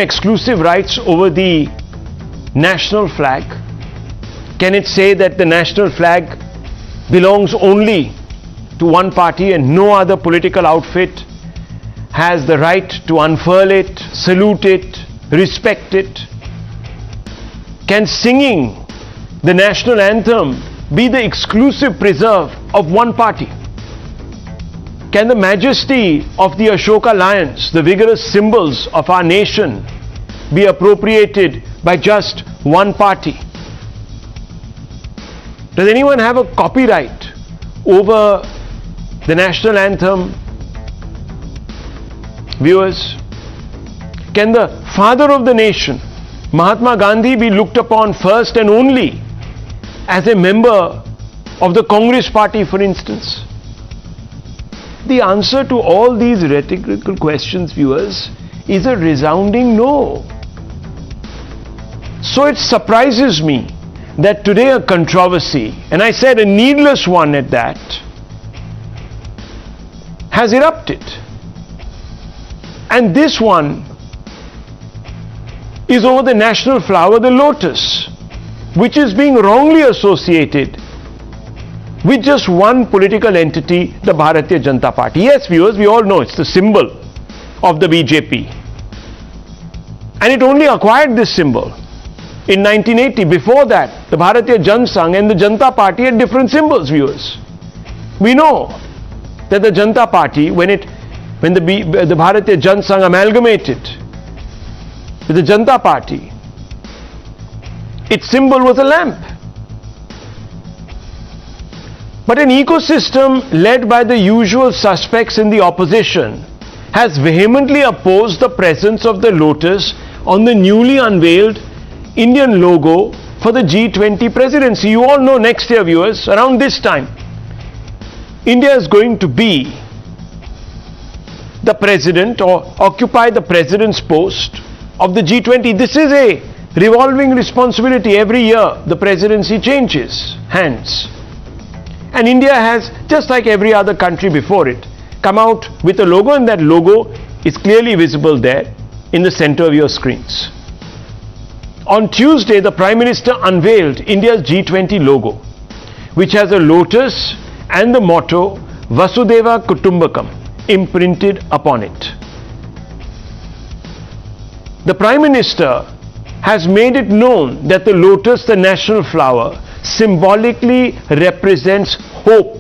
exclusive rights over the national flag? Can it say that the national flag belongs only to one party and no other political outfit has the right to unfurl it, salute it, respect it? Can singing the national anthem be the exclusive preserve of one party? Can the majesty of the Ashoka lions, the vigorous symbols of our nation, be appropriated by just one party? Does anyone have a copyright over the national anthem? Viewers, can the father of the nation, Mahatma Gandhi, be looked upon first and only as a member of the Congress party, for instance? The answer to all these rhetorical questions, viewers, is a resounding no. So it surprises me that today a controversy, and I said a needless one at that, has erupted. And this one is over the national flower, the lotus, which is being wrongly associated with just one political entity, the Bharatiya Janata Party. Yes, viewers, we all know it's the symbol of the BJP. And it only acquired this symbol in 1980. Before that, the Bharatiya Jan Sangh and the Janata Party had different symbols, viewers. We know that the Janata Party, when the Bharatiya Jan Sangh amalgamated with the Janata Party, its symbol was a lamp. But an ecosystem led by the usual suspects in the opposition has vehemently opposed the presence of the lotus on the newly unveiled Indian logo for the G20 presidency. You all know next year, viewers, around this time, India is going to be the president or occupy the president's post of the G20. This is a revolving responsibility. Every year the presidency changes hands. And India has, just like every other country before it, come out with a logo, and that logo is clearly visible there in the center of your screens. On Tuesday, the Prime Minister unveiled India's G20 logo, which has a lotus and the motto Vasudhaiva Kutumbakam imprinted upon it. The Prime Minister has made it known that the lotus, the national flower, symbolically represents hope.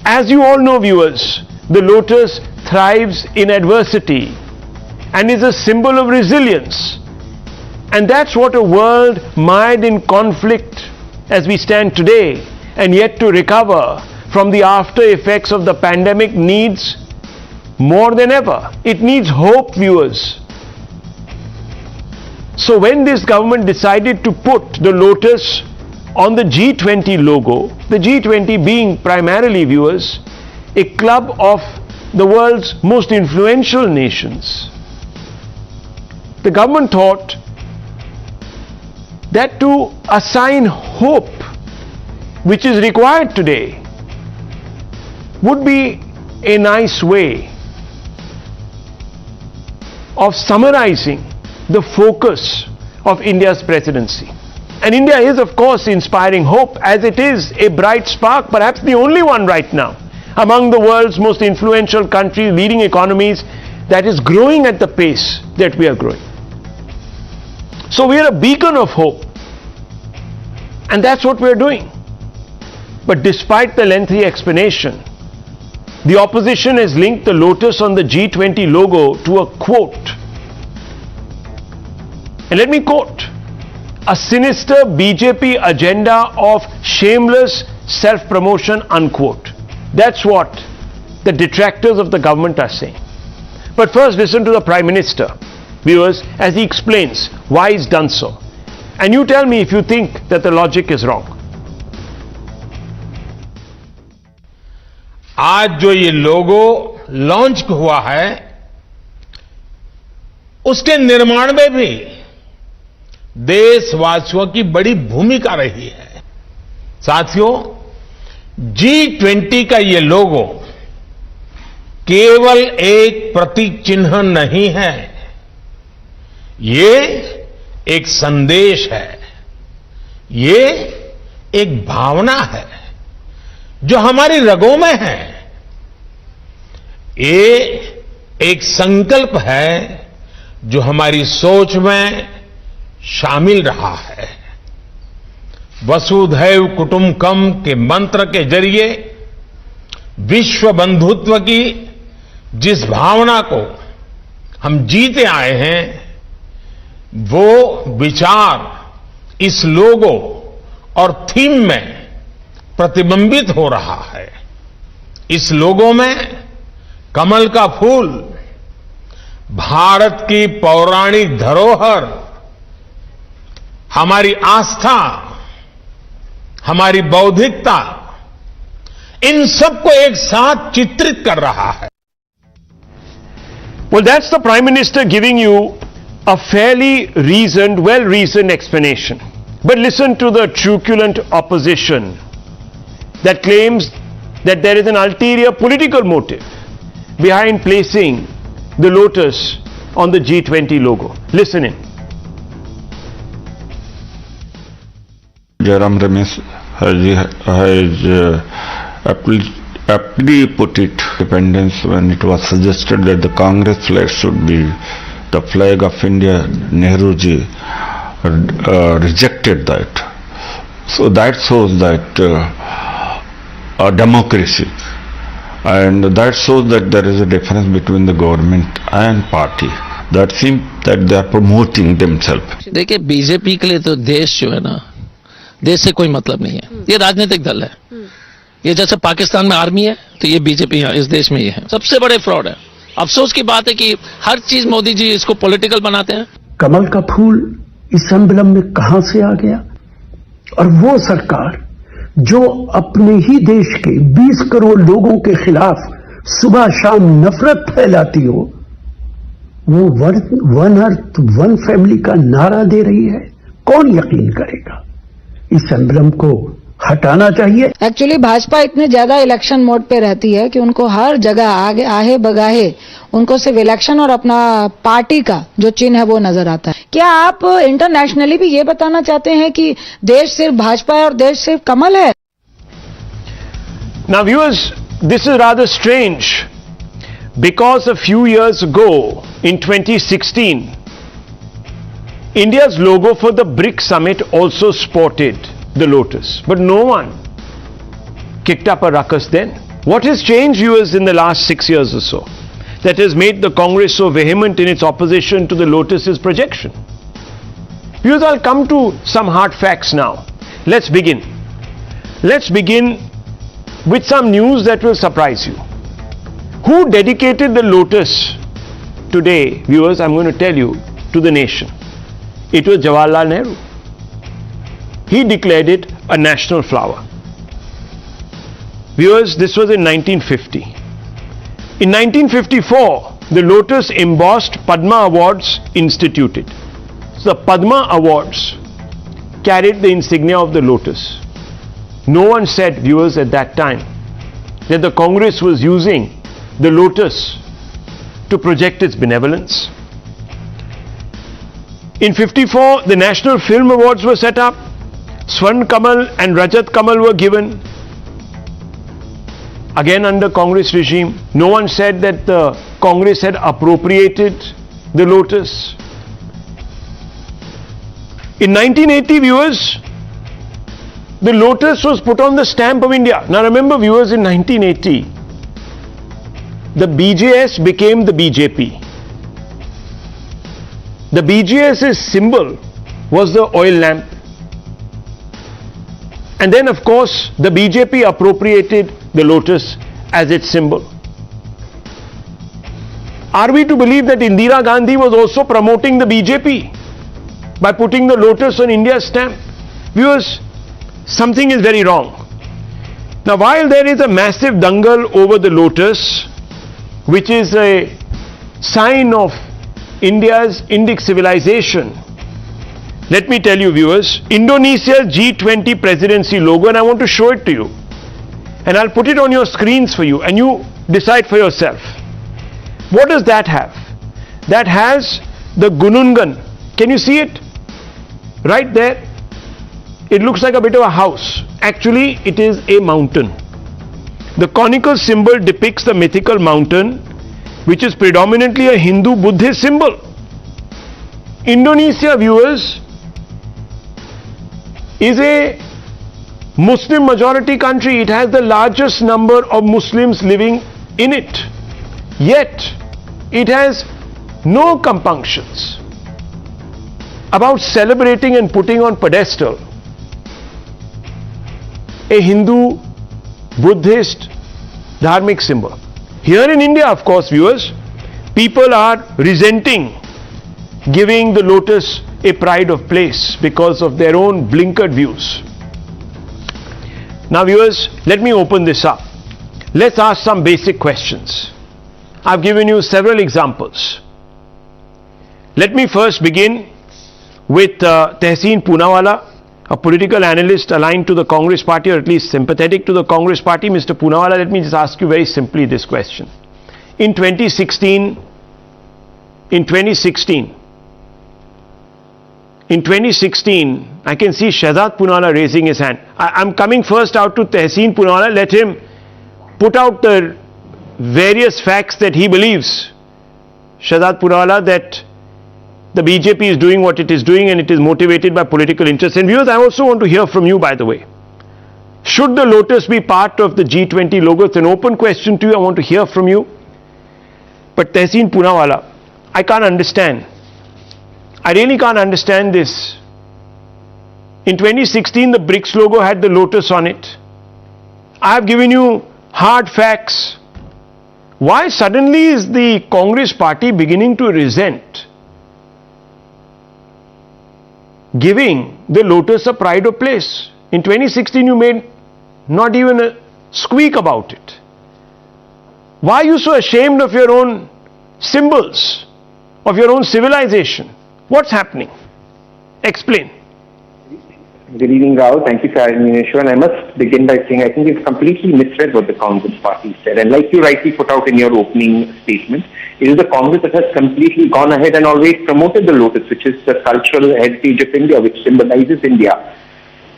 As you all know, viewers, the lotus thrives in adversity and is a symbol of resilience. And that's what a world mired in conflict as we stand today and yet to recover from the after effects of the pandemic needs more than ever. It needs hope, viewers. So when this government decided to put the lotus on the G20 logo, the G20 being primarily, viewers, a club of the world's most influential nations, the government thought that to assign hope, which is required today, would be a nice way of summarizing the focus of India's presidency. And India is, of course, inspiring hope, as it is a bright spark, perhaps the only one right now, among the world's most influential countries, leading economies, that is growing at the pace that we are growing. So we are a beacon of hope. And that's what we are doing. But despite the lengthy explanation, the opposition has linked the lotus on the G20 logo to a quote. And let me quote, "A sinister BJP agenda of shameless self-promotion," unquote. That's what the detractors of the government are saying. But first, listen to the Prime Minister, viewers, as he explains why he's done so. And you tell me if you think that the logic is wrong. आज जो ये लोगो launch हुआ है, उसके निर्माण में भी देशवासियों की बड़ी भूमिका रही है। साथियों, G20 का ये लोगो केवल एक प्रतीक चिन्ह नहीं है, ये एक संदेश है, ये एक भावना है जो हमारी रगों में है। ये एक संकल्प है जो हमारी सोच में शामिल रहा है। वसुधैव कुटुंबकम के मंत्र के जरिए विश्व बंधुत्व की जिस भावना को हम जीते आए हैं, वो विचार इस लोगो और थीम में प्रतिबिंबित हो रहा है। इस लोगो में कमल का फूल भारत की पौराणिक धरोहर, हमारी आस्था, हमारी बौद्धिकता, इन सबको एक साथ चित्रित कर रहा है। Well, that's the Prime Minister giving you a fairly reasoned, well-reasoned explanation. But listen to the truculent opposition that claims that there is an ulterior political motive behind placing the Lotus on the G20 logo. Listen in. Jairam Ramesh has aptly put it, independence, when it was suggested that the Congress flag should be the flag of India. Nehruji rejected that. So that shows that a democracy, and that shows that there is a difference between the government and party. That seems that they are promoting themselves. देखिए, BJP के लिए तो देश जो है ना, देश से कोई मतलब नहीं है। ये राजनीतिक दल है। ये जैसे पाकिस्तान में आर्मी है, तो ये बीजेपी इस देश में ये है। सबसे बड़े फ्रॉड है। अफसोस की बात है कि हर चीज मोदी जी इसको पॉलिटिकल बनाते हैं। कमल का फूल इस एम्बलम में कहां से आ गया? और वो सरकार जो अपने ही देश के 20 करोड़ लोगों के खिलाफ सुबह शाम नफरत फैलाती हो, वो वन अर्थ वन फैमिली का नारा दे रही है। कौन यकीन करेगा? इस एम्बलम को हटाना चाहिए। एक्चुअली भाजपा इतने ज्यादा इलेक्शन मोड पे रहती है कि उनको हर जगह आगे आहे बगाहे उनको सिर्फ इलेक्शन और अपना पार्टी का जो चिन्ह है वो नजर आता है। क्या आप इंटरनेशनली भी ये बताना चाहते हैं कि देश सिर्फ भाजपा है और देश सिर्फ कमल है? Now viewers, this is rather strange because a few years ago in 2016 India's logo for the BRICS summit also sported the Lotus, but no one kicked up a ruckus then. What has changed, viewers, in the last 6 years or so that has made the Congress so vehement in its opposition to the Lotus's projection? Viewers, I'll come to some hard facts now. Let's begin. Let's begin with some news that will surprise you. Who dedicated the Lotus today, viewers? I'm going to tell you, to the nation. It was Jawaharlal Nehru. He declared it a national flower. Viewers, this was in 1950. In 1954, the Lotus embossed Padma Awards instituted. So the Padma Awards carried the insignia of the Lotus. No one said, viewers, at that time that the Congress was using the Lotus to project its benevolence. In 54, the National Film Awards were set up. Swarn Kamal and Rajat Kamal were given. Again under Congress regime. No one said that the Congress had appropriated the Lotus. In 1980, viewers, the Lotus was put on the stamp of India. Now remember, viewers, in 1980, the BJS became the BJP. The BJS's symbol was the oil lamp. And then, of course, the BJP appropriated the Lotus as its symbol. Are we to believe that Indira Gandhi was also promoting the BJP by putting the Lotus on India's stamp? Viewers, something is very wrong. Now, while there is a massive dangle over the Lotus, which is a sign of India's Indic civilization, let me tell you, viewers, Indonesia's G20 presidency logo, and I want to show it to you, and I'll put it on your screens for you, and you decide for yourself. What does that have? That has the Gunungan Can you see it? Right there. It looks like a bit of a house. Actually, it is a mountain. The conical symbol depicts the mythical mountain, which is predominantly a Hindu-Buddhist symbol. Indonesia, viewers, is a Muslim majority country. It has the largest number of Muslims living in it. Yet, it has no compunctions about celebrating and putting on pedestal a Hindu, Buddhist, dharmic symbol. Here in India, of course, viewers, people are resenting giving the Lotus a pride of place because of their own blinkered views. Now, viewers, let me open this up. Let's ask some basic questions. I've given you several examples. Let me first begin with Tehseen Poonawalla, a political analyst aligned to the Congress party, or at least sympathetic to the Congress party. Mr. Poonawalla, let me just ask you very simply this question. In 2016, I can see Shehzad Poonawalla raising his hand. I'm coming first out to Tehseen Poonawalla. Let him put out the various facts that he believes, Shehzad Poonawalla, that the BJP is doing what it is doing and it is motivated by political interests. And viewers, I also want to hear from you, by the way. Should the Lotus be part of the G20 logo? It's an open question to you. I want to hear from you. But Tehseen Poonawalla, I can't understand. I really can't understand this. In 2016, the BRICS logo had the Lotus on it. I have given you hard facts. Why suddenly is the Congress party beginning to resent giving the Lotus a pride of place? In 2016, you made not even a squeak about it. Why are you so ashamed of your own symbols, of your own civilization? What's happening? Explain. Good evening, Rao. Thank you for having me, Newshour. And I must begin by saying I think you've completely misread what the Congress party said. And like you rightly put out in your opening statement, it is the Congress that has completely gone ahead and always promoted the Lotus, which is the cultural heritage of India, which symbolizes India.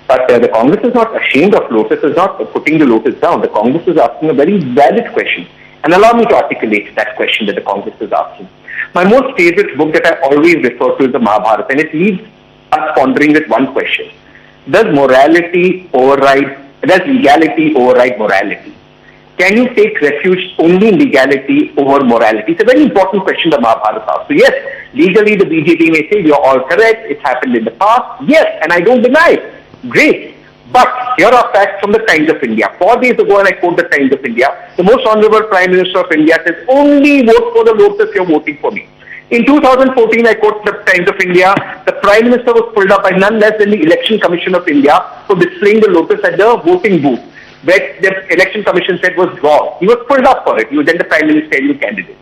But the Congress is not ashamed of Lotus, is not putting the Lotus down. The Congress is asking a very valid question. And allow me to articulate that question that the Congress is asking. My most favorite book that I always refer to is the Mahabharata, and it leaves us pondering with one question. Does legality override morality? Can you take refuge only in legality over morality? It's a very important question the Mahabharata asks. So yes, legally the BJP may say you're all correct, it's happened in the past. Yes, and I don't deny it. Great. But here are facts from the Times of India. 4 days ago, and I quote the Times of India, the most honorable Prime Minister of India says, only vote for the Lotus, you're voting for me. In 2014, I quote the Times of India, the Prime Minister was pulled up by none less than the Election Commission of India for displaying the Lotus at the voting booth, where the Election Commission said was wrong. He was pulled up for it. He was then the Prime Ministerial candidate.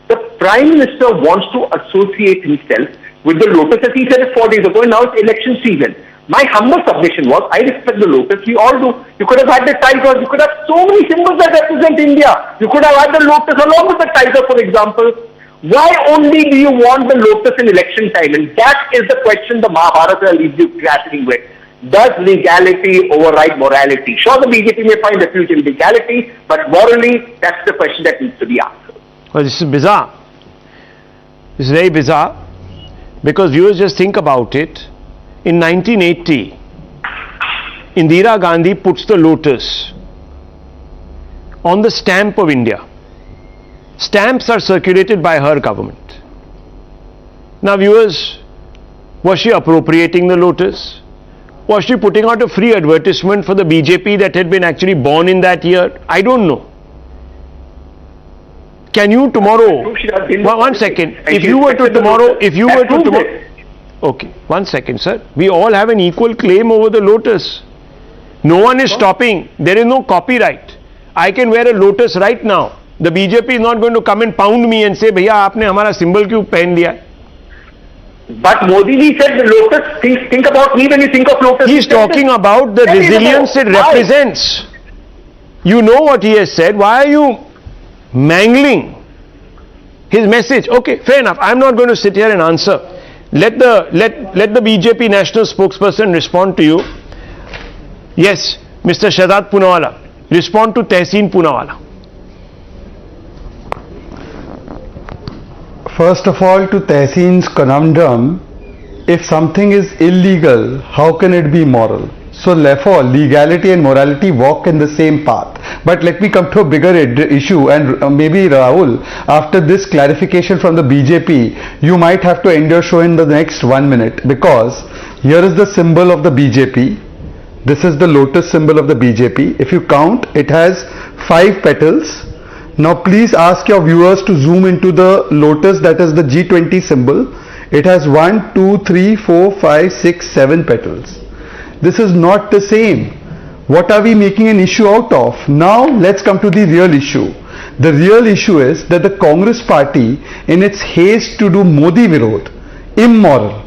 The Prime Minister wants to associate himself with the Lotus, as he said it 4 days ago, and now it's election season. My humble submission was, I respect the Lotus, we all do. You could have had the tiger, you could have so many symbols that represent India. You could have had the Lotus along with the tiger, for example. Why only do you want the Lotus in election time? And that is the question the Mahabharata leaves you grappling with. Does legality override morality? Sure, the BJP may find refuge in legality, but morally, that's the question that needs to be answered. Well, this is bizarre. This is very bizarre, because viewers, just think about it. In 1980, Indira Gandhi puts the Lotus on the stamp of India. Stamps are circulated by her government. Now, viewers, was she appropriating the Lotus? Was she putting out a free advertisement for the BJP that had been actually born in that year? I don't know. Can you tomorrow, one second, if you were to tomorrow, okay, 1 second, sir. We all have an equal claim over the Lotus. No one is stopping. There is no copyright. I can wear a Lotus right now. The BJP is not going to come and pound me and say, "Bhaiya, aapne hamara symbol kyun pehen liya?" But Modi ji said the Lotus, think about me when you think of Lotus. He is talking about the resilience it represents. You know what he has said. Why are you mangling his message? Okay, fair enough. I'm not going to sit here and answer. let the BJP national spokesperson respond to you. Yes, Mr. Shahzad Poonawalla, respond to Tehseen Poonawalla. First of all, to Tehseen's conundrum, if something is illegal, how can it be moral? So therefore, legality and morality walk in the same path. But let me come to a bigger issue, and maybe Rahul, after this clarification from the BJP, you might have to end your show in the next 1 minute, because here is the symbol of the BJP. This is the lotus symbol of the BJP. If you count, it has 5 petals. Now please ask your viewers to zoom into the lotus, that is the G20 symbol. It has 1, 2, 3, 4, 5, 6, 7 petals. This is not the same. What are we making an issue out of? Now let's come to the real issue. The real issue is that the Congress party, in its haste to do Modi Virod, immoral,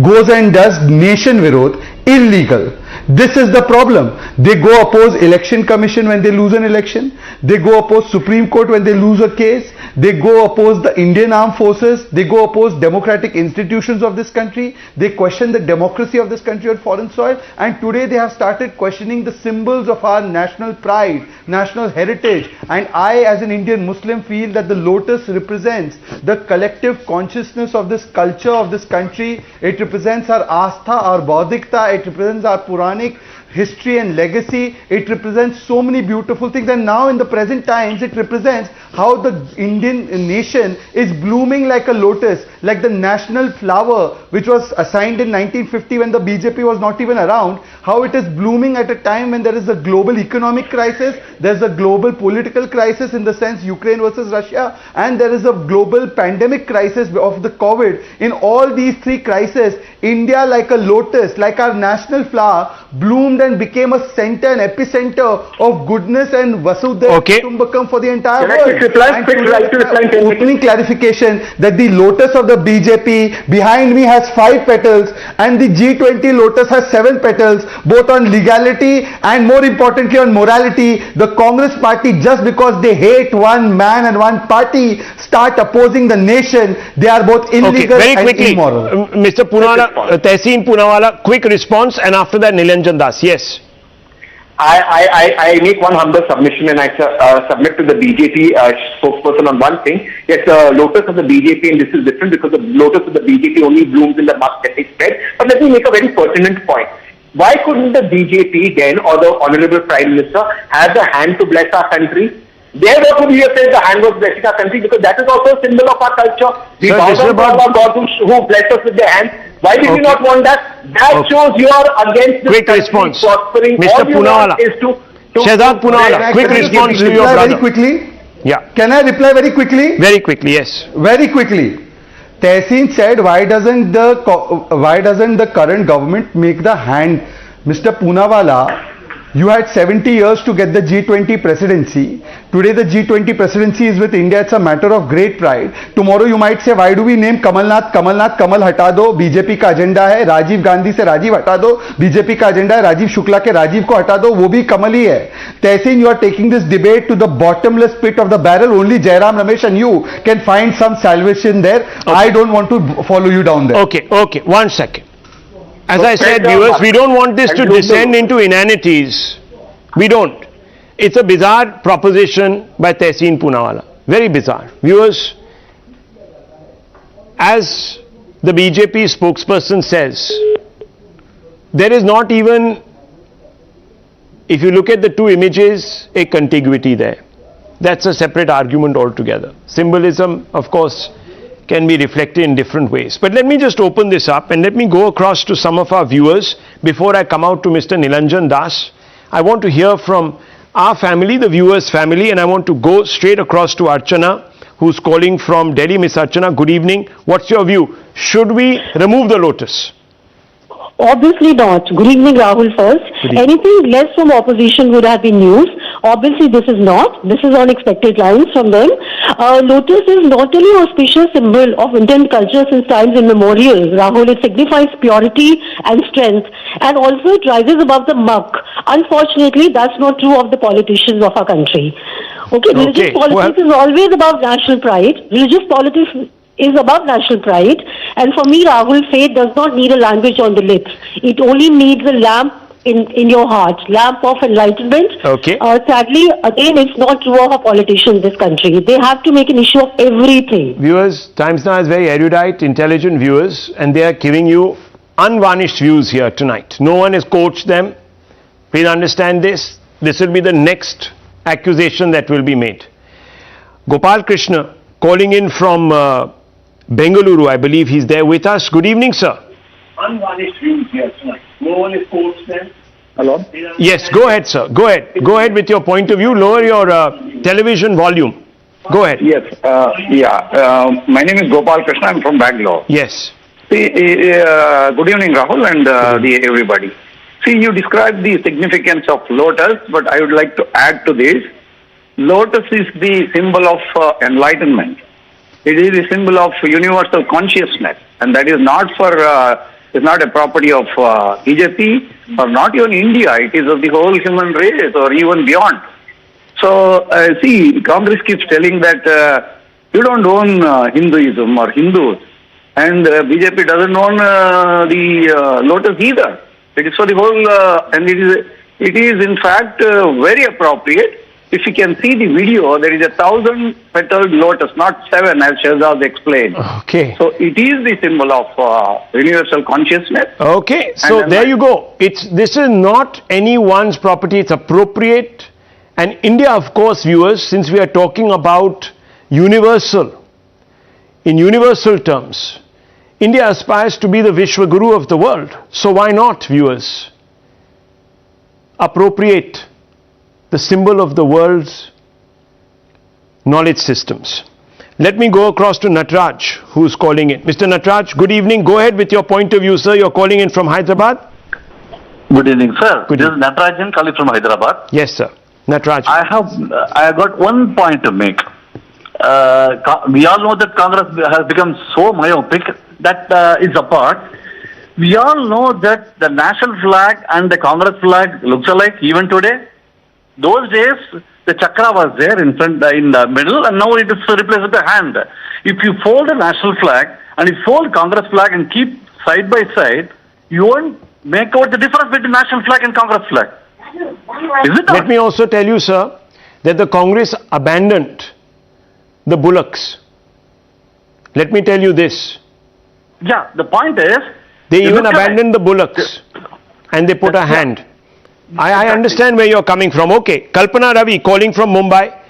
goes and does nation Virod, illegal. This is the problem. They go oppose election commission when they lose an election. They go oppose Supreme Court when they lose a case. They go oppose the Indian armed forces. They go oppose democratic institutions of this country. They question the democracy of this country on foreign soil. And today they have started questioning the symbols of our national pride, national heritage. And I, as an Indian Muslim, feel that the lotus represents the collective consciousness of this culture of this country. It represents our astha, our bauddhikta. It represents our Puranic history and legacy. It represents so many beautiful things, and now in the present times it represents how the Indian nation is blooming like a lotus, like the national flower which was assigned in 1950 when the BJP was not even around, how it is blooming at a time when there is a global economic crisis, there is a global political crisis in the sense Ukraine versus Russia, and there is a global pandemic crisis of the COVID. In all these 3 crises, India, like a lotus, like our national flower, bloomed and became a center, an epicenter of goodness and Vasudhaiva Kutumbakam for the entire world. Opening clarification that the lotus of the BJP behind me has 5 petals and the G20 lotus has 7 petals, both on legality and more importantly on morality. The Congress party, just because they hate one man and one party, start opposing the nation. They are both illegal and immoral. Mr. Poonawalla, Tehseen Poonawalla, quick response, and after that Nilanjan Das. Yes. I make one humble submission, and I submit to the BJP spokesperson on one thing. Yes, the lotus of the BJP, and this is different because the lotus of the BJP only blooms in the musk that they spread. But let me make a very pertinent point. Why couldn't the BJP then, or the Honorable Prime Minister, have the hand to bless our country? There, what would you have said the hand was blessing our country, because that is also a symbol of our culture. We bow down to our God who bless us with their hands. Why did you not want that? That shows you are against quick response. Prospering. Mr. Poonawalla, Shahzad Poonawalla, quick response to your brother. Very quickly. Yeah. Can I reply very quickly? Very quickly, yes. Very quickly. Tehseen said, why doesn't the current government make the hand? Mr. Poonawalla, you had 70 years to get the G20 presidency. Today the G20 presidency is with India. It's a matter of great pride. Tomorrow you might say, why do we name Kamalnath? Kamal hata do. BJP ka agenda hai. Rajiv Gandhi se Rajiv hata do. BJP ka agenda hai. Rajiv Shukla ke Rajiv ko hata do. Wo bhi Kamal hi hai. Tehseen, you are taking this debate to the bottomless pit of the barrel. Only Jairam Ramesh and you can find some salvation there. Okay. I don't want to follow you down there. Okay. 1 second. As I said, viewers, we don't want this to descend into inanities. We don't. It's a bizarre proposition by Tehseen Poonawalla. Very bizarre. Viewers, as the BJP spokesperson says, there is not even, if you look at the 2 images, a contiguity there. That's a separate argument altogether. Symbolism, of course, can be reflected in different ways. But let me just open this up and let me go across to some of our viewers before I come out to Mr. Nilanjan Das. I want to hear from our family, the viewers' family, and I want to go straight across to Archana, who's calling from Delhi. Miss Archana, good evening. What's your view? Should we remove the lotus? Obviously not. Good evening, Rahul, first. Anything less from opposition would have been news. Obviously, this is not. This is on expected lines from them. Lotus is not only an auspicious symbol of Indian culture since times immemorial, Rahul. It signifies purity and strength, and also it rises above the muck. Unfortunately, that's not true of the politicians of our country. Okay, religious politics is always about national pride. Religious politics is above national pride. And for me, Rahul, faith does not need a language on the lips. It only needs a lamp in your heart, lamp of enlightenment. Okay. Sadly, again, it's not true of our politicians in this country. They have to make an issue of everything. Viewers, Times Now is very erudite, intelligent viewers, and they are giving you unvarnished views here tonight. No one has coached them. Please understand this. This will be the next accusation that will be made. Gopal Krishna calling in from Bengaluru, I believe he's there with us. Good evening, sir. Unvarnished views here tonight. No one is coached them. Hello? Yes, go ahead, sir. Go ahead. Go ahead with your point of view. Lower your television volume. Go ahead. Yes, my name is Gopal Krishna. I'm from Bangalore. Yes. See, good evening, Rahul, and everybody. See, you described the significance of Lotus, but I would like to add to this. Lotus is the symbol of enlightenment. It is the symbol of universal consciousness, and that is not for is not a property of BJP or not even India. It is of the whole human race or even beyond. So, see, Congress keeps telling that you don't own Hinduism or Hindus, and BJP doesn't own the Lotus either. It is for the whole, and it is in fact very appropriate. If you can see the video, there is 1,000-petaled lotus, not 7, as Shehzad explained. Okay. So it is the symbol of universal consciousness. Okay. So there you go. This is not anyone's property. It's appropriate. And India, of course, viewers, since we are talking about universal, in universal terms, India aspires to be the Vishwa Guru of the world. So why not, viewers, appropriate the symbol of the world's knowledge systems? Let me go across to Nataraj, who's calling in. Mr. Nataraj, good evening. Go ahead with your point of view, sir. You're calling in from Hyderabad. Good evening, sir. Good this evening. is Natarajan calling from Hyderabad. Yes, sir. Nataraj. I have got one point to make. We all know that Congress has become so myopic that is apart. We all know that the national flag and the Congress flag looks alike even today. Those days, the chakra was there in front, in the middle, and now it is replaced with the hand. If you fold the national flag and you fold Congress flag and keep side by side, you won't make out the difference between national flag and Congress flag. Is it not? Let me also tell you, sir, that the Congress abandoned the bullocks. Let me tell you this. Yeah, the point is... They even abandoned the bullocks and they put a hand. I understand where you're coming from. Okay, Kalpana Ravi calling from Mumbai.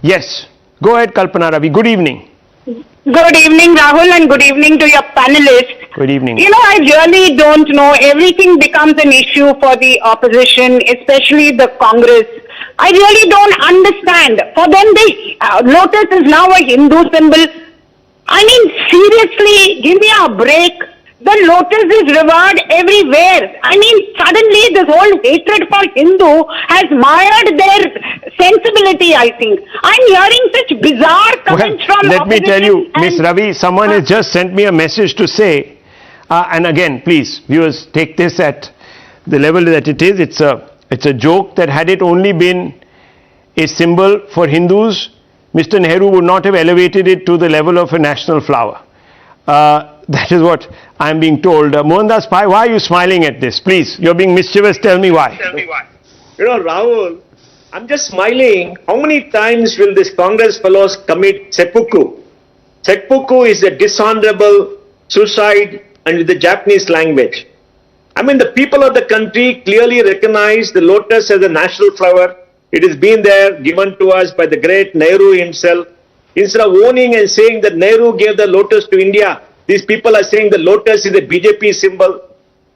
Yes, go ahead, Kalpana Ravi. Good evening. Good evening, Rahul, and good evening to your panelists. Good evening. You know, I really don't know. Everything becomes an issue for the opposition, especially the Congress. I really don't understand. For them, the Lotus is now a Hindu symbol. I mean, seriously, give me a break. The Lotus is revered everywhere. I mean, suddenly this whole hatred for Hindu has mired their sensibility, I think. I'm hearing such bizarre comments from let me tell you, Miss and- Ravi, someone has just sent me a message to say, and again, please, viewers, take this at the level that it is. It's a joke that had it only been a symbol for Hindus, Mr. Nehru would not have elevated it to the level of a national flower. That is what I'm being told. Mohandas Pai, why are you smiling at this? Please, you're being mischievous. Tell me why. You know, Rahul, I'm just smiling. How many times will this Congress fellows commit seppuku? Seppuku is a dishonorable suicide and with the Japanese language. I mean, the people of the country clearly recognize the lotus as a national flower. It has been there, given to us by the great Nehru himself. Instead of owning and saying that Nehru gave the lotus to India, these people are saying the lotus is a BJP symbol.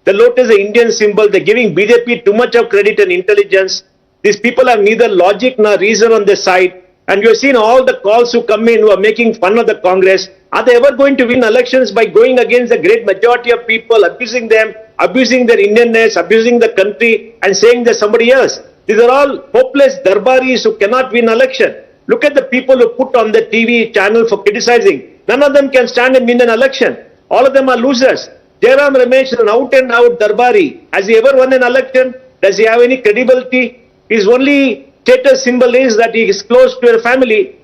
The lotus is an Indian symbol. They're giving BJP too much of credit and intelligence. These people have neither logic nor reason on their side. And you have seen all the calls who come in who are making fun of the Congress. Are they ever going to win elections by going against the great majority of people, abusing them, abusing their Indianness, abusing the country and saying they're somebody else? These are all hopeless darbaris who cannot win election. Look at the people who put on the TV channel for criticizing. None of them can stand and win an election. All of them are losers. Jairam Ramesh is an out-and-out darbari. Has he ever won an election? Does he have any credibility? His only status symbol is that he is close to a family.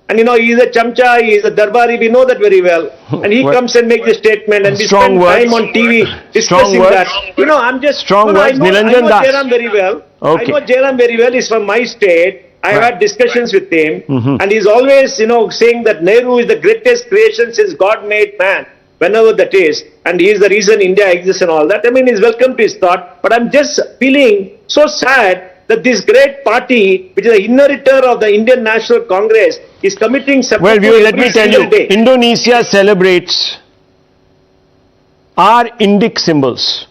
And he's a chamcha, he's a darbari, we know that very well. And he comes and makes a statement and we spend time on TV discussing that. I'm just... Strong words, Nilanjan Das. I know Jairam very well. Okay. I know Jairam very well, he's from my state. I have had discussions with him. And he's always, saying that Nehru is the greatest creation since God made man. Whenever that is, and he is the reason India exists and all that. He's welcome to his thought, but I'm just feeling so sad that this great party, which is the inheritor of the Indian National Congress, is committing seppuku. Well, let me tell you, Indonesia celebrates our Indic symbols.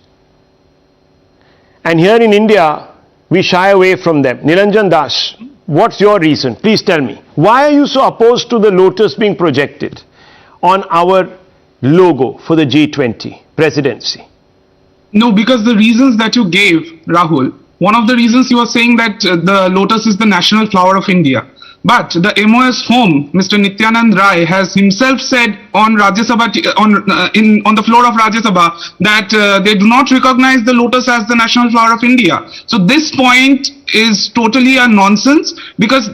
And here in India, we shy away from them. Nilanjan Das, what's your reason? Please tell me. Why are you so opposed to the Lotus being projected on our logo for the G20 presidency? No, because the reasons that you gave, Rahul, one of the reasons you were saying that the Lotus is the national flower of India. But the MOS home, Mr. Nityanand Rai, has himself said on Rajya Sabha, on the floor of Rajya Sabha, that they do not recognize the Lotus as the national flower of India. So this point is totally a nonsense, because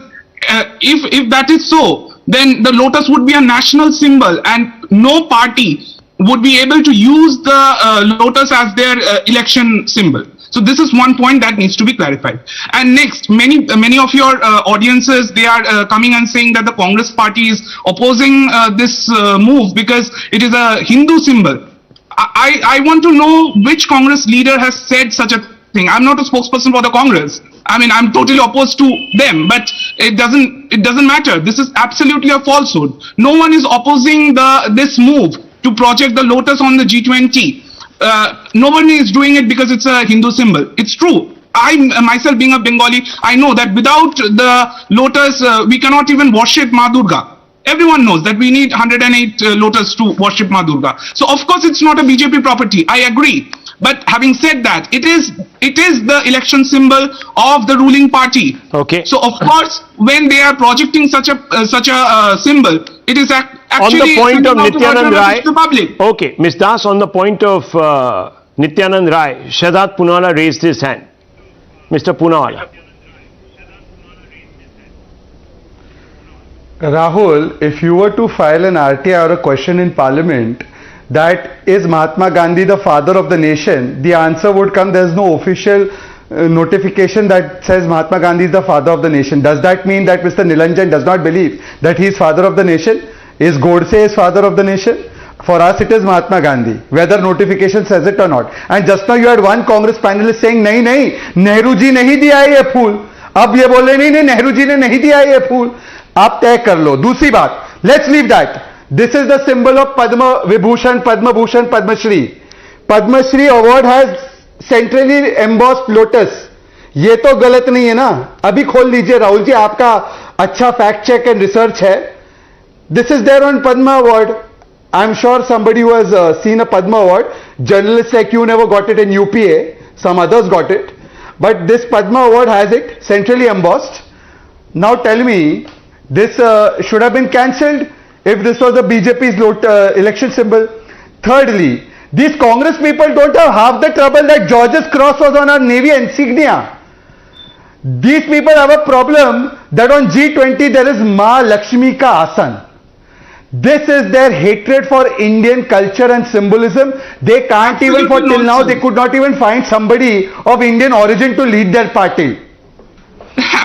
if that is so, then the Lotus would be a national symbol and no party would be able to use the Lotus as their election symbol. So this is one point that needs to be clarified. And next, many of your audiences, they are coming and saying that the Congress party is opposing this move because it is a Hindu symbol. I want to know which Congress leader has said such a thing. I'm not a spokesperson for the Congress. I'm totally opposed to them, but it doesn't matter. This is absolutely a falsehood. No one is opposing this move to project the Lotus on the G20. Nobody is doing it because it's a Hindu symbol. It's true. I myself, being a Bengali, I know that without the Lotus, we cannot even worship Ma Durga. Everyone knows that we need 108 Lotus to worship Ma Durga. So of course it's not a BJP property. I agree. But having said that, it is the election symbol of the ruling party. Okay. So of course, when they are projecting such a symbol, it is actually on the point of Nityanand Rai. The public. Okay, Ms. Das, on the point of Nityanand Rai, Shahzad Poonawalla raised his hand. Mr. Poonawalla. Rahul, if you were to file an RTI or a question in Parliament, that is Mahatma Gandhi the father of the nation, the answer would come, there is no official notification that says Mahatma Gandhi is the father of the nation. Does that mean that Mr. Nilanjan does not believe that he is father of the nation? Is Godse is father of the nation? For us it is Mahatma Gandhi, whether notification says it or not. And just now you had one Congress panelist saying, nahi, Nehru ji nahi diya ye phool. Ab ye bole nahi, Nehru ji ne nahi diya ye phool. Aap तय कर लो. दूसरी बात, let's leave that. This is the symbol of Padma Vibhushan, Padma Bhushan, Padma Shri. Padma Shri award has centrally embossed lotus. ये तो गलत नहीं है ना. अभी खोल लीजिए राहुल जी, आपका अच्छा फैक्ट चेक एंड रिसर्च है. This is there on Padma award. I'm sure somebody who has seen a Padma award, journalists like you never got it in UPA, some others got it. But this Padma award has it centrally embossed. Now tell me, this should have been cancelled if this was the BJP's election symbol. Thirdly, these Congress people don't have half the trouble that George's cross was on our Navy insignia. These people have a problem that on G20 there is Ma Lakshmi ka Asan. This is their hatred for Indian culture and symbolism. They can't even, for till now, they could not even find somebody of Indian origin to lead their party.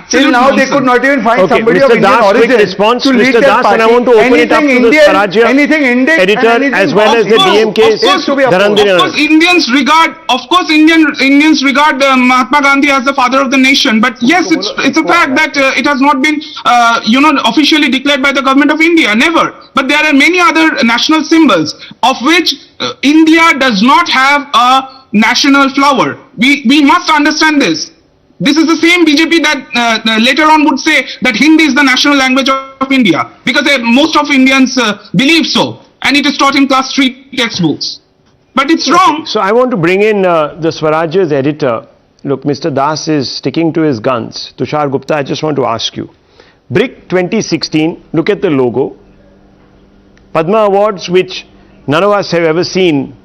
Till now, they could not even find somebody of Indian origin to lead their party. And I want to open it up to the Swarajya editor as well as the DMK's Dhananjay. Of course, Indians regard Mahatma Gandhi as the father of the nation. But yes, it's a fact that it has not been, officially declared by the government of India. Never. But there are many other national symbols of which India does not have a national flower. We must understand this. This is the same BJP that later on would say that Hindi is the national language of India, because most of Indians believe so, and it is taught in class 3 textbooks. But it's wrong. So I want to bring in the Swarajya's editor. Look, Mr. Das is sticking to his guns. Tushar Gupta, I just want to ask you. BRIC 2016, look at the logo. Padma Awards, which none of us have ever seen.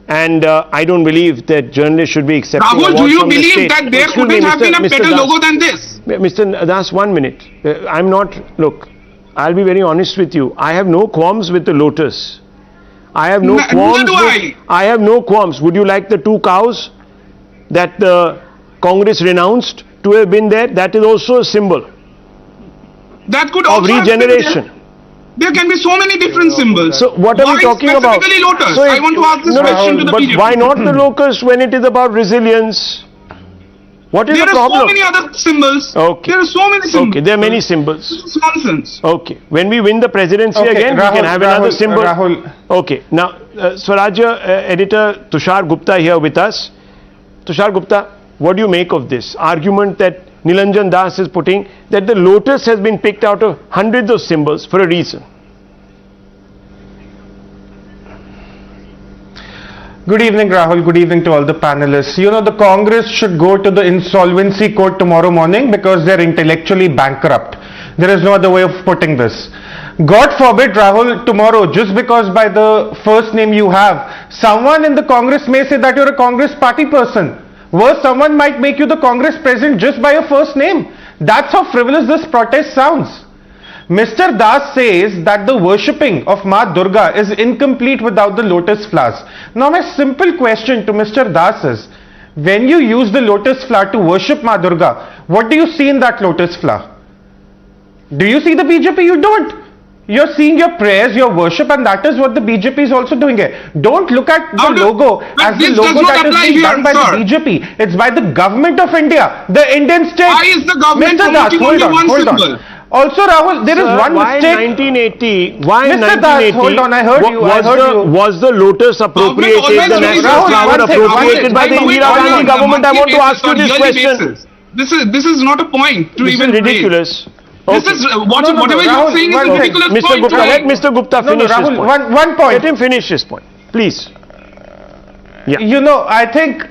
And I don't believe that journalists should be accepting Rahul, awards do you from the believe state. that there couldn't have been a better logo than this? Mr. Das, 1 minute. I'm not, look, I'll be very honest with you. I have no qualms with the Lotus. I have no qualms. I have no qualms. Would you like the 2 cows that the Congress renounced to have been there? That is also a symbol that could of regeneration. There can be so many different symbols. So what are we talking about? Specifically Lotus. So I want to ask this question to the but BJP. why not the locust when it is about resilience? What is the problem? There are so many other symbols. Okay. There are so many symbols. Okay, there are many symbols. This is nonsense. Okay. When we win the presidency again, we can have another symbol. Okay. Now, Swarajya editor Tushar Gupta here with us. Tushar Gupta, what do you make of this argument that Nilanjan Das is putting, that the Lotus has been picked out of hundreds of symbols for a reason? Good evening, Rahul. Good evening to all the panelists. You know, the Congress should go to the insolvency court tomorrow morning because they're intellectually bankrupt. There is no other way of putting this. God forbid, Rahul, tomorrow, just because by the first name you have, someone in the Congress may say that you're a Congress party person. Worse, someone might make you the Congress president just by your first name. That's how frivolous this protest sounds. Mr. Das says that the worshipping of Ma Durga is incomplete without the lotus flowers. Now my simple question to Mr. Das is, when you use the lotus flower to worship Ma Durga, what do you see in that lotus flower? Do you see the BJP? You don't. You're seeing your prayers, your worship, and that is what the BJP is also doing here. Don't look at the logo as the logo that is being done by the BJP. It's by the government of India, the Indian state. Why is the government promoting only one symbol? Also, Rahul, there is one mistake. Why 1980? Hold on, I heard you. Was the Lotus appropriated, the national flower appropriated by the Indira Gandhi government? I want to ask you this question. This is not a point to even ridiculous. This is whatever you're saying is a ridiculous Mr. point. Gupta, let Mr. Gupta finish his point. One point. Let him finish his point, please. Yeah. You know, I think,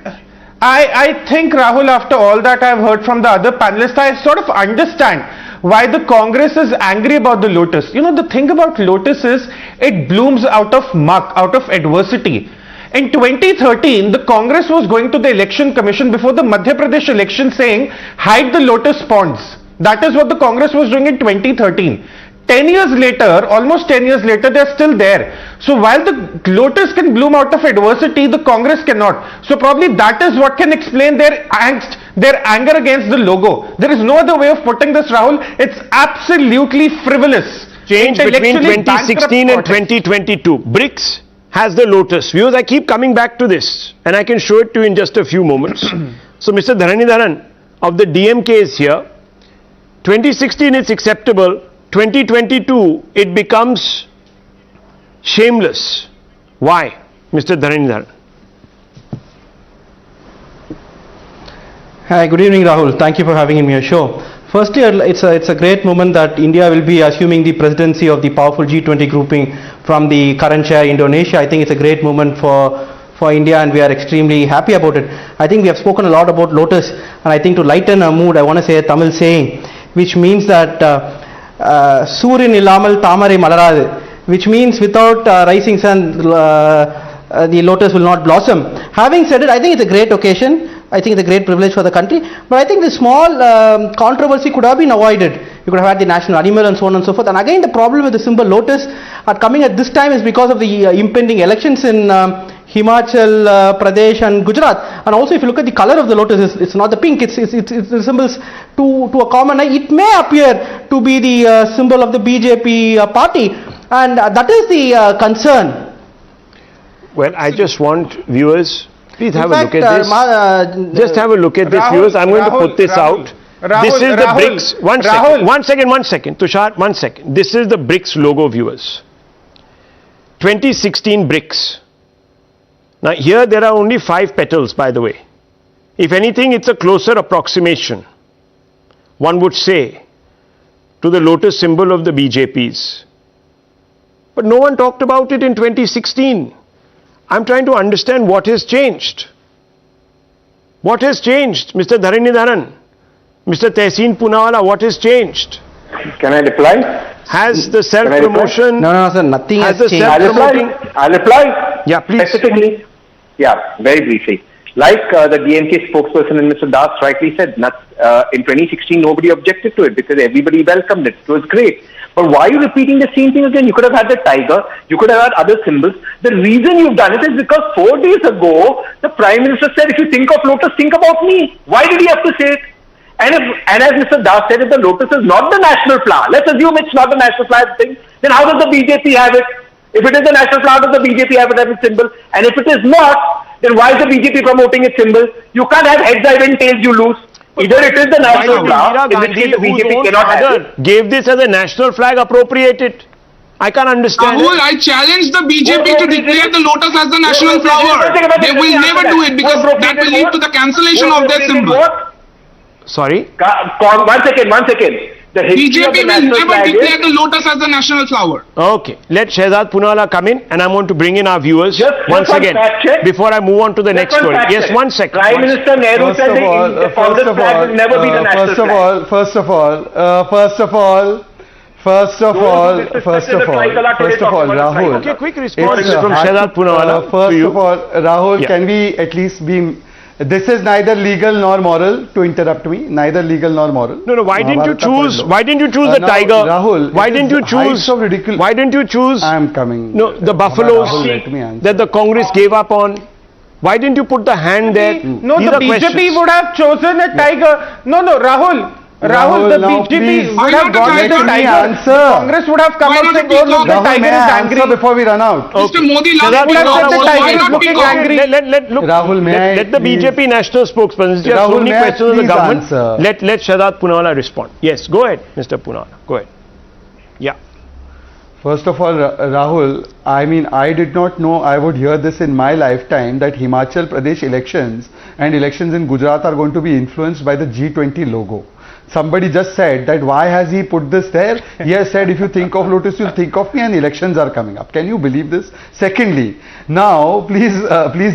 Rahul, after all that I've heard from the other panelists, I sort of understand why the Congress is angry about the Lotus. You know, the thing about Lotus is it blooms out of muck, out of adversity. In 2013, the Congress was going to the election commission before the Madhya Pradesh election saying, hide the Lotus ponds. That is what the Congress was doing in 2013. 10 years later, almost 10 years later, they're still there. So while the Lotus can bloom out of adversity, the Congress cannot. So probably that is what can explain their angst, their anger against the logo. There is no other way of putting this, Rahul. It's absolutely frivolous. Change between 2016 and 2022. BRICS has the Lotus. Viewers, I keep coming back to this and I can show it to you in just a few moments. So Mr. Dharanidharan of the DMK is here. 2016 it's acceptable. 2022 it becomes shameless. Why, Mr. Dharanidharan? Hi, good evening, Rahul. Thank you for having me on your show. Firstly, it's a great moment that India will be assuming the presidency of the powerful G20 grouping from the current chair Indonesia. I think it's a great moment for India and we are extremely happy about it. I think we have spoken a lot about Lotus and I think to lighten our mood, I want to say a Tamil saying which means that Surin illamal tamare malaradu, which means without rising sun the lotus will not blossom. Having said it, I think it's a great occasion. I think it's a great privilege for the country. But I think the small controversy could have been avoided. You could have had the national animal and so on and so forth. And again, the problem with the symbol lotus coming at this time is because of the impending elections in Himachal Pradesh and Gujarat. And also, if you look at the color of the lotus, it's not the pink. It resembles to a common eye. It may appear to be the symbol of the BJP party, and that is the concern. Well, I just want viewers, please have a look at this. Just have a look at this, viewers. I'm going to put this out. This is the BRICS. One second. Tushar, 1 second. This is the BRICS logo, viewers. 2016 BRICS. Now, here there are only 5 petals, by the way. If anything, it's a closer approximation, one would say, to the lotus symbol of the BJPs. But no one talked about it in 2016. I'm trying to understand what has changed. What has changed, Mr. Dharanidharan? Mr. Tehseen Poonawalla, what has changed? Can I reply? Has the self-promotion... No, sir, nothing has changed. I'll reply. Yeah, please. Specifically, yeah, very briefly. Like the DMK spokesperson and Mr. Das rightly said, in 2016 nobody objected to it because everybody welcomed it. It was great. But why are you repeating the same thing again? You could have had the tiger, you could have had other symbols. The reason you've done it is because 4 days ago, the Prime Minister said, if you think of Lotus, think about me. Why did he have to say it? And as Mr. Das said, if the Lotus is not the national flower, let's assume it's not the national flower thing, then how does the BJP have it? If it is the national flower, does the BJP have it as a symbol? And if it is not, then why is the BJP promoting its symbol? You can't have heads I win, tails you lose. Either it is the national flower, in which case the BJP cannot have it. Gave this as a national flag, appropriate it. I can't understand. Rahul, I challenge the BJP to declare the Lotus as the national flower. They will never do it because that will lead to the cancellation of their symbol. Sorry? One second. The BJP will never declare the Lotus as the national flower. Okay, let Shehzad Poonawalla come in, and I want to bring in our viewers just once again before I move on to the next story. Yes, 1 second. Prime Minister Nehru said the Congress flag will never be the national flag. First of all, Rahul. Okay, quick response from Shehzad Poonawalla. First of all, Rahul, can we at least be... This is neither legal nor moral to interrupt me. Neither legal nor moral. No. Why didn't you choose? Why didn't you choose the tiger? Rahul, why didn't you choose? Why didn't you choose? I am coming. No, the buffaloes that the Congress gave up on. Why didn't you put the hand there? No, the BJP would have chosen a tiger. No, Rahul. Rahul, the BJP would have gone with the tiger. Congress would have come out and gone with the tiger is angry. Before we run out. Mr. Modi, the tiger is looking angry. Let the BJP national spokesperson. There are so many questions of the government. Let Shehzad Poonawalla respond. Yes, go ahead, Mr. Poonawalla. Go ahead. Yeah. First of all, Rahul, I mean, I did not know I would hear this in my lifetime that Himachal Pradesh elections and elections in Gujarat are going to be influenced by the G20 logo. Somebody just said that why has he put this there? He has said if you think of Lotus, you'll think of me, and elections are coming up. Can you believe this? Secondly, now please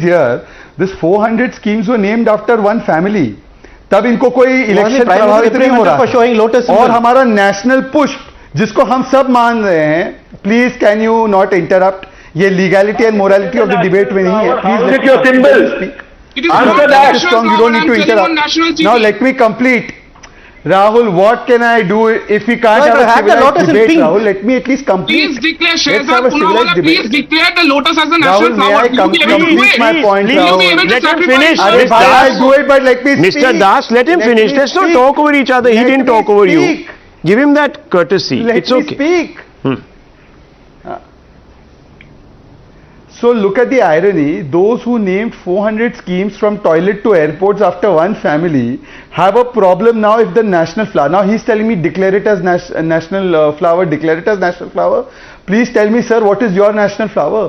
hear, this 400 schemes were named after one family. तब इनको कोई election प्रभावित नहीं हो रहा और हमारा national पुष्प जिसको हम सब मान रहे हैं, please can you not interrupt, ये legality and morality of the debate में नहीं है. Please your symbol answer that strong, you don't need to interrupt. Now let me complete. Rahul, what can I do if we can't have a civilized debate, Rahul? Let me at least complete. Please declare, Shehzad Poonawalla, please declare the Lotus as the national flower. Rahul, may I complete my point, Rahul? Let him finish. I'll do it, but let me speak. Mr. Das, let him finish. Let's not talk over each other. He didn't talk over you. Give him that courtesy. It's okay. Let me speak. So look at the irony, those who named 400 schemes from toilet to airports after one family have a problem now if the national flower, now he's telling me declare it as national flower, declare it as national flower. Please tell me, sir, what is your national flower?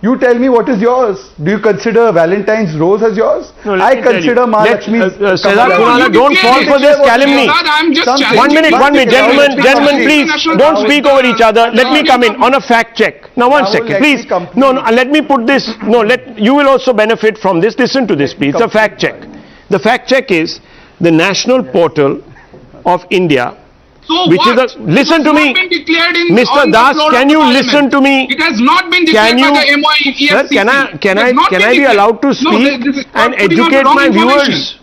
You tell me what is yours. Do you consider Valentine's rose as yours? No, I consider Mahalakshmi's. Shehzad Poonawalla, don't fall for this calumny. 1 minute, gentlemen, please don't speak over each other. Let me come in on a fact check. Now, 1 second, please. No, let me put this. No, you will also benefit from this. Listen to this, please. It's a fact check. The fact check is the national portal of India. So which what? Is a, listen to me, Mr. Das, can you listen to me? It has not been declared by the MOE. Sir, can I be allowed to speak and educate my viewers?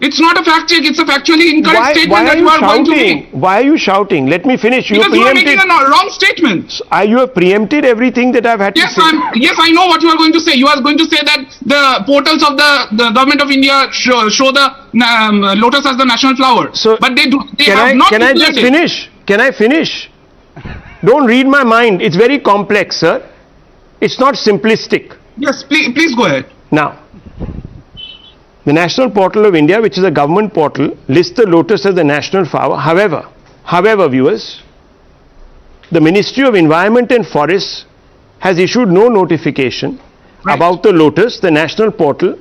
It's not a fact check, it's a factually incorrect statement that you are going to make. Why are you shouting? Let me finish. Because you are making a wrong statement. You have preempted everything that I've had to say. Yes, I know what you are going to say. You are going to say that the portals of the government of India show the Lotus as the national flower. So, but they have not. Can I just finish? Can I finish? Don't read my mind. It's very complex, sir. It's not simplistic. Yes, please go ahead. Now, the National Portal of India, which is a government portal, lists the Lotus as the national flower. However, viewers, the Ministry of Environment and Forests has issued no notification about the Lotus. The National Portal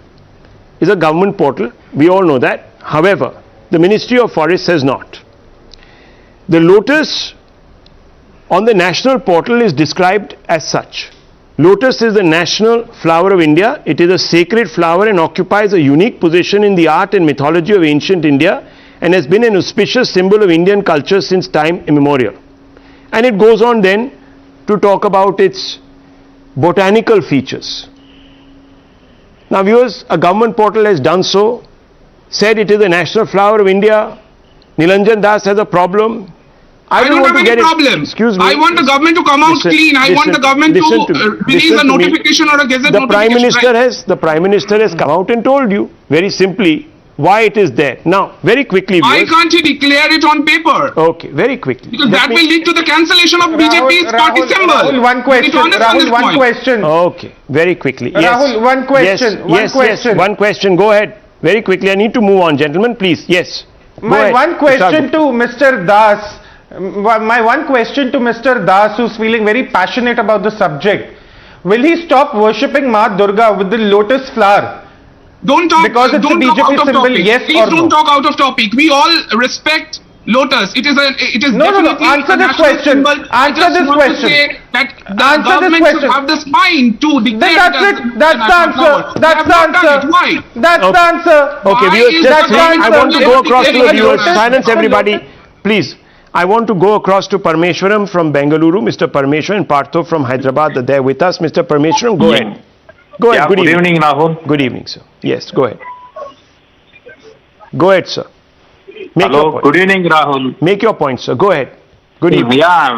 is a government portal. We all know that. However, the Ministry of Forests has not. The Lotus on the National Portal is described as such. Lotus is the national flower of India. It is a sacred flower and occupies a unique position in the art and mythology of ancient India and has been an auspicious symbol of Indian culture since time immemorial. And it goes on then to talk about its botanical features. Now viewers, a government portal has done so, said it is the national flower of India. Nilanjan Das has a problem. I don't have any problem. Excuse me. I want the government to come out clean. I want the government to release a notification or a gazette notification. The Prime Minister has come out and told you very simply why it is there. Now, very quickly, why viewers. can't he declare it on paper? Okay, very quickly. Because that will lead to the cancellation of BJP's party symbol. Rahul, one question. Okay, very quickly. Yes. Rahul, one question. Yes, one question. Go ahead. Very quickly. I need to move on, gentlemen. Please. Yes. My one question to Mr. Das. My one question to Mr. Das, who's feeling very passionate about the subject. Will he stop worshipping Ma Durga with the lotus flower? Don't talk. Because it's don't a BJP talk out of symbol, topic. yes Please or don't no? talk out of topic. We all respect Lotus. It is No. definitely Answer a this national question. symbol. I Answer just this want question. to say that the Answer this government question. should have the spine to declare That's it. it. That's the answer. That's the answer. Why? That's the answer. Okay, Why viewers, is just the I government want to go across to the declaring viewers. Lotus? Silence, everybody. Please. I want to go across to Parmeshwaram from Bengaluru. Mr. Parmeshwaran and Partho from Hyderabad are there with us. Mr. Parmeshwaran, go ahead. Go ahead. Good evening, Rahul. Good evening, sir. Yes, go ahead. Go ahead, sir. Hello, good evening, Rahul. Make your point, sir. Go ahead. Good evening. Yeah,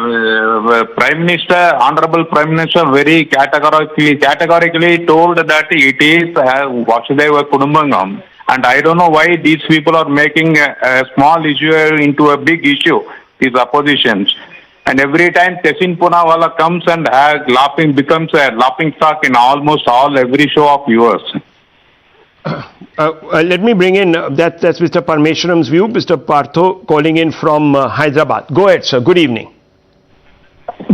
Prime Minister, Honorable Prime Minister, very categorically told that it is Vasudeva Kudumbangam. And I don't know why these people are making a small issue into a big issue, these oppositions. And every time Tessin Poonawalla comes and becomes a laughing stock in almost every show of yours. Let me bring in, that's Mr. Parmeshwaram's view. Mr. Partho calling in from Hyderabad. Go ahead, sir. Good evening.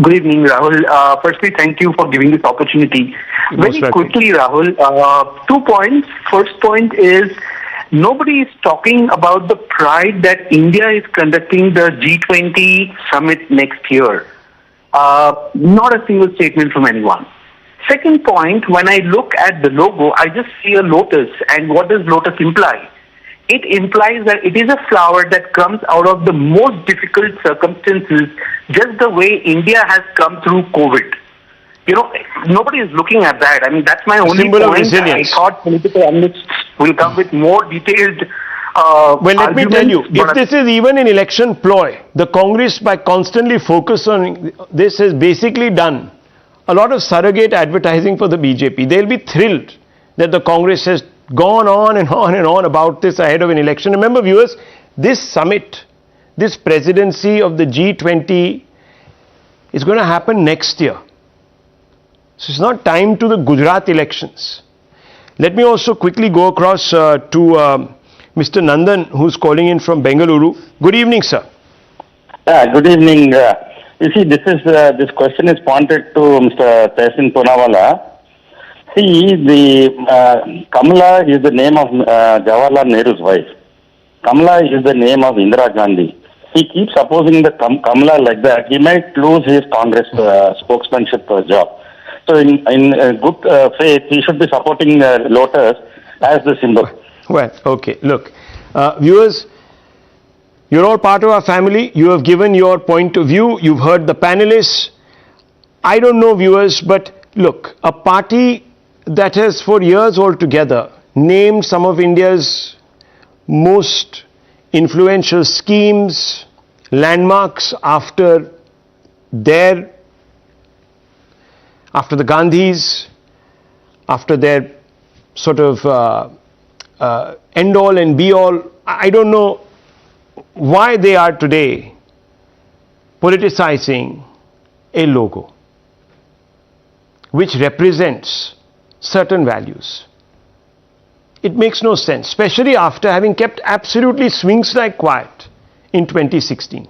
Good evening, Rahul. Firstly, thank you for giving this opportunity. Very quickly, Rahul, 2 points. First point is, nobody is talking about the pride that India is conducting the G20 summit next year. Not a single statement from anyone. Second point, when I look at the logo, I just see a lotus. And what does lotus imply? It implies that it is a flower that comes out of the most difficult circumstances, just the way India has come through COVID. You know, nobody is looking at that. I mean, that's my only symbol point. Of resilience. I thought political analysts will come with more detailed well, let me tell you, if this is even an election ploy, the Congress, by constantly focus on this, has basically done a lot of surrogate advertising for the BJP. They'll be thrilled that the Congress has gone on and on and on about this ahead of an election. Remember, viewers, this summit, this presidency of the G20 is going to happen next year. So it's not time to the Gujarat elections. Let me also quickly go across to Mr. Nandan, who's calling in from Bengaluru. Good evening, sir. Good evening. You see, this question is pointed to Mr. Tessin Poonawalla. See, Kamala is the name of Jawaharlal Nehru's wife. Kamala is the name of Indira Gandhi. He keeps opposing the Kamala like that. He might lose his Congress spokesmanship job. So, in good faith, he should be supporting Lotus as the symbol. Well, okay. Look, viewers, you're all part of our family. You have given your point of view. You've heard the panelists. I don't know, viewers, but look, a party that has for years altogether named some of India's most influential schemes, landmarks after the Gandhis, after their sort of end all and be all. I don't know why they are today politicizing a logo which represents certain values. It makes no sense, especially after having kept absolutely swings like quiet in 2016.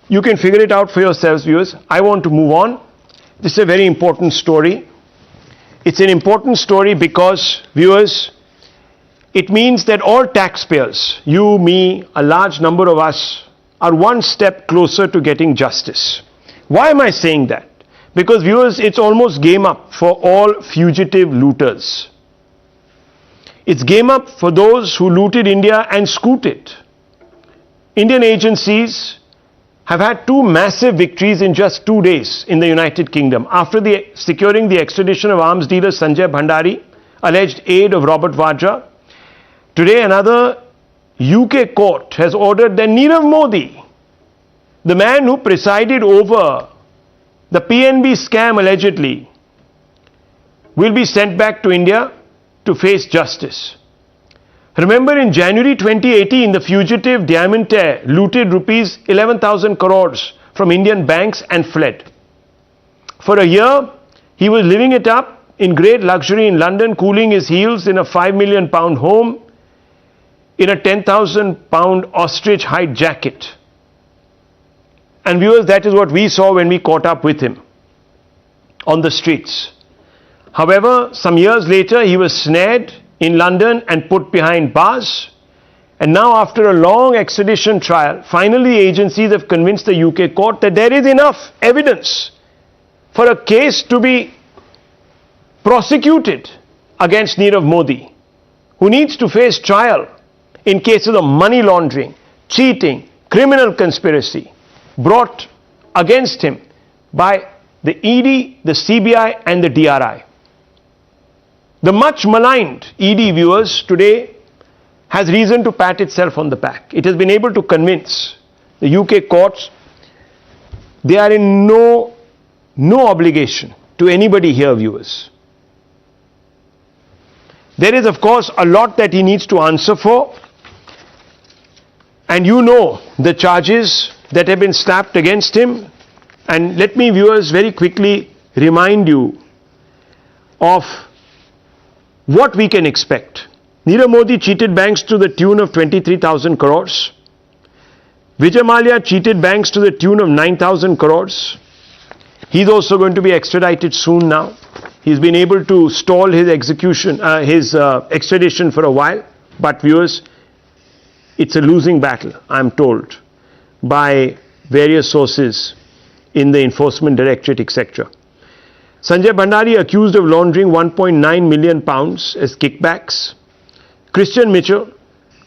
You can figure it out for yourselves, viewers. I want to move on. This is a very important story. It's an important story because, viewers, it means that all taxpayers, you, me, a large number of us, are one step closer to getting justice. Why am I saying that? Because, viewers, it's almost game up for all fugitive looters. It's game up for those who looted India and scooted. Indian agencies have had two massive victories in just 2 days in the United Kingdom after securing the extradition of arms dealer Sanjay Bhandari, alleged aide of Robert Vadra. Today, another UK court has ordered that Nirav Modi, the man who presided over the PNB scam allegedly, will be sent back to India to face justice. Remember, in January 2018, the fugitive Diamantaire looted rupees 11,000 crores from Indian banks and fled. For a year, he was living it up in great luxury in London, cooling his heels in a £5 million home, in a £10,000 ostrich hide jacket. And viewers, that is what we saw when we caught up with him on the streets. However, some years later, he was snared in London and put behind bars. And now, after a long extradition trial, finally agencies have convinced the UK court that there is enough evidence for a case to be prosecuted against Nirav Modi, who needs to face trial in cases of money laundering, cheating, criminal conspiracy brought against him by the ED, the CBI and the DRI. The much maligned ED, viewers, today has reason to pat itself on the back. It has been able to convince the UK courts they are in no obligation to anybody here, viewers. There is, of course, a lot that he needs to answer for. And you know the charges that have been slapped against him. And let me, viewers, very quickly remind you of what we can expect. Nirav Modi cheated banks to the tune of 23,000 crores. Vijay Mallya cheated banks to the tune of 9,000 crores. He's also going to be extradited soon now. He's been able to stall his extradition for a while. But viewers, it's a losing battle, I'm told, by various sources in the Enforcement Directorate, etc. Sanjay Bhandari accused of laundering 1.9 million pounds as kickbacks. Christian Mitchell,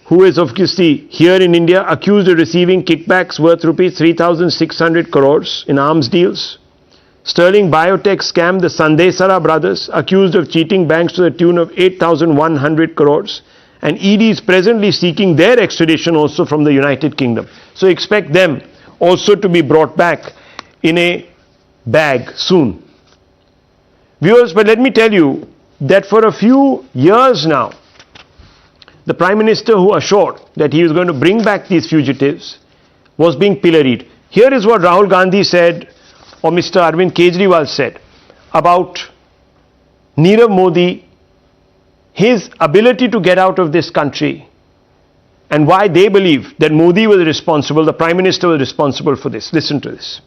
who is obviously here in India, accused of receiving kickbacks worth rupees 3,600 crores in arms deals. Sterling Biotech scam, the Sandesara brothers, accused of cheating banks to the tune of 8,100 crores. And ED is presently seeking their extradition also from the United Kingdom. So expect them also to be brought back in a bag soon. Viewers, but let me tell you that for a few years now, the Prime Minister who assured that he was going to bring back these fugitives was being pilloried. Here is what Rahul Gandhi said, or Mr. Arvind Kejriwal said about Nirav Modi, his ability to get out of this country, and why they believe that Modi was responsible, the Prime Minister was responsible for this. Listen to this.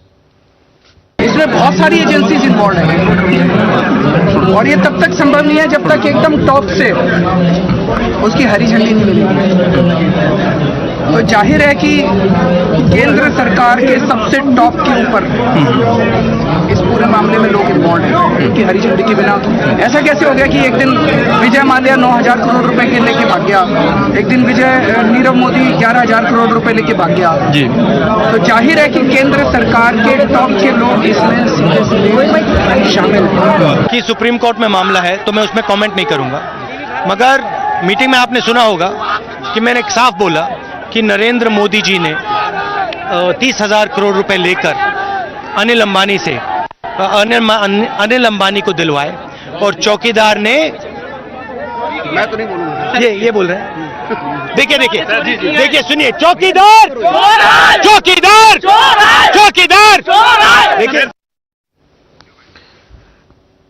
इसमें बहुत सारी agencies involve हैं और ये तब तक संभव नहीं है जब तक एकदम टॉप से उसकी हरी झंडी नहीं मिलेगी। तो जाहिर है कि केंद्र सरकार के सबसे टॉप के ऊपर इस पूरे मामले में लोग इन्वॉल्व हैं उनकी हरी झंडी के बिना। ऐसा कैसे हो गया कि एक दिन विजय माल्या 9,000 करोड़ रुपए के लेके भाग गया, एक दिन नीरव मोदी 11,000 करोड़ रुपए लेके भाग गया जी। तो जाहिर है कि केंद्र सरकार के टॉप के लोग इसमें सीधे शामिल हैं। कि सुप्रीम कोर्ट में मामला है तो मैं उसमें कमेंट नहीं करूंगा, मगर मीटिंग में आपने सुना होगा कि मैंने साफ बोला कि नरेंद्र मोदी जी ने 30,000 करोड़ रुपए लेकर अनिल अंबानी को दिलवाए और चौकीदार ने, मैं तो नहीं बोलूंगा, ये बोल रहे हैं। देखिए सुनिए, चौकीदार देखिए।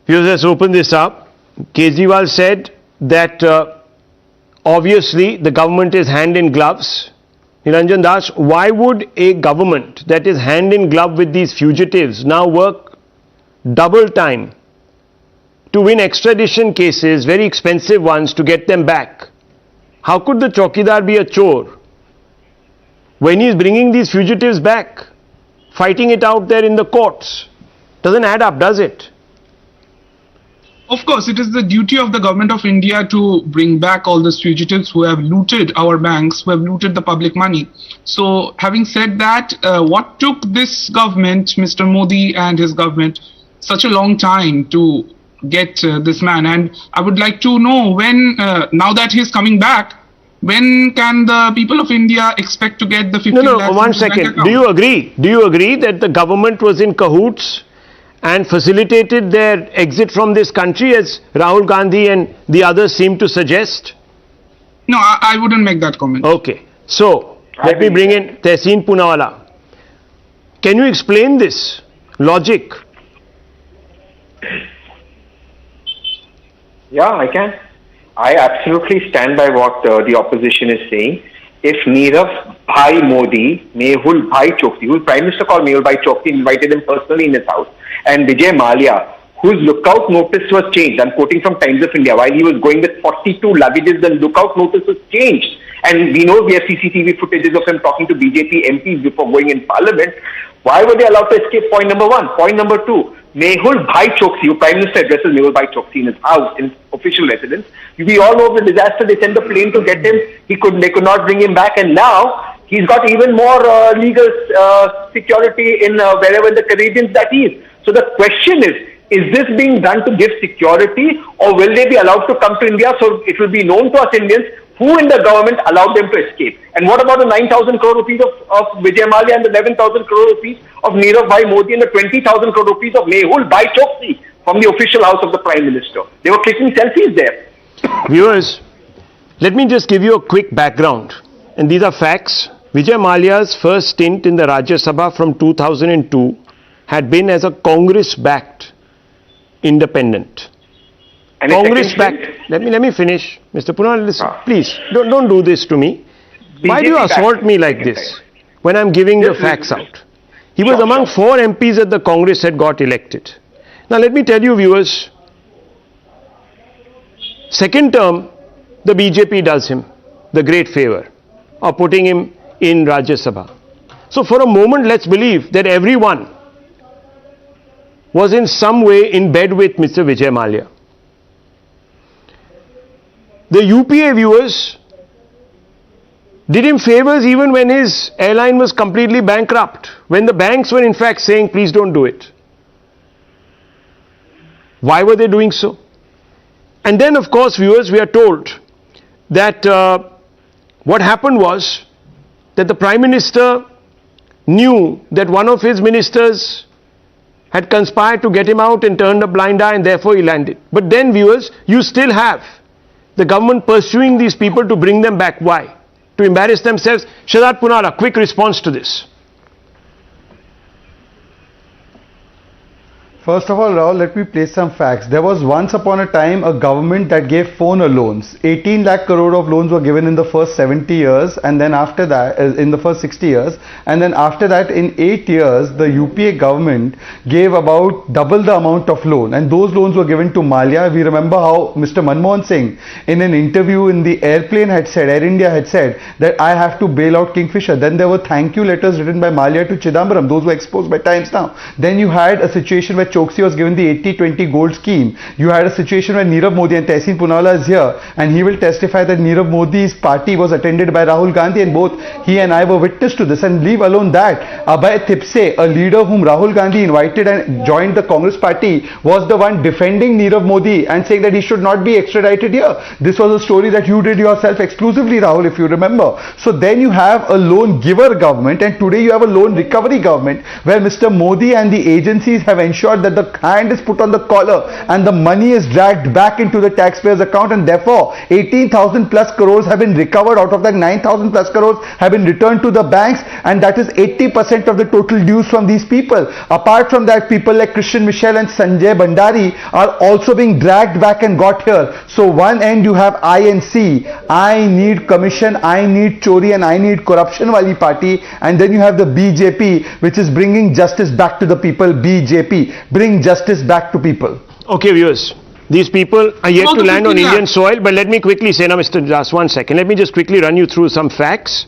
Let's open this up. Kejriwal said that obviously the government is hand in gloves. Niranjan Das, why would a government that is hand in glove with these fugitives now work double time to win extradition cases, very expensive ones, to get them back? How could the Chowkidar be a chore when he is bringing these fugitives back, fighting it out there in the courts? Doesn't add up, does it? Of course, it is the duty of the government of India to bring back all those fugitives who have looted our banks, who have looted the public money. So, having said that, what took this government, Mr. Modi and his government, such a long time to get this man? And I would like to know when, now that he's coming back, When can the people of India expect to get the 15 No, lakhs one into bank second. account? Do you agree? Do you agree that the government was in cahoots and facilitated their exit from this country, as Rahul Gandhi and the others seem to suggest? No, I wouldn't make that comment. Okay. So, let me bring in Tehseen Poonawala. Can you explain this logic? Yeah, I can. I absolutely stand by what the opposition is saying. If Nirav Bhai Modi, Mehul Bhai Choksi, who Prime Minister called Mehul Bhai Choksi, invited him personally in his house, and Vijay Mallya, whose lookout notice was changed, I'm quoting from Times of India, while he was going with 42 luggages, the lookout notice was changed. And we know we have CCTV footages of him talking to BJP MPs before going in Parliament. Why were they allowed to escape? Point number one. Point number two, Mehul Bhai Choksi, who Prime Minister addresses Mehul Bhai Choksi in his house, in his official residence. We all know of the disaster. They sent the plane to get him. They could not bring him back. And now he's got even more legal security in wherever in the Caribbean that he is. So the question is this being done to give security, or will they be allowed to come to India so it will be known to us Indians who in the government allowed them to escape? And what about the 9,000 crore rupees of Vijay Mallya and the 11,000 crore rupees of Nirav Bhai Modi and the 20,000 crore rupees of Mehul Bhai Choksi from the official house of the Prime Minister? They were clicking selfies there. Viewers, let me just give you a quick background. And these are facts. Vijay Mallya's first stint in the Rajya Sabha from 2002 had been as a Congress-backed independent. And Congress-backed. Let me finish. Mr. Punal, listen, please, don't do this to me. Why do you assault me like this when I'm giving the facts out? He was among 4 MPs that the Congress had got elected. Now let me tell you, viewers, second term, the BJP does him the great favor of putting him in Rajya Sabha. So for a moment, let's believe that everyone was in some way in bed with Mr. Vijay Mallya. The UPA viewers did him favors even when his airline was completely bankrupt, when the banks were in fact saying, please don't do it. Why were they doing so? And then, of course, viewers, we are told that what happened was that the Prime Minister knew that one of his ministers had conspired to get him out and turned a blind eye, and therefore he landed. But then, viewers, you still have the government pursuing these people to bring them back. Why? To embarrass themselves. Shahzad Poonawala, quick response to this. First of all, Rahul, let me place some facts. There was once upon a time a government that gave phone loans. 18 lakh crore of loans were given in the first 70 years, and then after that, in the first 60 years, and then after that, in 8 years, the UPA government gave about double the amount of loan, and those loans were given to Mallya. We remember how Mr. Manmohan Singh, in an interview in the airplane, had said, Air India had said that I have to bail out Kingfisher. Then there were thank you letters written by Mallya to Chidambaram. Those were exposed by Times Now. Then you had a situation where Choksi was given the 80-20 gold scheme. You had a situation where Nirav Modi, and Tehseen Poonawala is here, and he will testify that Nirav Modi's party was attended by Rahul Gandhi, and both he and I were witness to this. And leave alone that, Abhay Thipse, a leader whom Rahul Gandhi invited and joined the Congress party, was the one defending Nirav Modi and saying that he should not be extradited here. This was a story that you did yourself exclusively, Rahul, if you remember. So then you have a loan giver government, and today you have a loan recovery government where Mr. Modi and the agencies have ensured that the hand is put on the collar and the money is dragged back into the taxpayer's account, and therefore 18,000 plus crores have been recovered. Out of that, 9,000 plus crores have been returned to the banks, and that is 80% of the total dues from these people. Apart from that, people like Christian Michel and Sanjay Bhandari are also being dragged back and got here. So one end you have INC, I need commission, I need chori, and I need corruption wali party, and then you have the BJP, which is bringing justice back to the people. BJP, bring justice back to people. Okay, viewers, these people are yet to land on Indian soil, but let me quickly say now, Mr. Just 1 second, let me just quickly run you through some facts.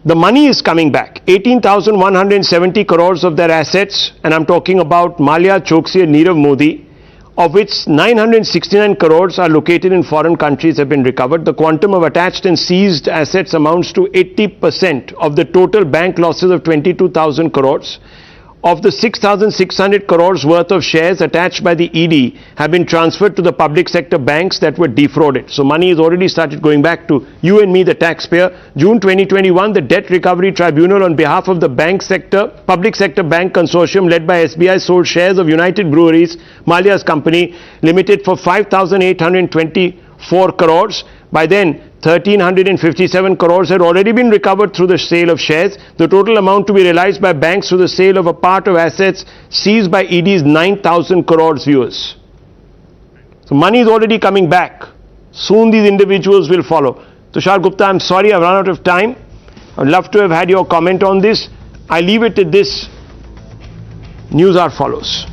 The money is coming back, 18,170 crores of their assets, and I'm talking about Mallya, Choksi and Nirav Modi, of which 969 crores are located in foreign countries, have been recovered. The quantum of attached and seized assets amounts to 80% of the total bank losses of 22,000 crores. of the 6,600 crores worth of shares attached by the ED have been transferred to the public sector banks that were defrauded. So money has already started going back to you and me, the taxpayer. June 2021, the Debt Recovery Tribunal on behalf of the public sector bank consortium led by SBI sold shares of United Breweries, Malia's company limited for 5,824 crores. By then, 1,357 crores had already been recovered through the sale of shares. The total amount to be realized by banks through the sale of a part of assets seized by ED's 9,000 crores viewers. So money is already coming back. Soon these individuals will follow. Tushar Gupta, I'm sorry I've run out of time. I'd love to have had your comment on this. I leave it at this. Newshour follows.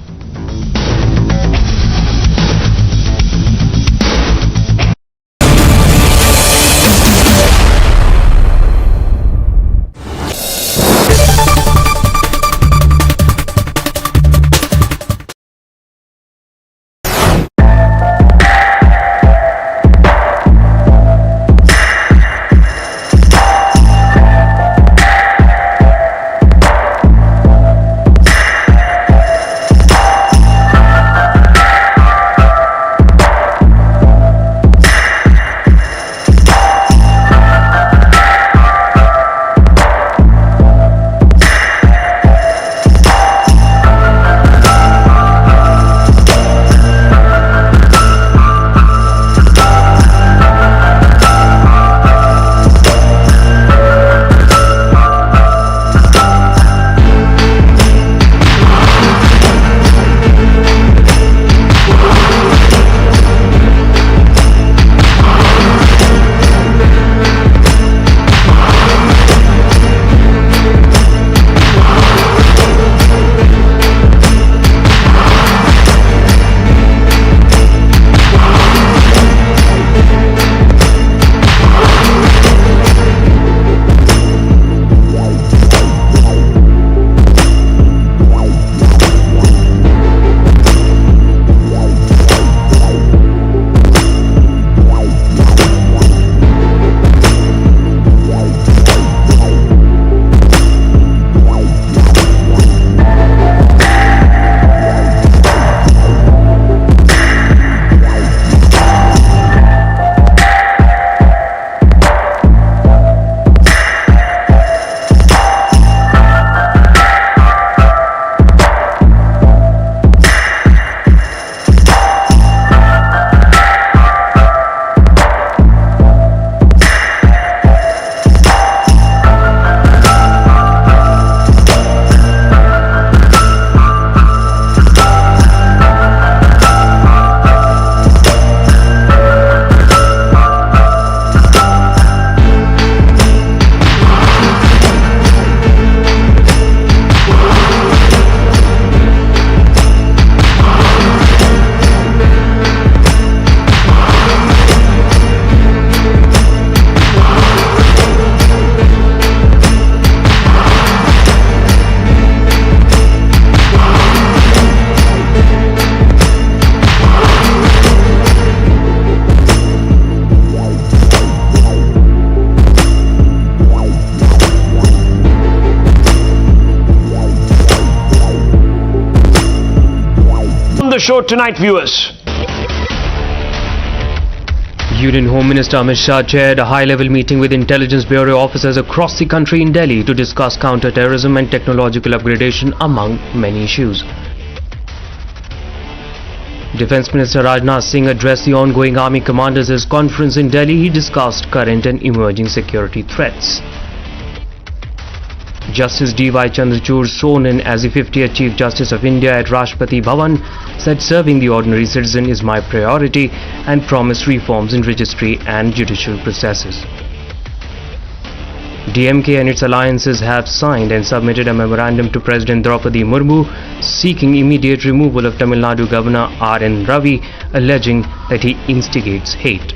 the show tonight, viewers. Union Home Minister Amit Shah chaired a high-level meeting with Intelligence Bureau officers across the country in Delhi to discuss counter-terrorism and technological upgradation among many issues. Defence Minister Rajnath Singh addressed the ongoing army commanders' conference in Delhi. He discussed current and emerging security threats. Justice D.Y. Chandrachud, sworn in as the 50th Chief Justice of India at Rashtrapati Bhavan, said serving the ordinary citizen is my priority and promised reforms in registry and judicial processes. DMK and its alliances have signed and submitted a memorandum to President Draupadi Murmu seeking immediate removal of Tamil Nadu Governor R.N. Ravi, alleging that he instigates hate.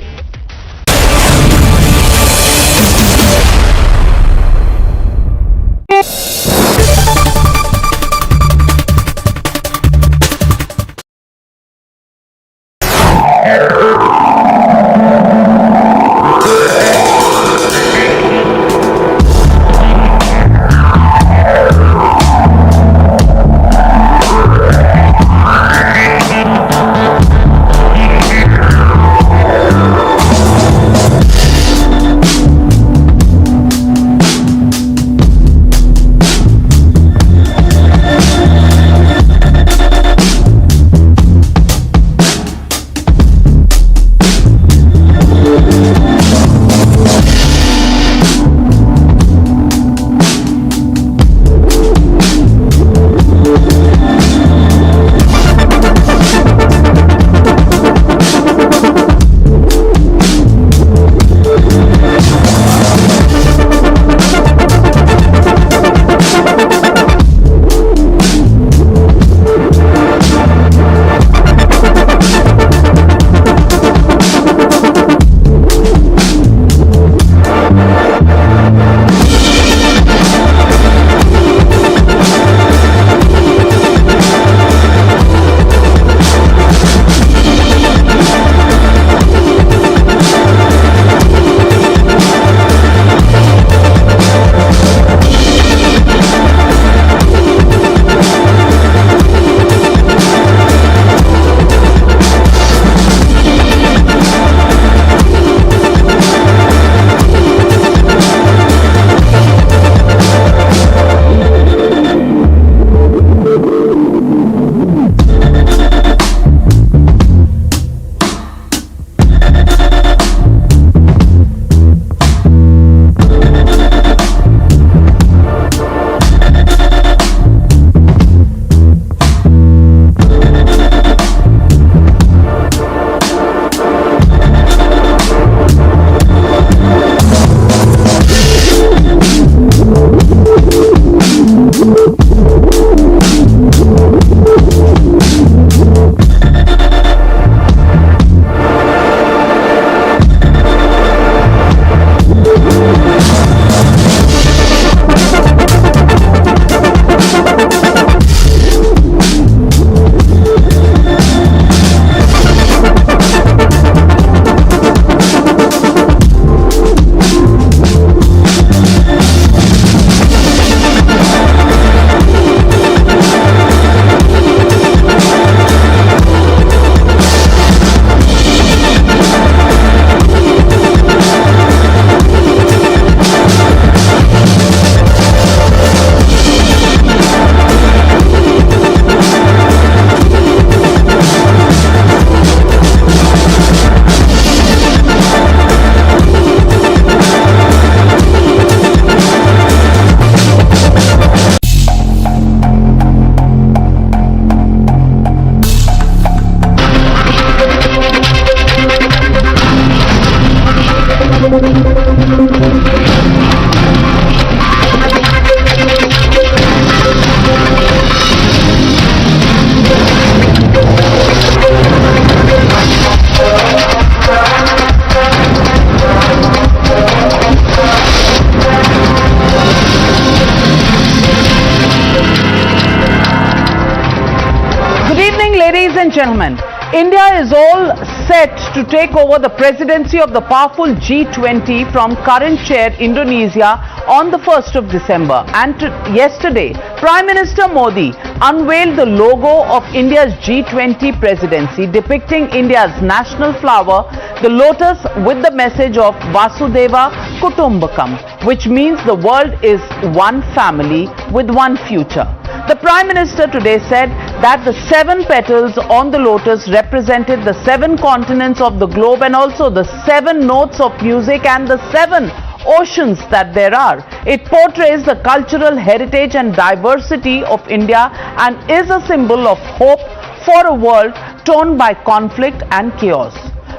India is all set to take over the presidency of the powerful G20 from current chair Indonesia on the 1st of December. And yesterday, Prime Minister Modi unveiled the logo of India's G20 presidency, depicting India's national flower, the lotus, with the message of Vasudeva Kutumbakam, which means the world is one family with one future. The Prime Minister today said that the 7 petals on the lotus represented the 7 continents of the globe and also the 7 notes of music and the 7 oceans that there are. It portrays the cultural heritage and diversity of India and is a symbol of hope for a world torn by conflict and chaos.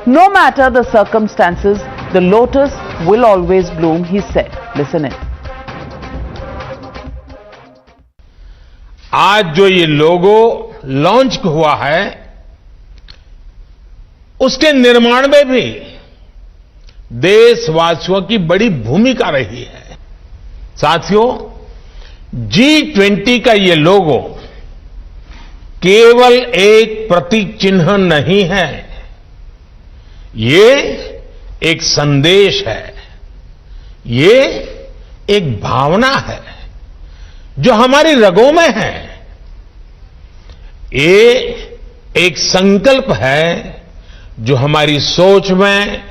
No matter the circumstances, the lotus will always bloom, he said. Listen in. आज जो ये लोगो launch हुआ है, उसके निर्माण में भी देशवासियों की बड़ी भूमिका रही है। साथियों, G20 का ये लोगो केवल एक प्रतीक चिन्ह नहीं है, ये एक संदेश है, ये एक भावना है जो हमारी रगों में है। ये एक संकल्प है जो हमारी सोच में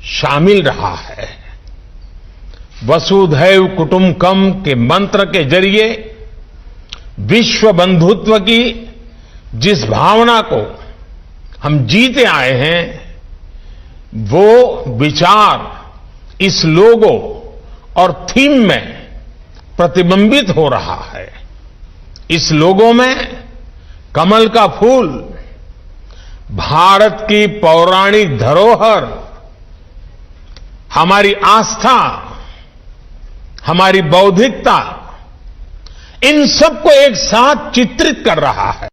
शामिल रहा है। वसुधैव कुटुंबकम के मंत्र के जरिए विश्व बंधुत्व की जिस भावना को हम जीते आए हैं, वो विचार इस लोगो और थीम में प्रतिबिंबित हो रहा है। इस लोगो में कमल का फूल, भारत की पौराणिक धरोहर, हमारी आस्था, हमारी बौद्धिकता, इन सबको एक साथ चित्रित कर रहा है।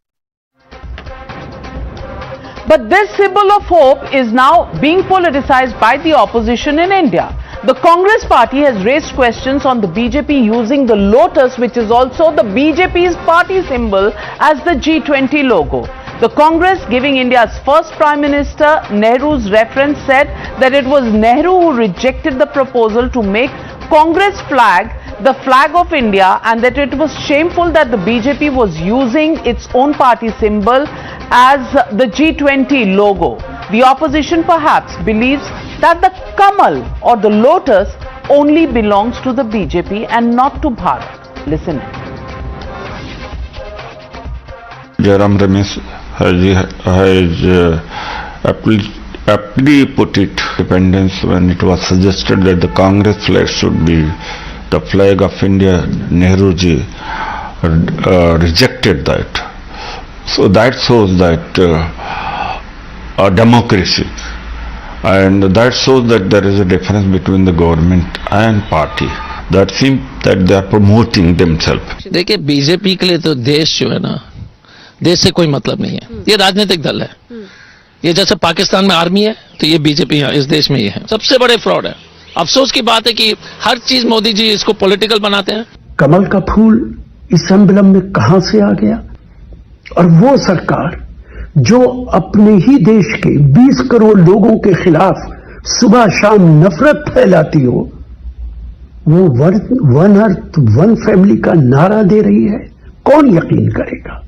But this symbol of hope is now being politicized by the opposition in India. The Congress party has raised questions on the BJP using the lotus, which is also the BJP's party symbol, as the G20 logo. The Congress, giving India's first Prime Minister Nehru's reference, said that it was Nehru who rejected the proposal to make Congress flag the flag of India and that it was shameful that the BJP was using its own party symbol as the G20 logo. The opposition perhaps believes that the Kamal or the lotus only belongs to the BJP and not to Bharat. Listen. Jairam Ramesh has aptly put it, independence, when it was suggested that the Congress flag should be the flag of India. Nehruji rejected that. So that shows that a democracy, and that shows that there is a difference between the government and party. That seems that they are promoting themselves. देखिए, BJP के लिए तो देश जो है ना, देश से कोई मतलब नहीं है। ये राजनीतिक दल है। ये जैसे पाकिस्तान में आर्मी है, तो ये बीजेपी यहाँ इस देश में ये है। सबसे बड़े फ्रॉड है। अफसोस की बात है कि हर चीज मोदी जी इसको पॉलिटिकल बनाते हैं। कमल का फूल इस एम्बलम में कहां से आ गया? और वो सरकार जो अपने ही देश के 20 करोड़ लोगों के खिलाफ सुबह शाम नफरत फैलाती हो, वो वन अर्थ वन फैमिली का नारा दे रही है। कौन यकीन करेगा?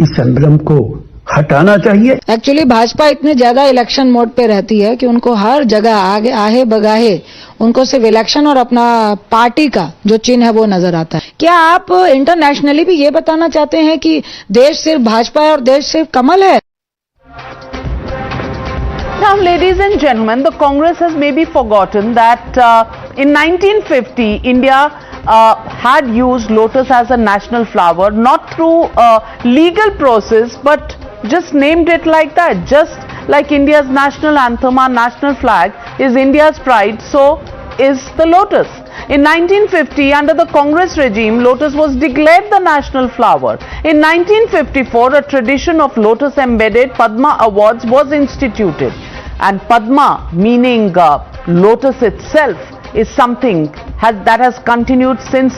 इस एम्बलम को हटाना चाहिए। एक्चुअली भाजपा इतने ज्यादा इलेक्शन मोड पे रहती है कि उनको हर जगह आगे आहे बगाहे उनको सिर्फ इलेक्शन और अपना पार्टी का जो चिन्ह है वो नजर आता है। क्या आप इंटरनेशनली भी ये बताना चाहते हैं कि देश सिर्फ भाजपा है और देश सिर्फ कमल है? Now, ladies and gentlemen, the Congress has maybe forgotten that in 1950, India had used lotus as a national flower, not through legal process, but just named it like that. Just like India's national anthem, our national flag is India's pride, so is the lotus. In 1950, under the Congress regime, lotus was declared the national flower. In 1954, a tradition of lotus-embedded Padma Awards was instituted. And Padma, meaning lotus itself, is something that has continued since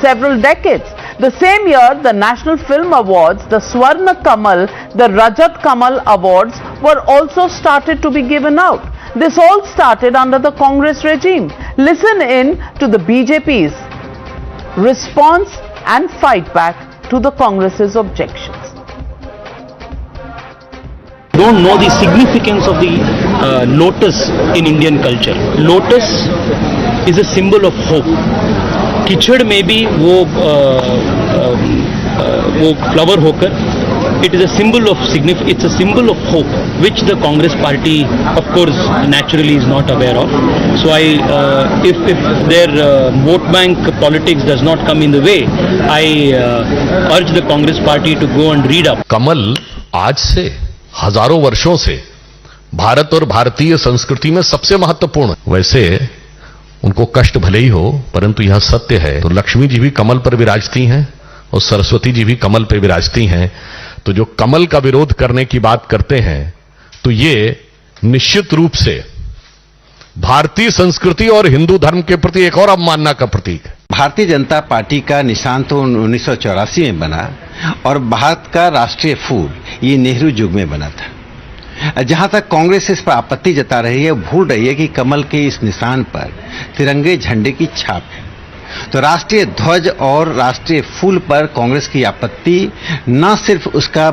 several decades. The same year, the National Film Awards, the Swarna Kamal, the Rajat Kamal Awards were also started to be given out. This all started under the Congress regime. Listen in to the BJP's response and fight back to the Congress's objections. Don't know the significance of the lotus in Indian culture. Lotus is a symbol of hope. Kichad में भी वो flower होकर, it is a symbol of it's a symbol of hope, which the Congress party, of course, naturally is not aware of. So if their vote bank politics does not come in the way, I urge the Congress party to go and read up. कमल आज से हजारों वर्षों से भारत और भारतीय संस्कृति में सबसे महत्वपूर्ण, वैसे उनको कष्ट भले ही हो परंतु यह सत्य है। तो लक्ष्मी जी भी कमल पर विराजती हैं और सरस्वती जी भी कमल पर विराजती हैं। तो जो कमल का विरोध करने की बात करते हैं तो ये निश्चित रूप से भारतीय संस्कृति और हिंदू धर्म के प्रति एक और अवमानना का प्रतीक है। भारतीय जनता पार्टी का निशान तो 1984 में बना और भारत का राष्ट्रीय फूल ये नेहरू युग में बना था। जहां तक कांग्रेस इस पर आपत्ति जता रही है, भूल रही है कि कमल के इस निशान पर तिरंगे झंडे की छाप है। तो राष्ट्रीय ध्वज और राष्ट्रीय फूल पर कांग्रेस की आपत्ति न सिर्फ उसका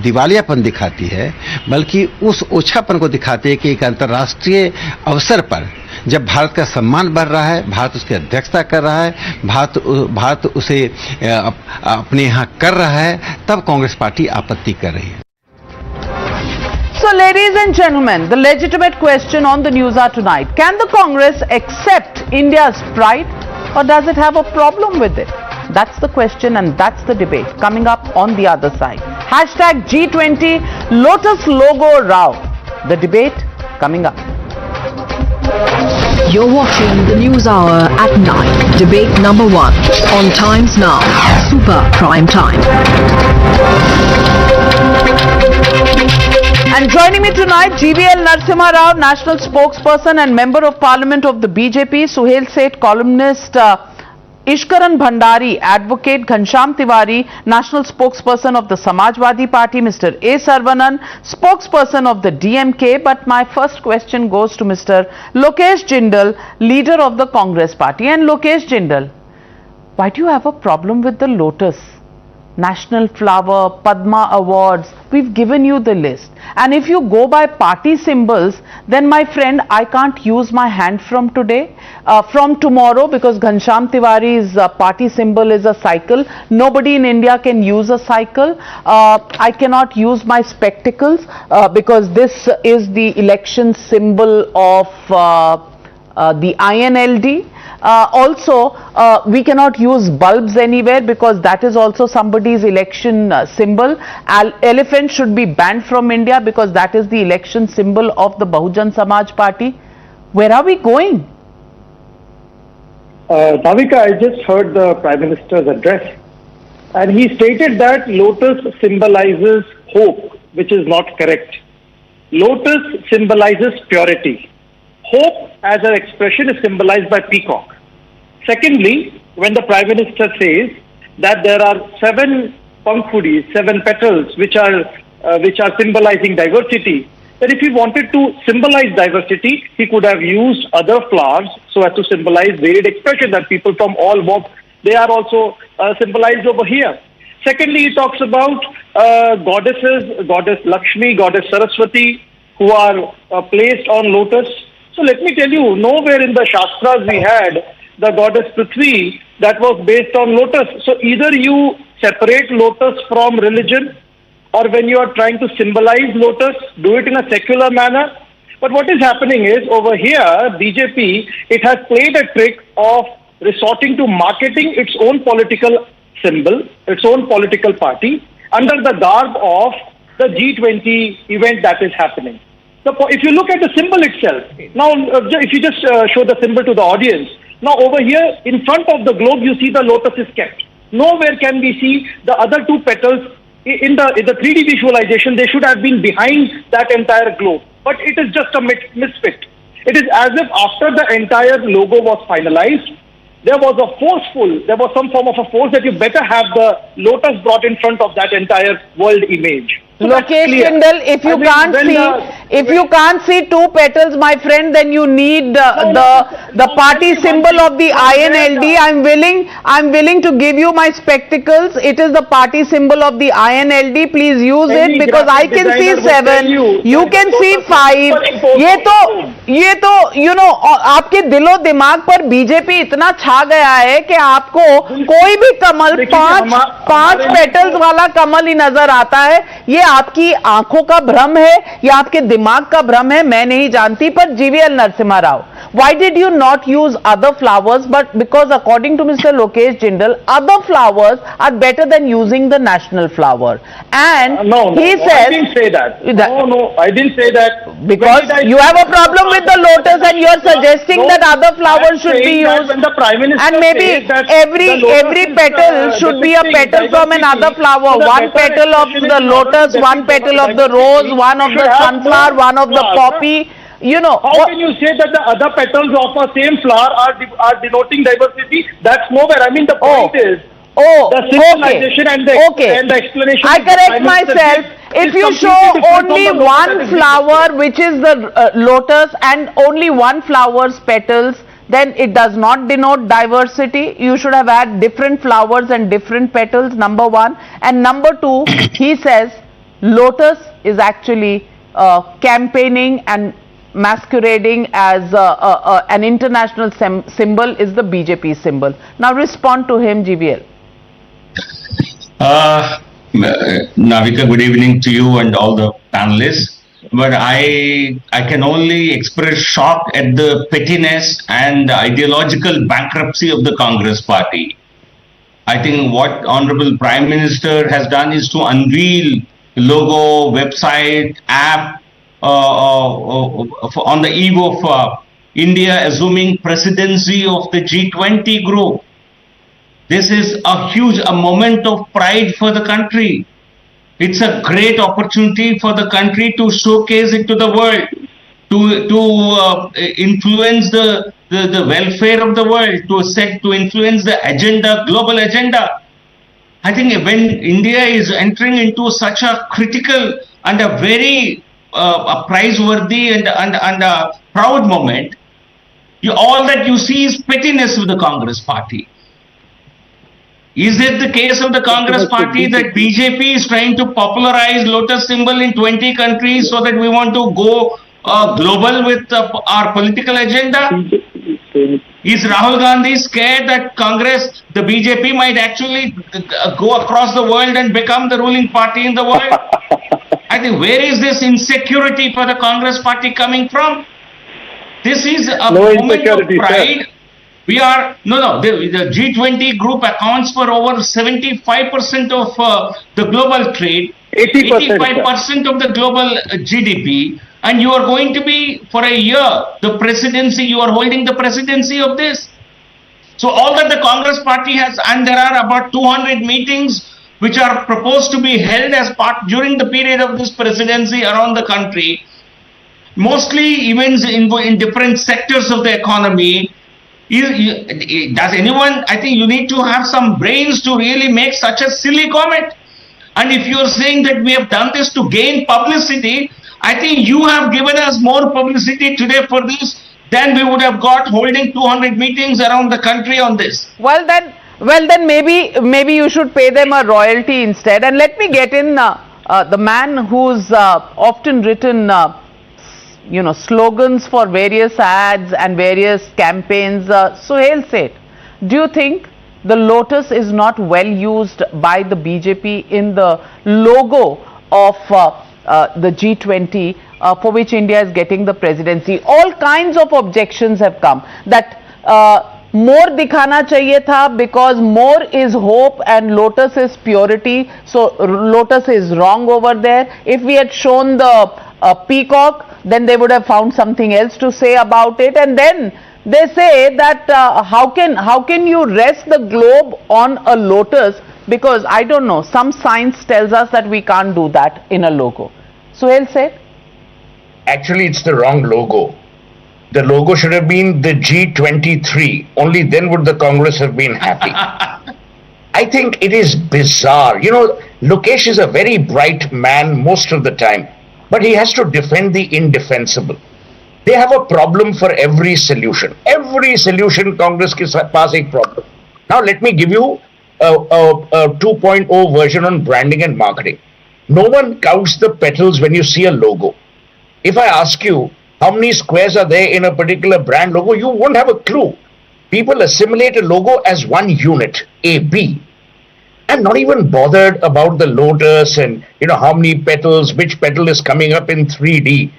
दिवालियापन दिखाती है, बल्कि उस ओछापन को दिखाती है कि एक अंतर्राष्ट्रीय अवसर पर जब भारत का सम्मान बढ़ रहा है, भारत उसकी अध्यक्षता कर रहा है, भारत उसे अपने यहाँ कर रहा है, तब कांग्रेस पार्टी आपत्ति कर रही है। So, ladies and gentlemen, the legitimate question on the Newshour tonight: can the Congress accept India's pride, or does it have a problem with it? That's the question, and that's the debate coming up on the other side. Hashtag G20 Lotus logo Rao. The debate coming up. You're watching the Newshour at 9. Debate number 1 on Times Now. Super Prime Time. And joining me tonight, GVL Narasimha Rao, National Spokesperson and Member of Parliament of the BJP, Suhail Seth, columnist, Ishkaran Bhandari, Advocate Ghanshyam Tiwari, National Spokesperson of the Samajwadi Party, Mr. A. Sarvanan, Spokesperson of the DMK. But my first question goes to Mr. Lokesh Jindal, Leader of the Congress Party. And Lokesh Jindal, why do you have a problem with the Lotus? National Flower, Padma Awards, we've given you the list. And if you go by party symbols, then my friend, I can't use my hand from tomorrow, because Ghanshyam Tiwari's party symbol is a cycle. Nobody in India can use a cycle. I cannot use my spectacles because this is the election symbol of the INLD. Also, we cannot use bulbs anywhere because that is also somebody's election symbol. Elephant should be banned from India because that is the election symbol of the Bahujan Samaj Party. Where are we going? Navika, I just heard the Prime Minister's address, and he stated that Lotus symbolizes hope, which is not correct. Lotus symbolizes purity. Hope as an expression is symbolized by peacock. Secondly, when the Prime Minister says that there are 7 pankhudis, 7 petals, which are symbolizing diversity, then if he wanted to symbolize diversity, he could have used other flowers so as to symbolize varied expression, that people from all walks, they are also symbolized over here. Secondly, he talks about goddesses, Goddess Lakshmi, Goddess Saraswati, who are placed on lotus. So let me tell you, nowhere in the Shastras we had the goddess Prithvi that was based on lotus. So either you separate lotus from religion, or when you are trying to symbolize lotus, do it in a secular manner. But what is happening is, over here, BJP, it has played a trick of resorting to marketing its own political symbol, its own political party, under the garb of the G20 event that is happening. So if you look at the symbol itself, now if you just show the symbol to the audience, now over here in front of the globe you see the lotus is kept. Nowhere can we see the other 2 petals in the 3D visualization. They should have been behind that entire globe, but it is just a misfit. It is as if after the entire logo was finalized, there was some form of a force that you better have the Lotus brought in front of that entire world image. So Lokesh Jindal, if you can't see two petals, my friend, then you need the party symbol of the INLD. I'm willing to give you my spectacles. It is the party symbol of the INLD. Please use it because I can see 7. You can see 5. ये तो you know आपके दिलो दिमाग पर BJP इतना छा गया है कि आपको कोई भी कमल पांच पेटल्स वाला कमल ही नजर आता है. ये आपकी आंखों का भ्रम है या आपके दिमाग का भ्रम है, मैं नहीं जानती. पर GVL Narasimha Rao, why did you not use other flowers? But because according to Mr. Lokesh Jindal, other flowers are better than using the national flower. And he says, I didn't say that. No, I didn't say that. Because you have a problem with the lotus and you're suggesting that other flowers should be used. And maybe every petal should be a petal from another flower. One petal of the lotus, one petal of the rose, one of the sunflower, one of the poppy. You know, how can you say that the other petals of a same flower are denoting diversity? That's nowhere. I mean, the point is the symbolization and the explanation. I correct myself. If you show only one flower, which is the lotus, and only one flower's petals, then it does not denote diversity. You should have had different flowers and different petals, number one. And number two, he says lotus is actually campaigning and masquerading as an international symbol is the BJP symbol. Now respond to him, GVL. Navika, good evening to you and all the panelists. But I can only express shock at the pettiness and ideological bankruptcy of the Congress party. I think what Honorable Prime Minister has done is to unveil logo, website, app, on the eve of India assuming presidency of the G20 group. This is a moment of pride for the country. It's a great opportunity for the country to showcase it to the world, to influence the welfare of the world, to influence the agenda, global agenda. I think when India is entering into such a critical and a very a praiseworthy and a proud moment, all that you see is pettiness of the Congress party. Is it the case of the Congress party that BJP is trying to popularize Lotus symbol in 20 countries so that we want to go global with our political agenda? Is Rahul Gandhi scared that Congress, the BJP might actually go across the world and become the ruling party in the world? I think where is this insecurity for the Congress party coming from? This is a moment of pride. We are, the G20 group accounts for over 75% of the global trade, 85% of the global GDP, and you are going to be, for a year, the presidency, you are holding the presidency of this. So all that the Congress party has, and there are about 200 meetings which are proposed to be held as part during the period of this presidency around the country, mostly events in different sectors of the economy. Does anyone, I think you need to have some brains to really make such a silly comment. And if you are saying that we have done this to gain publicity, I think you have given us more publicity today for this than we would have got holding 200 meetings around the country on this. Well then maybe you should pay them a royalty instead. And let me get in the man who's often written slogans for various ads and various campaigns. Suhail Seth, do you think the Lotus is not well used by the BJP in the logo of the G20 for which India is getting the presidency? All kinds of objections have come that more dikhana chahiye tha because more is hope and Lotus is purity, so Lotus is wrong over there. If we had shown the peacock, then they would have found something else to say about it. And then they say that how can you rest the globe on a lotus, because I don't know, some science tells us that we can't do that in a logo. Suhail said, actually it's the wrong logo. the logo should have been the G23. Only then would the Congress have been happy. I think it is bizarre. You know, Lokesh is a very bright man most of the time, but he has to defend the indefensible. They have a problem for every solution. Every solution, Congress ke paas ek problem. Now let me give you a 2.0 version on branding and marketing. No one counts the petals when you see a logo. If I ask you how many squares are there in a particular brand logo, you won't have a clue. People assimilate a logo as one unit, A, B, and not even bothered about the lotus and, you know, how many petals, which petal is coming up in 3D.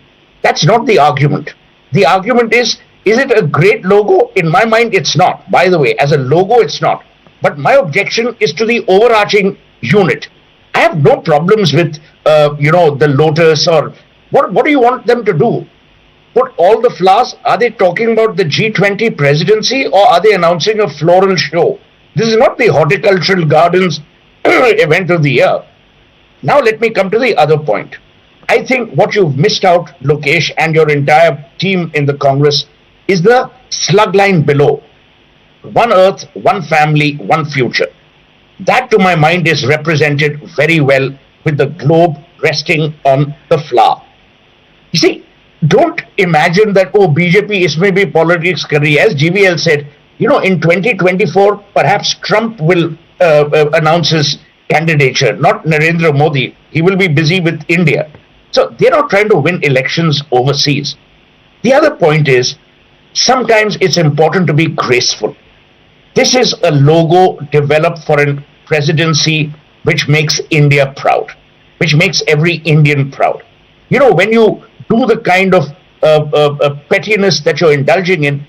That's not the argument. The argument is it a great logo? In my mind, it's not. By the way, as a logo, it's not. But my objection is to the overarching unit. I have no problems with, the lotus or what do you want them to do? Put all the flowers? Are they talking about the G20 presidency or are they announcing a floral show? This is not the horticultural gardens event of the year. Now let me come to the other point. I think what you've missed out, Lokesh, and your entire team in the Congress is the slug line below. One earth, one family, one future. That to my mind is represented very well with the globe resting on the flower. You see, don't imagine that, BJP is maybe politics career. As GVL said, in 2024, perhaps Trump will announce his candidature, not Narendra Modi. He will be busy with India. So they're not trying to win elections overseas. The other point is, sometimes it's important to be graceful. This is a logo developed for a presidency which makes India proud, which makes every Indian proud. When you do the kind of pettiness that you're indulging in,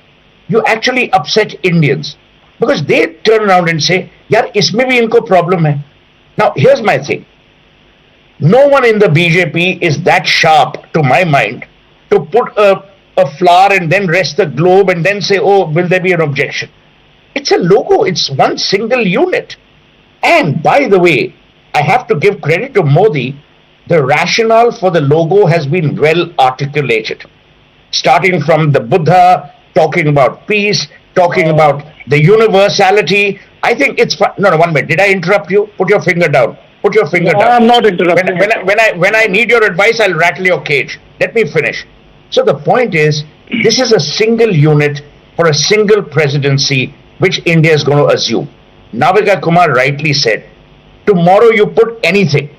you actually upset Indians because they turn around and say, "Yaar, isme bhi inko problem hai." Now, here's my thing. No one in the BJP is that sharp, to my mind, to put a flower and then rest the globe and then say, will there be an objection? It's a logo. It's one single unit. And by the way, I have to give credit to Modi. The rationale for the logo has been well articulated. Starting from the Buddha, talking about peace, talking about the universality. I think it's fun. No, 1 minute. Did I interrupt you? Put your finger down. Put your finger down. I'm not interrupting. When I need your advice, I'll rattle your cage. Let me finish. So the point is, this is a single unit for a single presidency which India is going to assume. Navika Kumar rightly said, tomorrow you put anything.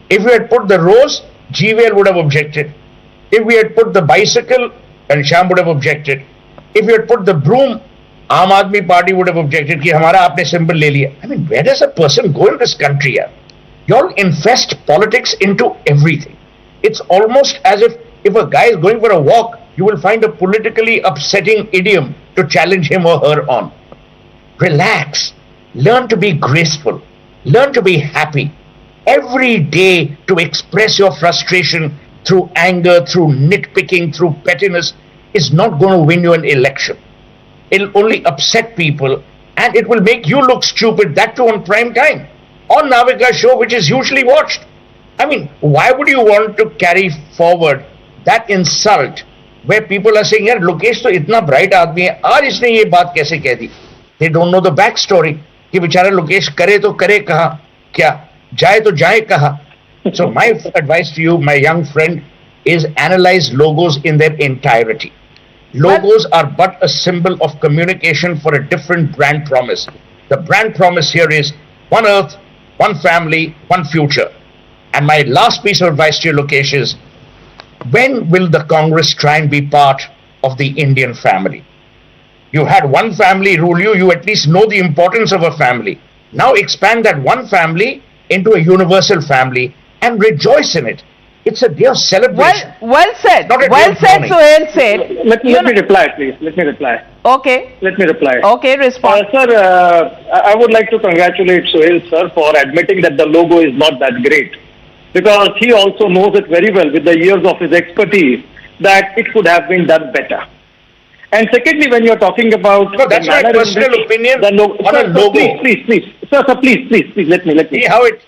If we had put the rose, GVL would have objected. If we had put the bicycle, and Shyam would have objected. If we had put the broom, Aam Aadmi Party would have objected ki hamara aapne symbol le liya. I mean, where does a person go in this country? You all infest politics into everything. It's almost as if a guy is going for a walk, you will find a politically upsetting idiom to challenge him or her on. Relax. Learn to be graceful. Learn to be happy. Every day to express your frustration through anger, through nitpicking, through pettiness is not going to win you an election. It'll only upset people and it will make you look stupid, that too on prime time. On Navika show, which is hugely watched. I mean, why would you want to carry forward that insult where people are saying, "Yaar, Lokesh to itna bright aadmi hai, aaj isne ye baat kaise keh di?" They don't know the backstory. Ki bichara Lokesh kare to kare kaha, kya jaye to jaye kaha. So my advice to you, my young friend, is analyze logos in their entirety. Logos are but a symbol of communication for a different brand promise. The brand promise here is one earth, one family, one future. And my last piece of advice to you, Lokesh, is when will the Congress try and be part of the Indian family? You had one family rule you, you at least know the importance of a family. Now expand that one family into a universal family and rejoice in it. It's a day of celebration. Well said. Well said, Sohail said. Let me reply, please. Let me reply. Okay. Let me reply. Okay, respond. Sir, I would like to congratulate Sohail, sir, for admitting that the logo is not that great. Because he also knows it very well with the years of his expertise that it could have been done better. And secondly, when you're talking about... No, that's my personal opinion on a logo. Please. Sir, please, let me. See how it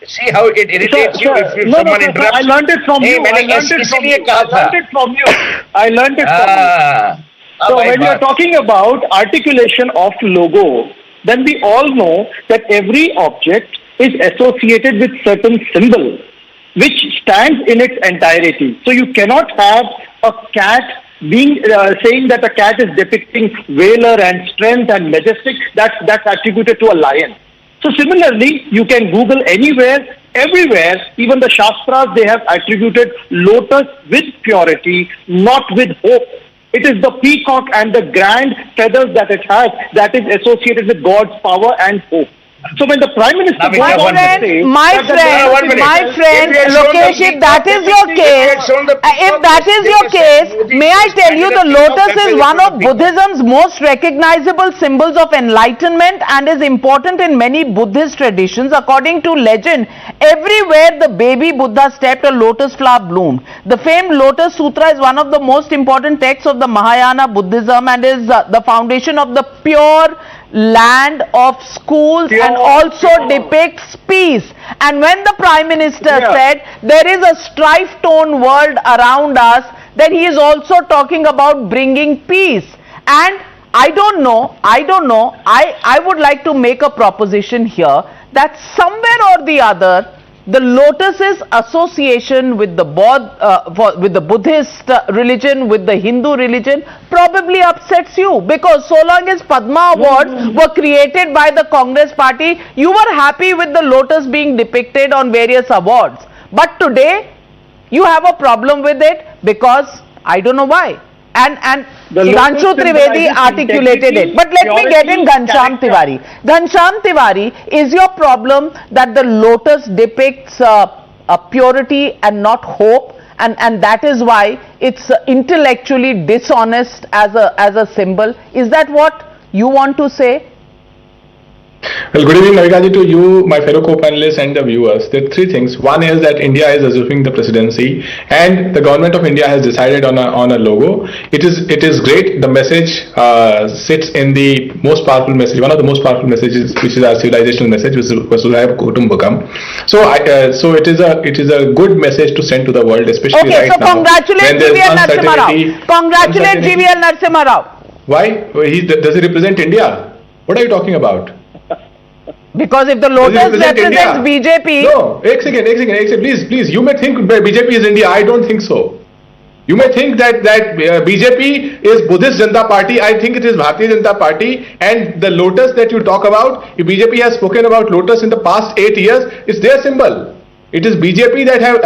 irritates you if someone interrupts. I learned it from you. I learned it from you. So when you're talking about articulation of logo, then we all know that every object is associated with certain symbol which stands in its entirety. So you cannot have a cat being saying that a cat is depicting valor and strength and majestic. That's attributed to a lion. So similarly, you can Google anywhere, everywhere, even the Shastras, they have attributed lotus with purity, not with hope. It is the peacock and the grand feathers that it has that is associated with God's power and hope. So when the Prime Minister... My friend, Lokesh, if that is your case, may I tell you the lotus is one of Buddhism's most recognizable symbols of enlightenment and is important in many Buddhist traditions. According to legend, everywhere the baby Buddha stepped, a lotus flower bloomed. The famed Lotus Sutra is one of the most important texts of the Mahayana Buddhism and is the foundation of the pure land of schools and also depicts peace. And when the Prime Minister said there is a strife-torn world around us, then he is also talking about bringing peace. And I don't know, I would like to make a proposition here that somewhere or the other, the lotus's association with the Buddhist religion, with the Hindu religion, probably upsets you, because so long as Padma Awards were created by the Congress party, you were happy with the lotus being depicted on various awards. But today, you have a problem with it because I don't know why. And Sudhanshu Trivedi articulated it. But let me get in Ghanshyam Tiwari. Ghanshyam Tiwari, is your problem that the lotus depicts purity and not hope, and that is why it's intellectually dishonest as a symbol? Is that what you want to say? Well, good evening, Navikaji, to you, my fellow co-panelists and the viewers. There are three things. One is that India is assuming the presidency and the government of India has decided on a logo. It is great. The message sits in the most powerful message, one of the most powerful messages, which is our civilizational message, which is Vasudhaiva Kutumbakam. So it is a good message to send to the world, especially right now. Congratulate GVL Narasimha Rao. Congratulate GVL Narasimha Rao. Why? Does he represent India? What are you talking about? Because if the Lotus represents BJP... No, एक second, please. You may think BJP is India. I don't think so. You may think that BJP is Buddhist Janata Party. I think it is Bharatiya Janata Party. And the Lotus that you talk about, if BJP has spoken about Lotus in the past 8 years, it's their symbol. It is BJP that have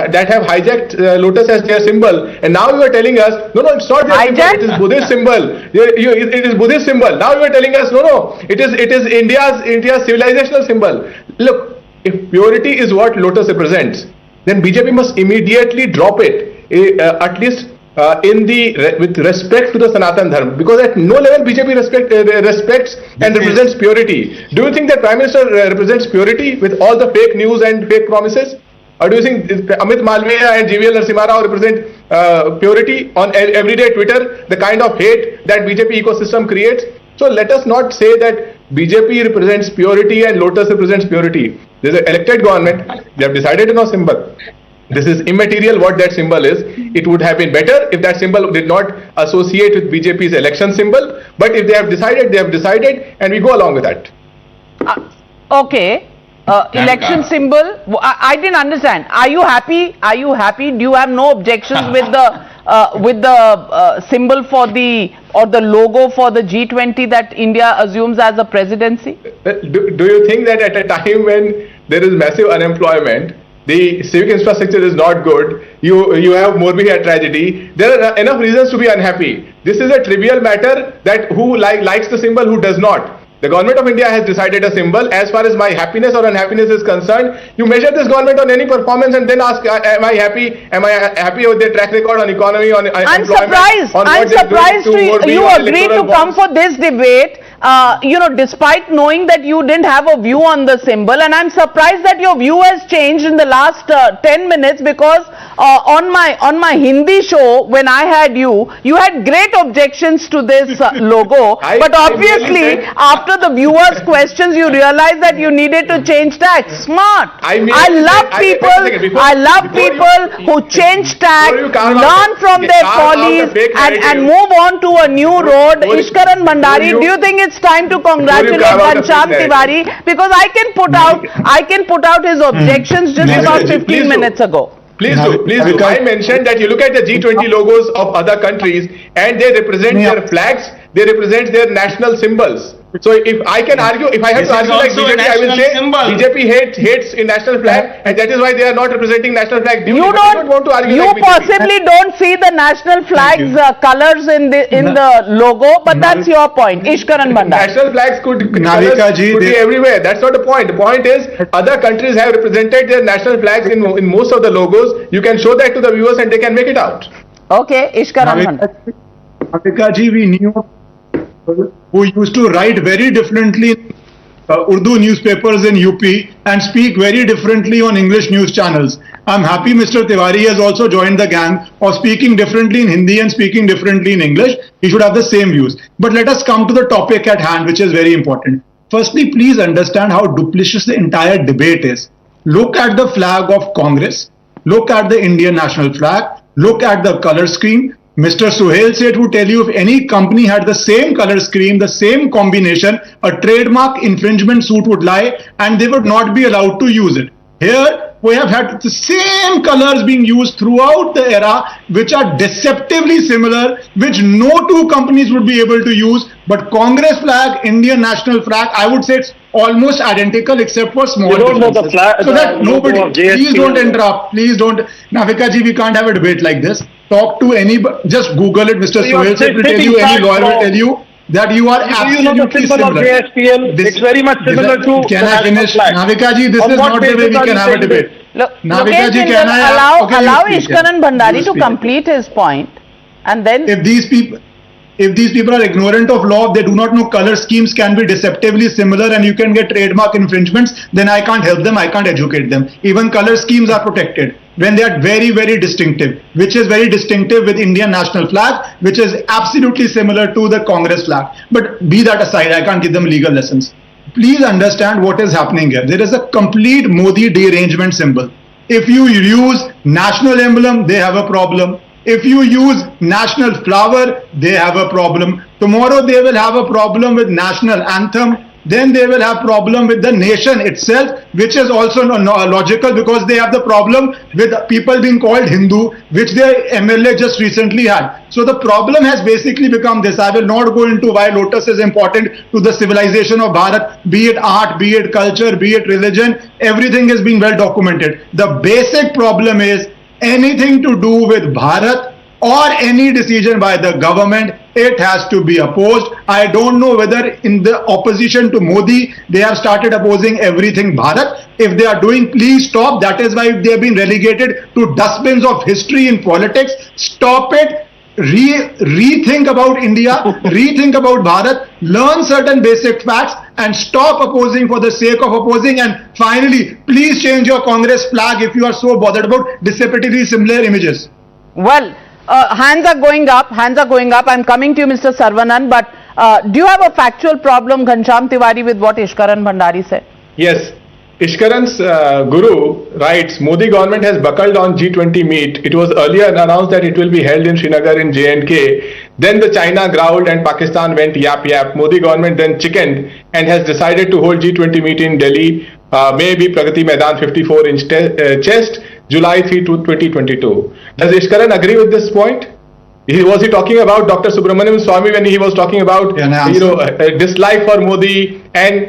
hijacked Lotus as their symbol, and now you are telling us no, it's not their symbol. It is Buddhist symbol. It is Buddhist symbol. Now you are telling us no, it is India's civilizational symbol. Look, if purity is what Lotus represents, then BJP must immediately drop it, at least with respect to the Sanatan Dharma, because at no level BJP respects and represents purity. Do you think that Prime Minister represents purity with all the fake news and fake promises? Or do you think Amit Malviya and GVL Narasimha Rao represent purity on everyday Twitter, the kind of hate that BJP ecosystem creates? So let us not say that BJP represents purity and Lotus represents purity. There is an elected government, they have decided on a symbol. This is immaterial what that symbol is. It would have been better if that symbol did not associate with BJP's election symbol. But if they have decided, and we go along with that. Okay. Election symbol. I didn't understand. Are you happy? Do you have no objections with the symbol for the logo for the G20 that India assumes as a presidency? Do you think that at a time when there is massive unemployment, the civic infrastructure is not good, you have Morbi tragedy, there are enough reasons to be unhappy. This is a trivial matter that who likes the symbol, who does not. The government of India has decided a symbol. As far as my happiness or unhappiness is concerned, you measure this government on any performance and then ask, am I happy? Am I happy with their track record on economy, on employment? I'm surprised you agreed to come for this debate, despite knowing that you didn't have a view on the symbol. And I'm surprised that your view has changed in the last 10 minutes, because on my Hindi show, when I had you had great objections to this logo, but obviously after the viewers' questions, you realized that you needed to change tack. Smart. I love people who change tack, learn from their follies, and move on to a new road. Ishkaran Bhandari, do you think it's time to congratulate Ghanshyam Tiwari? Because I can put out his objections just about 15 minutes ago. Please do. I mentioned that you look at the G20 logos of other countries and they represent their flags, they represent their national symbols. So if I can argue, if I have to argue like BJP, I will say BJP hates in national flag and that is why they are not representing national flag. You don't want to argue. You like possibly don't see the national flag's colors in the logo, but that's your point. Ishkaran Bhandari. National flags could be everywhere. That's not the point. The point is other countries have represented their national flags in most of the logos. You can show that to the viewers and they can make it out. Okay, Ishkaran Bhandari. Navika ji, we knew who used to write very differently in Urdu newspapers in UP and speak very differently on English news channels. I'm happy Mr. Tiwari has also joined the gang of speaking differently in Hindi and speaking differently in English. He should have the same views. But let us come to the topic at hand, which is very important. Firstly, please understand how duplicitous the entire debate is. Look at the flag of Congress. Look at the Indian national flag. Look at the color scheme. Mr. Suhail Seth would tell you if any company had the same color scheme, the same combination, a trademark infringement suit would lie and they would not be allowed to use it. Here, we have had the same colors being used throughout the era, which are deceptively similar, which no two companies would be able to use. But Congress flag, Indian national flag, I would say it's almost identical except for small differences. So that nobody, please don't interrupt, please don't. Navika ji, we can't have a debate like this. Talk to anybody, just Google it, Mr. Suhail Seth will tell you, any lawyer will tell you that you are absolutely similar. It's very much similar to. Can I finish? Navika ji, this is not the way we can have a debate. Navika ji, can I allow Ishkaran Bhandari to complete his point, and then if these people are ignorant of law, they do not know color schemes can be deceptively similar and you can get trademark infringements, then I can't help them, I can't educate them. Even color schemes are protected when they are very, very distinctive, which is very distinctive with Indian national flag, which is absolutely similar to the Congress flag. But be that aside, I can't give them legal lessons. Please understand what is happening here. There is a complete Modi derangement symbol. If you use national emblem, they have a problem. If you use national flower, they have a problem. Tomorrow they will have a problem with national anthem. Then they will have problem with the nation itself, which is also logical because they have the problem with people being called Hindu, which their MLA just recently had. So the problem has basically become this. I will not go into why Lotus is important to the civilization of Bharat, be it art, be it culture, be it religion. Everything has been well documented. The basic problem is anything to do with Bharat or any decision by the government, it has to be opposed. I don't know whether in the opposition to Modi, they have started opposing everything Bharat. If they are doing, please stop. That is why they have been relegated to dustbins of history in politics. Stop it. Rethink about India, rethink about Bharat, learn certain basic facts and stop opposing for the sake of opposing. And finally, please change your Congress flag if you are so bothered about deceptively similar images. Well, hands are going up. I'm coming to you, Mr. Saravanan, but do you have a factual problem, Ghanshyam Tiwari, with what Ishkaran Bhandari said? Yes. Ishkaran's guru writes, Modi government has buckled on G20 meet. It was earlier announced that it will be held in Srinagar in J&K. Then the China growled and Pakistan went yap yap. Modi government then chickened and has decided to hold G20 meet in Delhi, maybe Pragati Maidan 54-inch chest, July 3 to 2022. Does Ishkaran agree with this point? Was he talking about Dr. Subramanian Swamy when he was talking about dislike for Modi and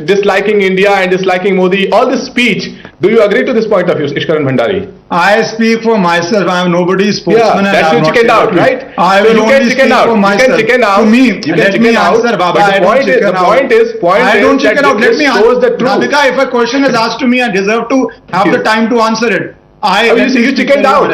disliking India and disliking Modi? All this speech. Do you agree to this point of view, Ishkaran Bhandari? I speak for myself. I am nobody's spokesman. Yeah, that's you chickened out, right? I will only speak for myself. You can chicken out. To me, let me answer, Baba. I don't chicken out. I don't chicken out. Let me answer. Navika, if a question is asked to me, I deserve to have the time to answer it. You chickened out.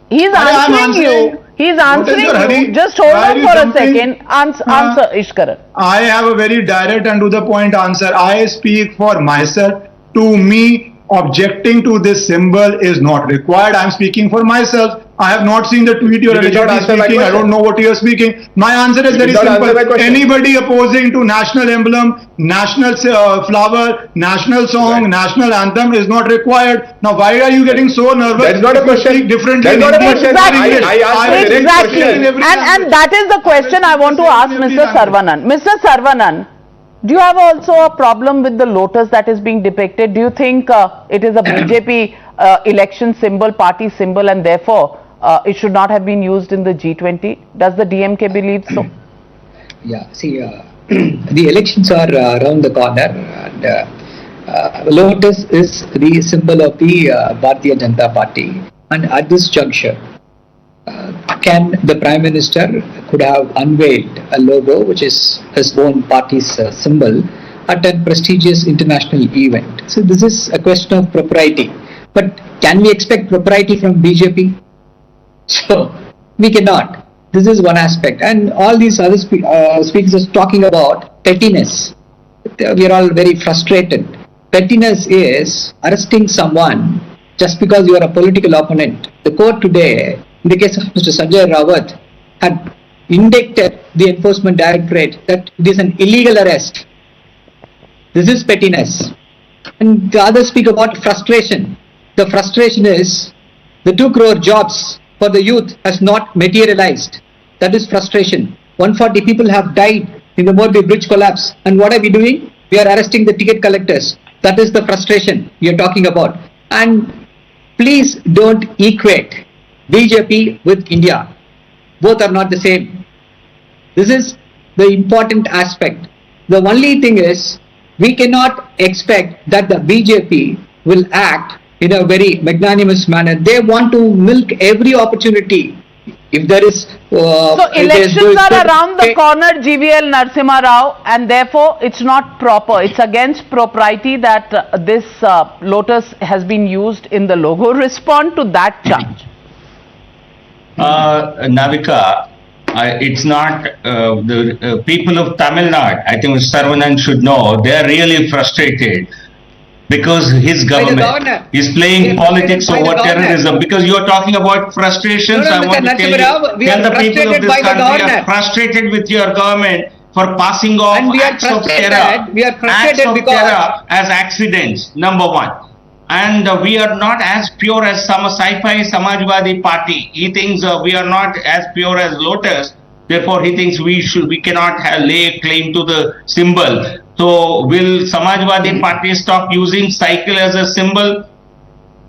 He's answering you. He's answering you. Just hold on for a second. Answer, Ishkaran. I have a very direct and to the point answer. I speak for myself. To me, objecting to this symbol is not required. I'm speaking for myself. I have not seen the tweet you're allegedly speaking. I don't know what you're speaking. My answer is very simple. Anybody opposing to national emblem, national flower, national song, national anthem is not required. Now, why are you getting so nervous? That's not a question. Differently. That's not a question. Exactly. And that is the question I want to ask Mr. Saravanan. Mr. Saravanan, do you have also a problem with the Lotus that is being depicted? Do you think it is a BJP election symbol, party symbol, and therefore it should not have been used in the G20? Does the DMK believe so? Yeah, see, the elections are around the corner, and Lotus is the symbol of the Bharatiya Janata Party. And at this juncture, can the Prime Minister could have unveiled a logo which is his own party's symbol at a prestigious international event? So this is a question of propriety. But can we expect propriety from BJP? So we cannot. This is one aspect. And all these other speakers are talking about pettiness. We are all very frustrated. Pettiness is arresting someone just because you are a political opponent. The court today, in the case of Mr. Sanjay Rawat, had indicted the Enforcement Directorate that it is an illegal arrest. This is pettiness. And the others speak about frustration. The frustration is the 2 crore jobs for the youth has not materialized. That is frustration. 140 people have died in the Modi bridge collapse. And what are we doing? We are arresting the ticket collectors. That is the frustration we are talking about. And please don't equate BJP with India. Both are not the same. This is the important aspect. The only thing is, we cannot expect that the BJP will act in a very magnanimous manner. They want to milk every opportunity. If there is... so elections are around the corner, GVL Narasimha Rao, and therefore it's not proper. It's against propriety that this Lotus has been used in the logo. Respond to that charge. Navika, it's not the people of Tamil Nadu. I think Saravanan should know, they are really frustrated because his government is playing politics over terrorism. Because you are talking about frustrations, I want to tell the people of this country are frustrated with your government for passing off acts of terror as accidents, number one. And we are not as pure as some sci-fi Samajwadi party. He thinks we are not as pure as Lotus. Therefore, he thinks we cannot lay claim to the symbol. So, will Samajwadi party stop using cycle as a symbol?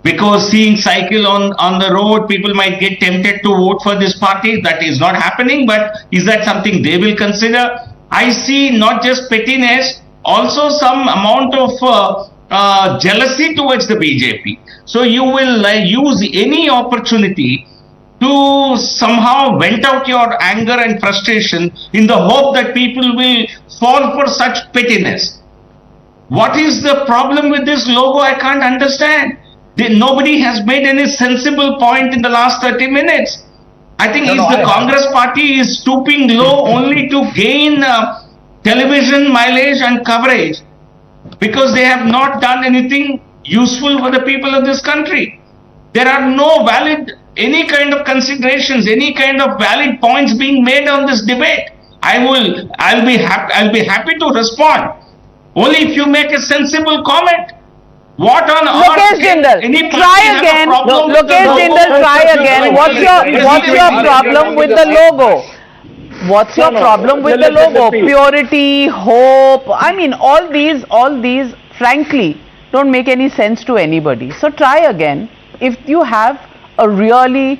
Because seeing cycle on the road, people might get tempted to vote for this party. That is not happening. But is that something they will consider? I see not just pettiness, also some amount of jealousy towards the BJP. So you will use any opportunity to somehow vent out your anger and frustration in the hope that people will fall for such pettiness. What is the problem with this logo? I can't understand. Nobody has made any sensible point in the last 30 minutes. I think the Congress party is stooping low only to gain television mileage and coverage, because they have not done anything useful for the people of this country. There are no valid, any kind of considerations, any kind of valid points being made on this debate. I'll be happy to respond. Only if you make a sensible comment. What on earth can any party have a problem with the logo? Try again. What's your problem with the logo? What's your problem with the logo? Purity, hope. I mean, all these, frankly, don't make any sense to anybody. So try again. If you have a really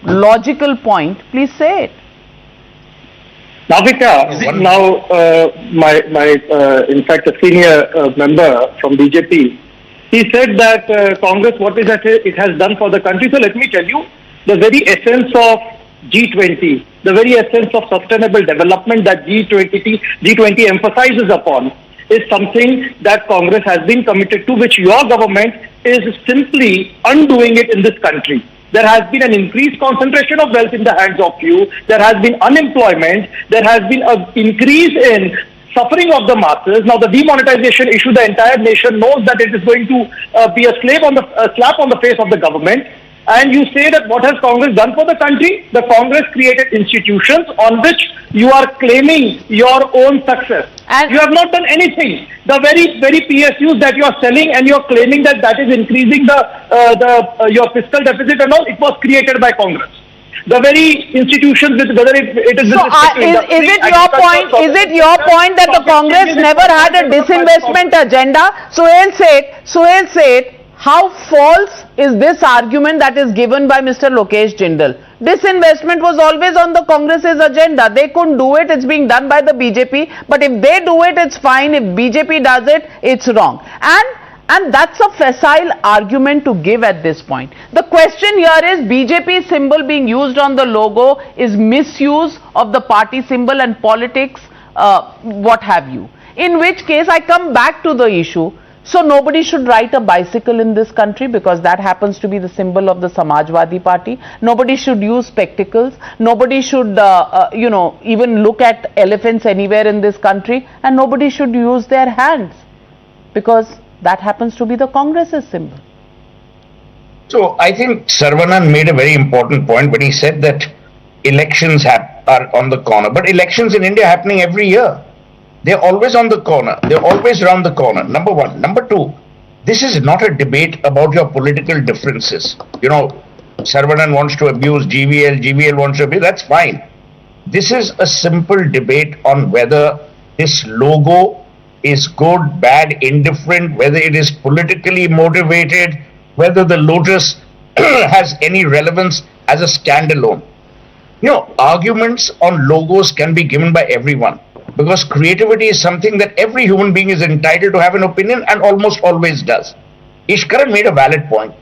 logical point, please say it. Navika, now in fact, a senior member from BJP, he said that Congress, what is that it has done for the country. So let me tell you, the very essence of G20, the very essence of sustainable development that G20 emphasizes upon is something that Congress has been committed to, which your government is simply undoing it in this country. There has been an increased concentration of wealth in the hands of few. There has been unemployment. There has been an increase in suffering of the masses. Now, the demonetization issue, the entire nation knows that it is going to be a slap on the face of the government. And you say that what has Congress done for the country? The Congress created institutions on which you are claiming your own success. And you have not done anything. The very PSUs that you are selling and you are claiming that that is increasing your fiscal deficit and all, it was created by Congress. The very institutions, whether it is... So, is it your point that the Congress never had a disinvestment agenda? Suhail said, how false is this argument that is given by Mr. Lokesh Jindal? Disinvestment was always on the Congress's agenda. They couldn't do it. It's being done by the BJP. But if they do it, it's fine. If BJP does it, it's wrong. And that's a facile argument to give at this point. The question here is BJP symbol being used on the logo is misuse of the party symbol and politics, what have you. In which case, I come back to the issue. So nobody should ride a bicycle in this country because that happens to be the symbol of the Samajwadi Party. Nobody should use spectacles. Nobody should, even look at elephants anywhere in this country. And nobody should use their hands because that happens to be the Congress's symbol. So I think Saravanan made a very important point when he said that elections are on the corner. But elections in India are happening every year. They're always on the corner. They're always around the corner. Number one. Number two, this is not a debate about your political differences. Saravanan wants to abuse GVL wants to abuse, that's fine. This is a simple debate on whether this logo is good, bad, indifferent, whether it is politically motivated, whether the Lotus has any relevance as a standalone. Arguments on logos can be given by everyone. Because creativity is something that every human being is entitled to have an opinion and almost always does. Ishkaran made a valid point.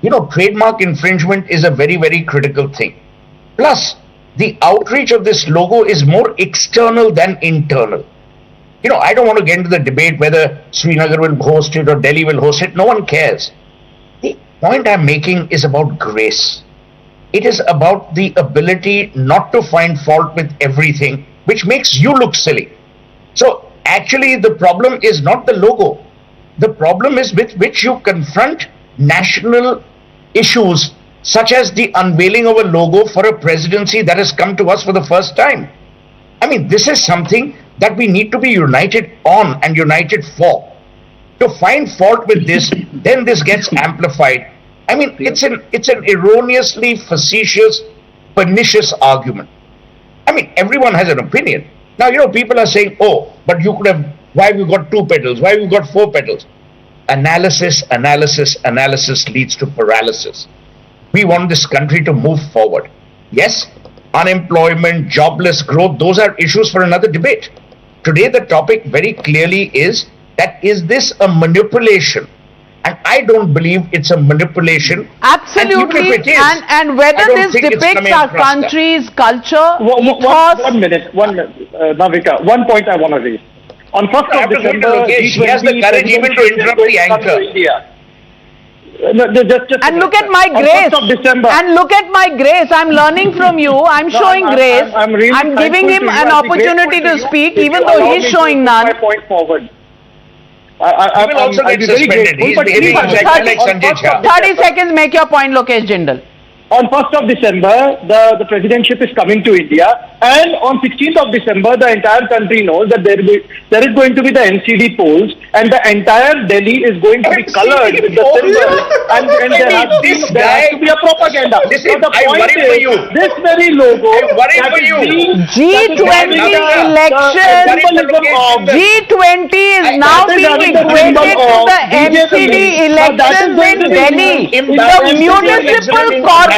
Trademark infringement is a very, very critical thing. Plus, the outreach of this logo is more external than internal. I don't want to get into the debate whether Srinagar will host it or Delhi will host it. No one cares. The point I'm making is about grace. It is about the ability not to find fault with everything, which makes you look silly. So actually the problem is not the logo. The problem is with which you confront national issues such as the unveiling of a logo for a presidency that has come to us for the first time. I mean, this is something that we need to be united on and united for. To find fault with this, then this gets amplified. I mean, it's an erroneously facetious, pernicious argument. I mean, everyone has an opinion. Now, people are saying, oh, but you could have, why have you got 2 petals? Why have you got 4 petals? Analysis leads to paralysis. We want this country to move forward. Yes, unemployment, jobless growth, those are issues for another debate. Today, the topic very clearly is that is this a manipulation? And I don't believe it's a manipulation. Absolutely. And whether this depicts our country's culture, ethos... One minute, Navika, one point I want to raise. On 1st of December, he has the courage even to interrupt the anchor. And look at my grace. And look at my grace. I'm learning from you. I'm showing grace. I'm giving him an opportunity to speak, even though he's showing none. I will also get suspended. He's behaving exactly like Sanjay Shah. 30 seconds, make your point, Lokesh Jindal. On 1st of December, the presidentship is coming to India, and on 16th of December, the entire country knows that there is going to be the NCD polls, and the entire Delhi is going to be colored with the symbol, and there has to be a propaganda. Listen, I worry for you. This very logo, I worry for you. G20 election, G20 is now being equated to the NCD elections in Delhi. The municipal corporation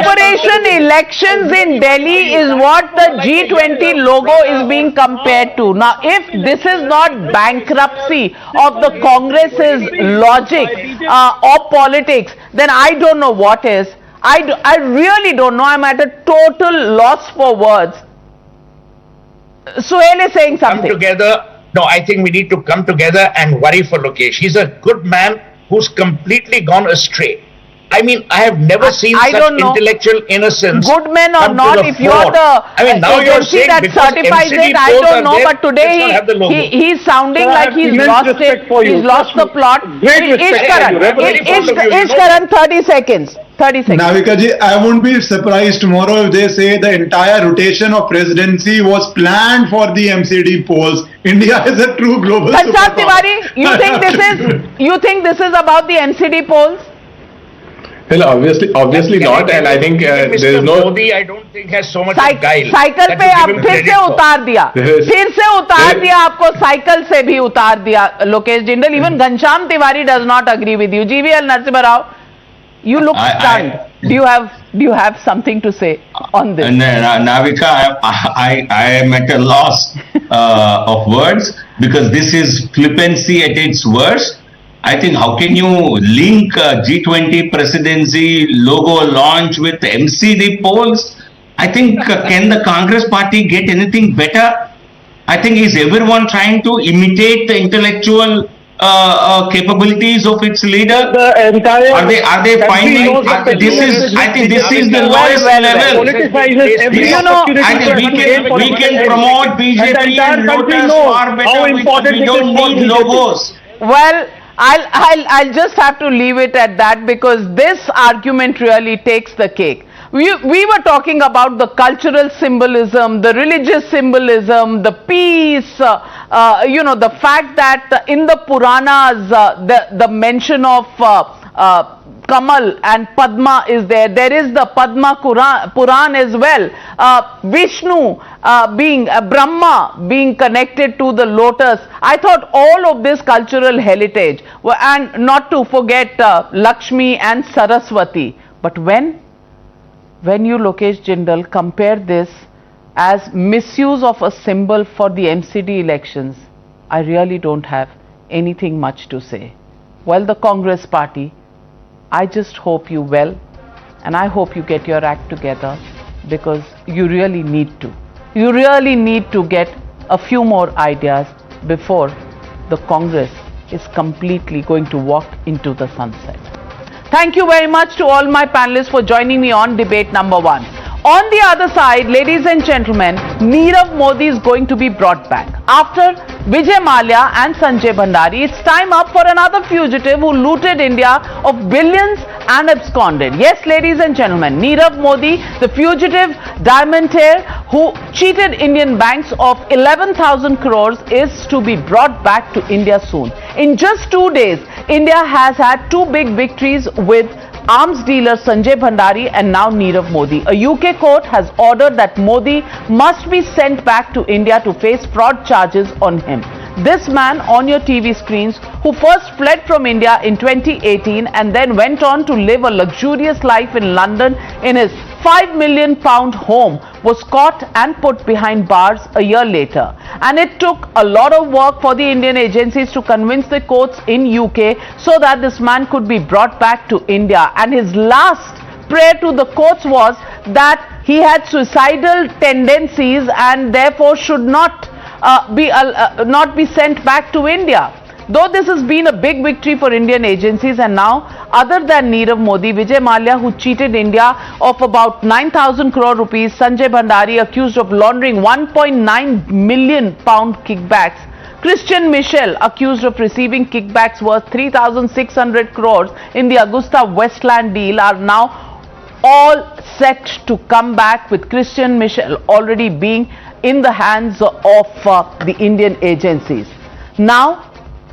elections in Delhi is what the G20 logo is being compared to. Now, if this is not bankruptcy of the Congress's logic or politics, then I don't know what is. I really don't know. I'm at a total loss for words. Suhail is saying something. Come together. No, I think we need to come together and worry for Lokesh. He's a good man who's completely gone astray. I mean, I have never seen I such don't know. intellectual innocence. Good men or come to not, the if you are fore. the I mean, now you are agency saying that because certifies MCD it, I polls don't are know, there, but today let's not have the logo. he's sounding Sir, I like have he's immense lost respect it. for you. He's lost the plot. Great respect for you. Very fond of you, you know. Karan, 30 seconds. 30 seconds. Navika ji, I won't be surprised tomorrow if they say the entire rotation of presidency was planned for the MCD polls. India is a true global Kanchan superpower. Tiwari, you think this is about the MCD polls? Well, obviously not, and I think there Mr. is no. Modi, I don't think has so much of guile. Cycle that पे you अब give him फिर credit से for. उतार दिया, फिर से उतार दिया, आपको साइकिल से भी उतार दिया Lokesh Jindal. Even Ghanshyam Tiwari does not agree with you. GVL Narasimha Rao, you look stunned. Do you have something to say on this? Navika, I am at a loss of words, because this is flippancy at its worst. I think how can you link G20 presidency logo launch with MCD polls? I think can the Congress party get anything better? I think is everyone trying to imitate the intellectual capabilities of its leader? The entire Are they finding this is? I think this is the lowest level. Politicizes every opportunity. I think we can promote BJP and Lotus far better. We don't need logos. Well, I'll just have to leave it at that, because this argument really takes the cake. We were talking about the cultural symbolism, the religious symbolism, the peace, the fact that in the Puranas, the mention of Kamal and Padma is there. There is the Padma Puran as well. Vishnu Brahma being connected to the lotus. I thought all of this cultural heritage, and not to forget Lakshmi and Saraswati. But when you, Lokesh Jindal, compare this as misuse of a symbol for the MCD elections, I really don't have anything much to say. Well, the Congress party, I just hope you well, and I hope you get your act together, because you really need to. You really need to get a few more ideas before the Congress is completely going to walk into the sunset. Thank you very much to all my panelists for joining me on debate number 1. On the other side, ladies and gentlemen, Nirav Modi is going to be brought back. After Vijay Mallya and Sanjay Bhandari, it's time up for another fugitive who looted India of billions and absconded. Yes, ladies and gentlemen, Nirav Modi, the fugitive diamantaire who cheated Indian banks of 11,000 crores, is to be brought back to India soon. In just 2 days, India has had 2 big victories with arms dealer Sanjay Bhandari and now Nirav Modi. A UK court has ordered that Modi must be sent back to India to face fraud charges on him. This man on your TV screens, who first fled from India in 2018 and then went on to live a luxurious life in London in his £5 million home, was caught and put behind bars a year later. And it took a lot of work for the Indian agencies to convince the courts in UK so that this man could be brought back to India. And his last prayer to the courts was that he had suicidal tendencies and therefore should not be sent back to India. Though this has been a big victory for Indian agencies, and now, other than Nirav Modi, Vijay Mallya, who cheated India of about 9,000 crore rupees, Sanjay Bhandari, accused of laundering 1.9 million pound kickbacks, Christian Michel, accused of receiving kickbacks worth 3,600 crores in the Augusta Westland deal, are now all set to come back, with Christian Michel already being in the hands of the Indian agencies. Now,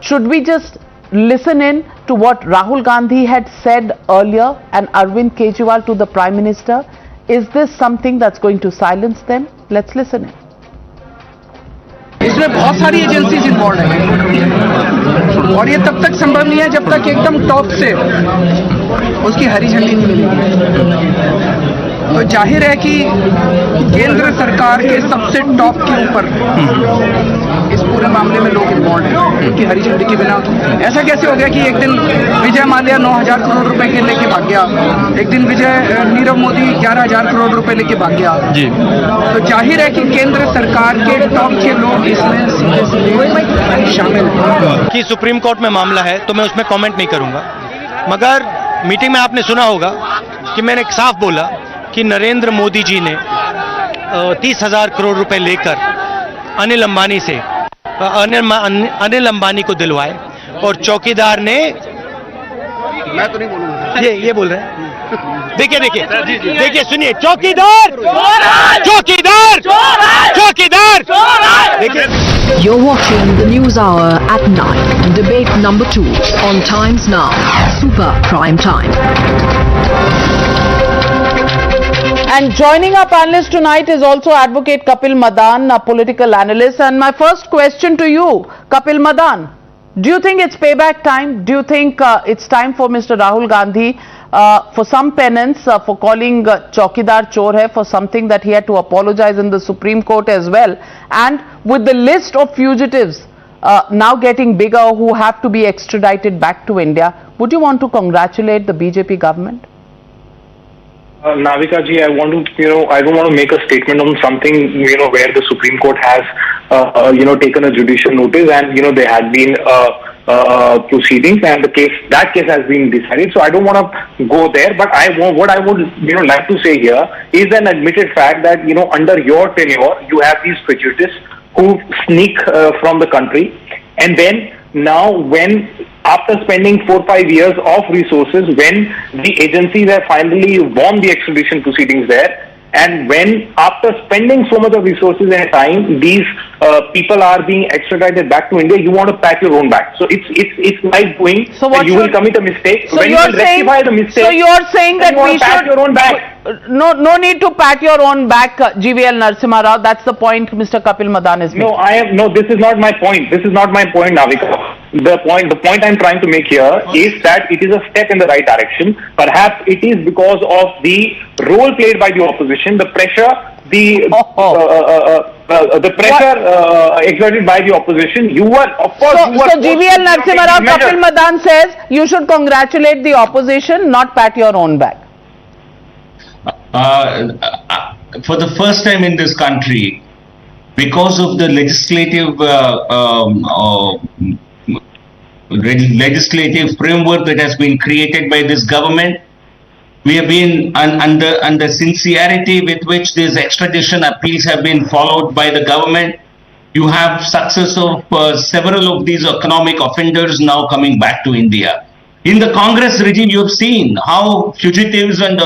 should we just listen in to what Rahul Gandhi had said earlier and Arvind Kejriwal to the Prime Minister? Is this something that's going to silence them? Let's listen in. इसमें बहुत सारी agencies involve हैं और ये तब तक संभव नहीं है जब तक एकदम टॉप से उसकी हरी झंडी नहीं मिलेगी। तो जाहिर है कि केंद्र सरकार के सबसे टॉप के ऊपर इस पूरे मामले में लोग इन्वॉल्व हैं, उनकी हरी झंडी के बिना ऐसा कैसे हो गया कि एक दिन विजय माल्या 9,000 करोड़ रुपए के लेके भाग गया, एक दिन नीरव मोदी 11,000 करोड़ रुपए लेके भाग गया जी। तो जाहिर है कि केंद्र सरकार के टॉप के लोग इसमें सीधे शामिल हैं। कि सुप्रीम कोर्ट में मामला है तो मैं उसमें कमेंट नहीं करूंगा, मगर मीटिंग में आपने सुना होगा कि मैंने साफ बोला कि नरेंद्र मोदी जी ने 30,000 करोड़ रुपए लेकर अनिल अंबानी को दिलवाए और चौकीदार ने, मैं तो नहीं बोलूंगा, ये बोल रहे हैं। देखिए सुनिए, चौकीदार देखिए। You're watching the News Hour at 9, debate number 2 on Times Now, Super Prime Time. And joining our panelist tonight is also Advocate Kapil Madan, a political analyst. And my first question to you, Kapil Madan, do you think it's payback time? Do you think it's time for Mr. Rahul Gandhi for some penance for calling Chaukidar Chor hai, for something that he had to apologize in the Supreme Court as well? And with the list of fugitives now getting bigger who have to be extradited back to India, would you want to congratulate the BJP government? Navika ji, I don't want to make a statement on something, where the Supreme Court has, taken a judicial notice and, there had been proceedings and that case has been decided. So I don't want to go there, but what I would, like to say here is an admitted fact that, under your tenure, you have these fugitives who sneak from the country, and then now when after spending 4-5 years of resources, when the agencies have finally won the extradition proceedings there, and when after spending so much of resources and time, these people are being extradited back to India, you want to pat your own back. So it's like going, so you will commit a mistake. So when you will rectify the mistake, so you're saying that we should pat your own back. No need to pat your own back, GVL Narasimha Rao. That's the point Mr. Kapil Madan is making. No, this is not my point. This is not my point, Navika. The point I'm trying to make here is that it is a step in the right direction. Perhaps it is because of the role played by the opposition, the pressure, the pressure exerted by the opposition. You were, of course. So GVL Narasimha Rao, Kapil Madan says you should congratulate the opposition, not pat your own back. For the first time in this country, because of the legislative framework that has been created by this government, we have been under sincerity with which these extradition appeals have been followed by the government. You have success of several of these economic offenders now coming back to India. In the Congress regime, you have seen how fugitives and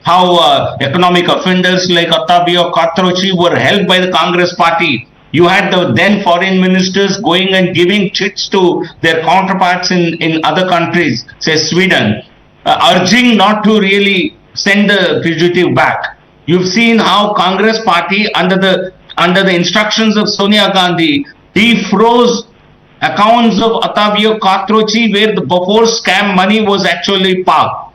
how economic offenders like Ottavio Catroci were held by the Congress party. You had the then foreign ministers going and giving chits to their counterparts in other countries, say Sweden, urging not to really send the fugitive back. You've seen how Congress party under the instructions of Sonia Gandhi defroze accounts of Ottavio Catroci where the before scam money was actually parked.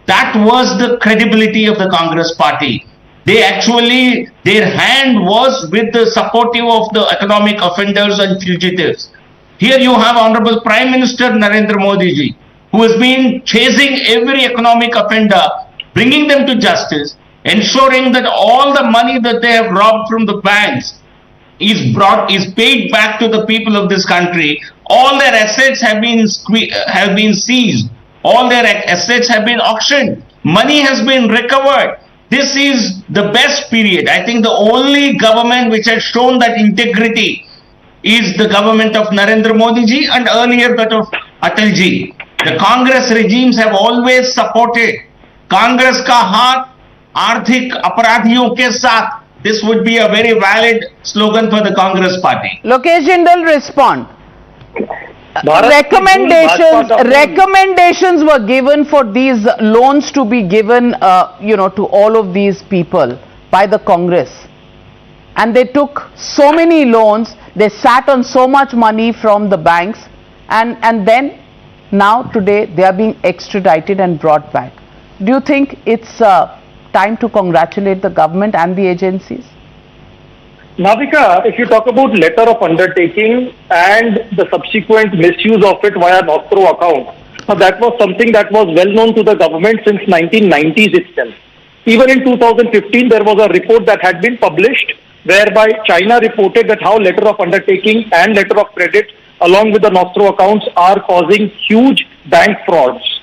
That was the credibility of the Congress party. They actually, their hand was with the supportive of the economic offenders and fugitives. Here you have Honorable Prime Minister Narendra Modi ji, who has been chasing every economic offender, bringing them to justice, ensuring that all the money that they have robbed from the banks is paid back to the people of this country. All their assets have been seized. All their assets have been auctioned. Money has been recovered. This is the best period. I think the only government which has shown that integrity is the government of Narendra Modi ji and earlier that of Atal ji. The Congress regimes have always supported Congress ka haath आर्थिक अपराधियों के साथ. This would be a very valid slogan for the Congress party. Lokesh Jindal, respond. Recommendations were given for these loans to be given, to all of these people by the Congress. And they took so many loans, they sat on so much money from the banks, and then now today they are being extradited and brought back. Do you think it's time to congratulate the government and the agencies? Navika, if you talk about letter of undertaking and the subsequent misuse of it via Nostro account, that was something that was well known to the government since 1990s itself. Even in 2015, there was a report that had been published whereby China reported that how letter of undertaking and letter of credit along with the Nostro accounts are causing huge bank frauds.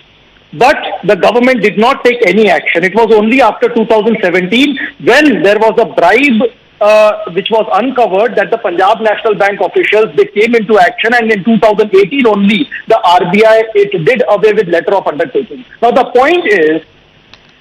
But the government did not take any action. It was only after 2017 when there was a bribe which was uncovered that the Punjab National Bank officials, they came into action, and in 2018 only the RBI, it did away with letter of undertaking. Now the point is,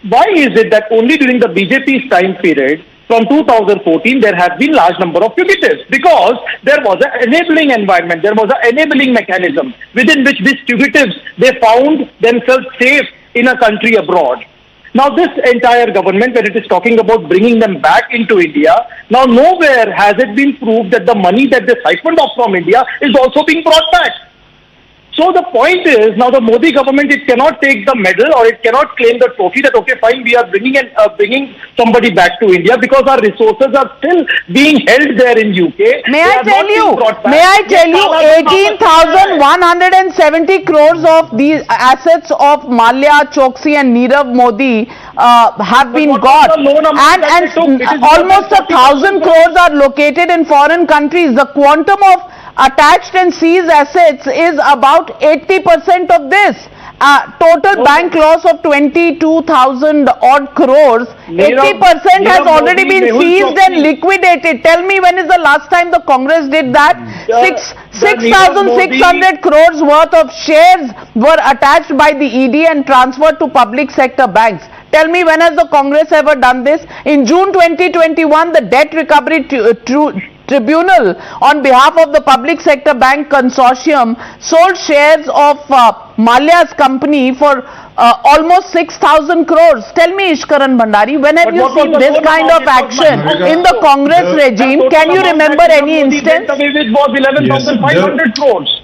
why is it that only during the BJP's time period from 2014 there has been large number of fugitives? Because there was an enabling environment, there was an enabling mechanism within which these fugitives, they found themselves safe in a country abroad. Now this entire government, when it is talking about bringing them back into India, now nowhere has it been proved that the money that they siphoned off from India is also being brought back. So the point is, now the Modi government, it cannot take the medal or it cannot claim the trophy that, okay, fine, we are bringing somebody back to India, because our resources are still being held there in UK. May I tell you, 18,170 crores of these assets of Malia, Choksi and Nirav Modi have been got, and almost 1,000 crores are located in foreign countries. The quantum of attached and seized assets is about 80% of this. Total bank loss of 22,000 odd crores. 80% has already been seized and liquidated. Tell me, when is the last time the Congress did that? 6,600 crores worth of shares were attached by the ED and transferred to public sector banks. Tell me, when has the Congress ever done this? In June 2021, the Debt Recovery Tribunal, on behalf of the Public Sector Bank Consortium, sold shares of Malia's company for almost 6,000 crores. Tell me, Ishkaran Bhandari, when have you seen this kind of action in the Congress regime? Can you remember any instance? It was 11,500 crores.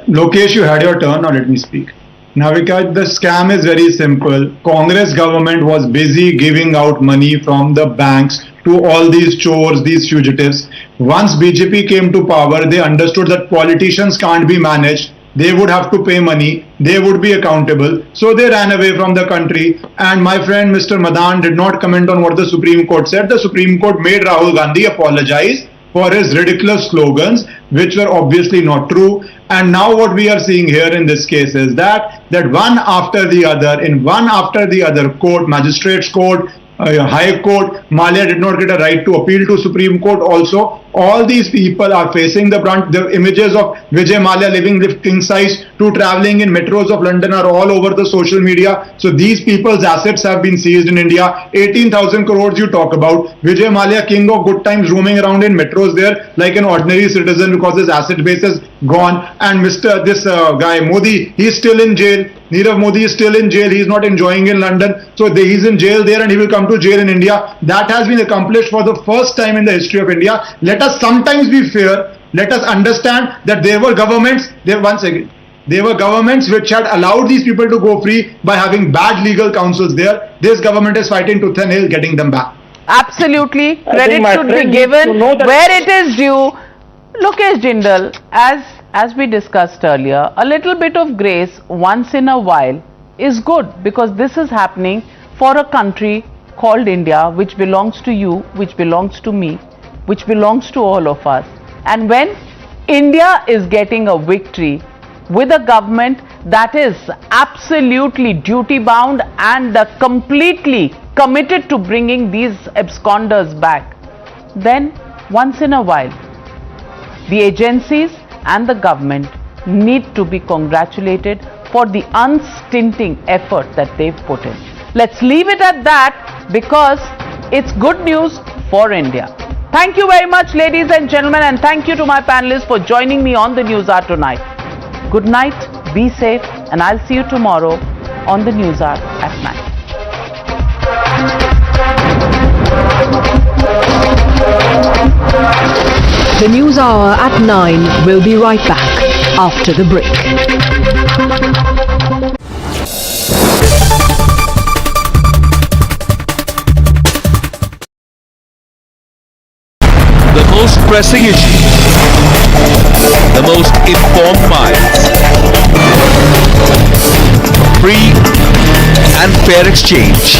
Lokesh, you had your turn. Now let me speak. Navika, the scam is very simple. Congress government was busy giving out money from the banks to all these chores, these fugitives. Once BJP came to power, they understood that politicians can't be managed. They would have to pay money. They would be accountable. So they ran away from the country. And my friend Mr. Madan did not comment on what the Supreme Court said. The Supreme Court made Rahul Gandhi apologize for his ridiculous slogans, which were obviously not true. And now what we are seeing here in this case is that one after the other, in one after the other court, magistrates court, High Court, Malia did not get a right to appeal to Supreme Court also. All these people are facing the brunt. The images of Vijay Malia living king size to traveling in metros of London are all over the social media. So these people's assets have been seized in India. 18,000 crores you talk about. Vijay Malia, king of good times, roaming around in metros there like an ordinary citizen because his asset base is gone. And this guy Modi, he's still in jail. Nirav Modi is still in jail. He is not enjoying in London. So he's in jail there and he will come to jail in India. That has been accomplished for the first time in the history of India. Let us sometimes be fair. Let us understand that there were governments, there were governments which had allowed these people to go free by having bad legal counsels there. This government is fighting tooth and nail getting them back. Absolutely. Credit should be given where it is due. Lokesh Jindal, as we discussed earlier, a little bit of grace once in a while is good, because this is happening for a country called India, which belongs to you, which belongs to me, which belongs to all of us. And when India is getting a victory with a government that is absolutely duty bound and completely committed to bringing these absconders back, then once in a while the agencies and the government need to be congratulated for the unstinting effort that they've put in. Let's leave it at that, because it's good news for India. Thank you very much, ladies and gentlemen, and thank you to my panelists for joining me on the Newshour tonight. Good night, be safe, and I'll see you tomorrow on the Newshour at 9. The Newshour at 9 will be right back after the break. The most pressing issues, the most informed minds, free and fair exchange.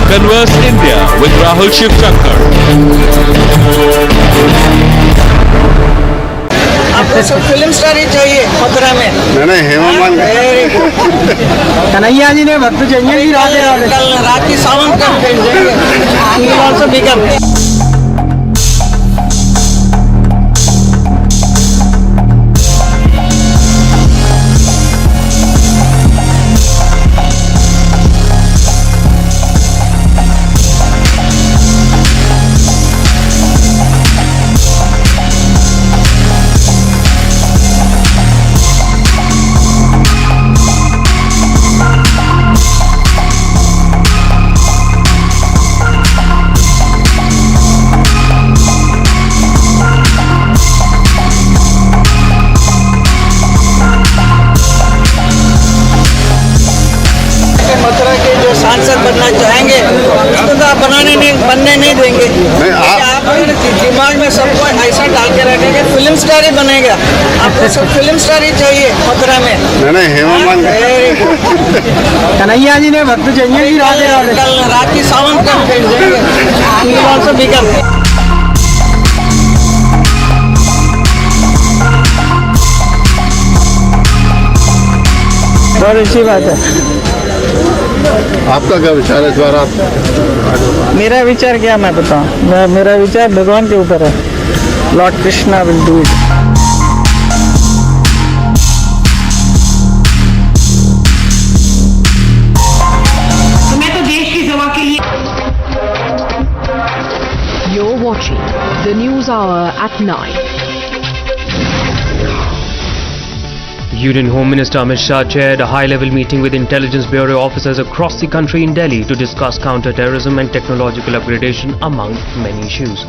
Converse India with Rahul Shivshankar. आपको सब film star ही चाहिए मथुरा में। नहीं हेमा कन्हैया जी ने भक्त चाहिए जी, कल रात की सावन का ऑल्सो बिकम। मथुरा के जो सांसद बनना चाहेंगे उसको तो आप बनने नहीं देंगे। आप दिमाग में सबको ऐसा डाल के रखेंगे फिल्म स्टार ही बनेगा। आपको सब फिल्म स्टार ही चाहिए मथुरा में। नहीं हेमा कन्हैया जी ने भक्त चाहिए जी, कल रात की सावन का ऑल्सो बिकम। बहुत अच्छी बात है। आपका क्या विचार है इस बार? आप मेरा विचार क्या मैं बताऊं, मेरा विचार भगवान के ऊपर है। Lord Krishna will do it. मैं तो देश की सेवा के लिए। You're watching the News Hour at 9. Union Home Minister Amit Shah chaired a high-level meeting with Intelligence Bureau officers across the country in Delhi to discuss counter-terrorism and technological upgradation among many issues.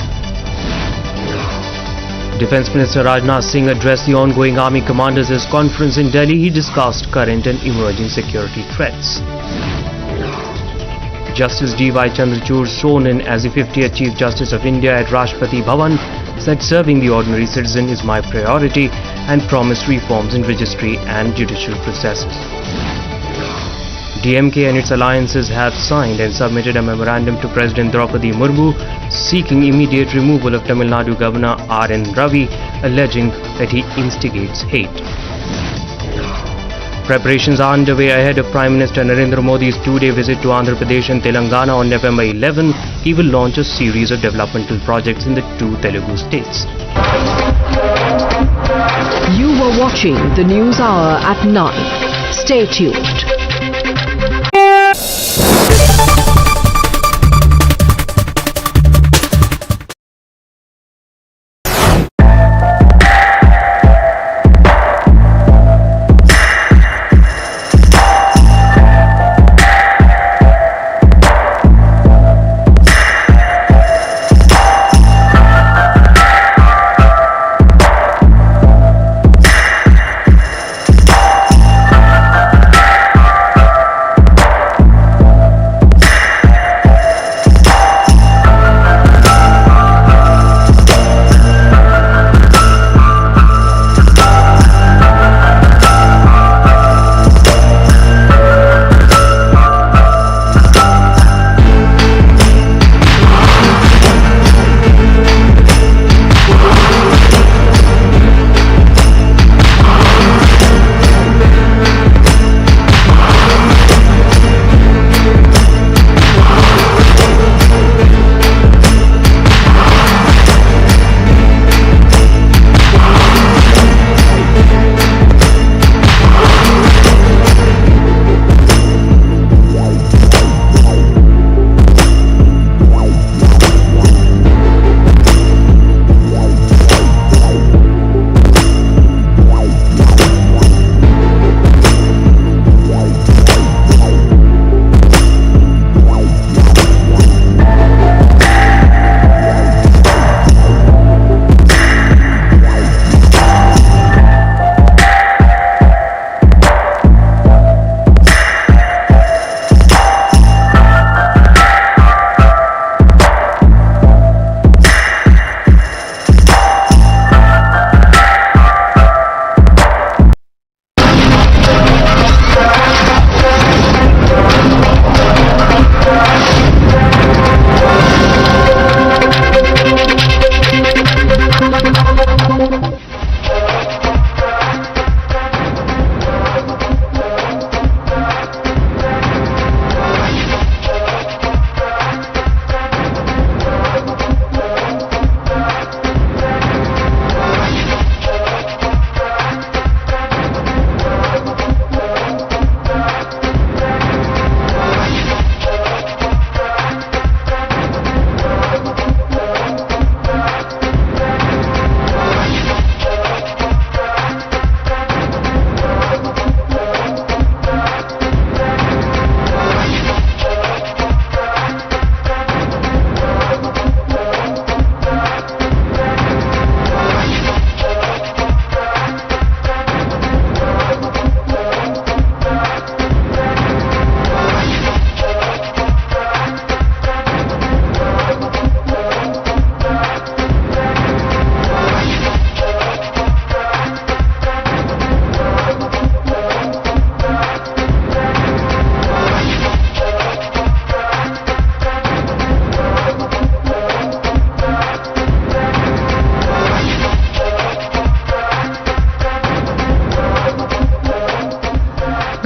Defence Minister Rajnath Singh addressed the ongoing Army Commanders' conference in Delhi. He discussed current and emerging security threats. Justice D.Y. Chandrachud, sworn in as the 50th Chief Justice of India at Rashtrapati Bhavan, said serving the ordinary citizen is my priority and promised reforms in registry and judicial processes. DMK and its alliances have signed and submitted a memorandum to President Draupadi Murmu seeking immediate removal of Tamil Nadu Governor R.N. Ravi, alleging that he instigates hate. Preparations are underway ahead of Prime Minister Narendra Modi's two-day visit to Andhra Pradesh and Telangana on November 11. He will launch a series of developmental projects in the two Telugu states. You were watching the News Hour at 9. Stay tuned.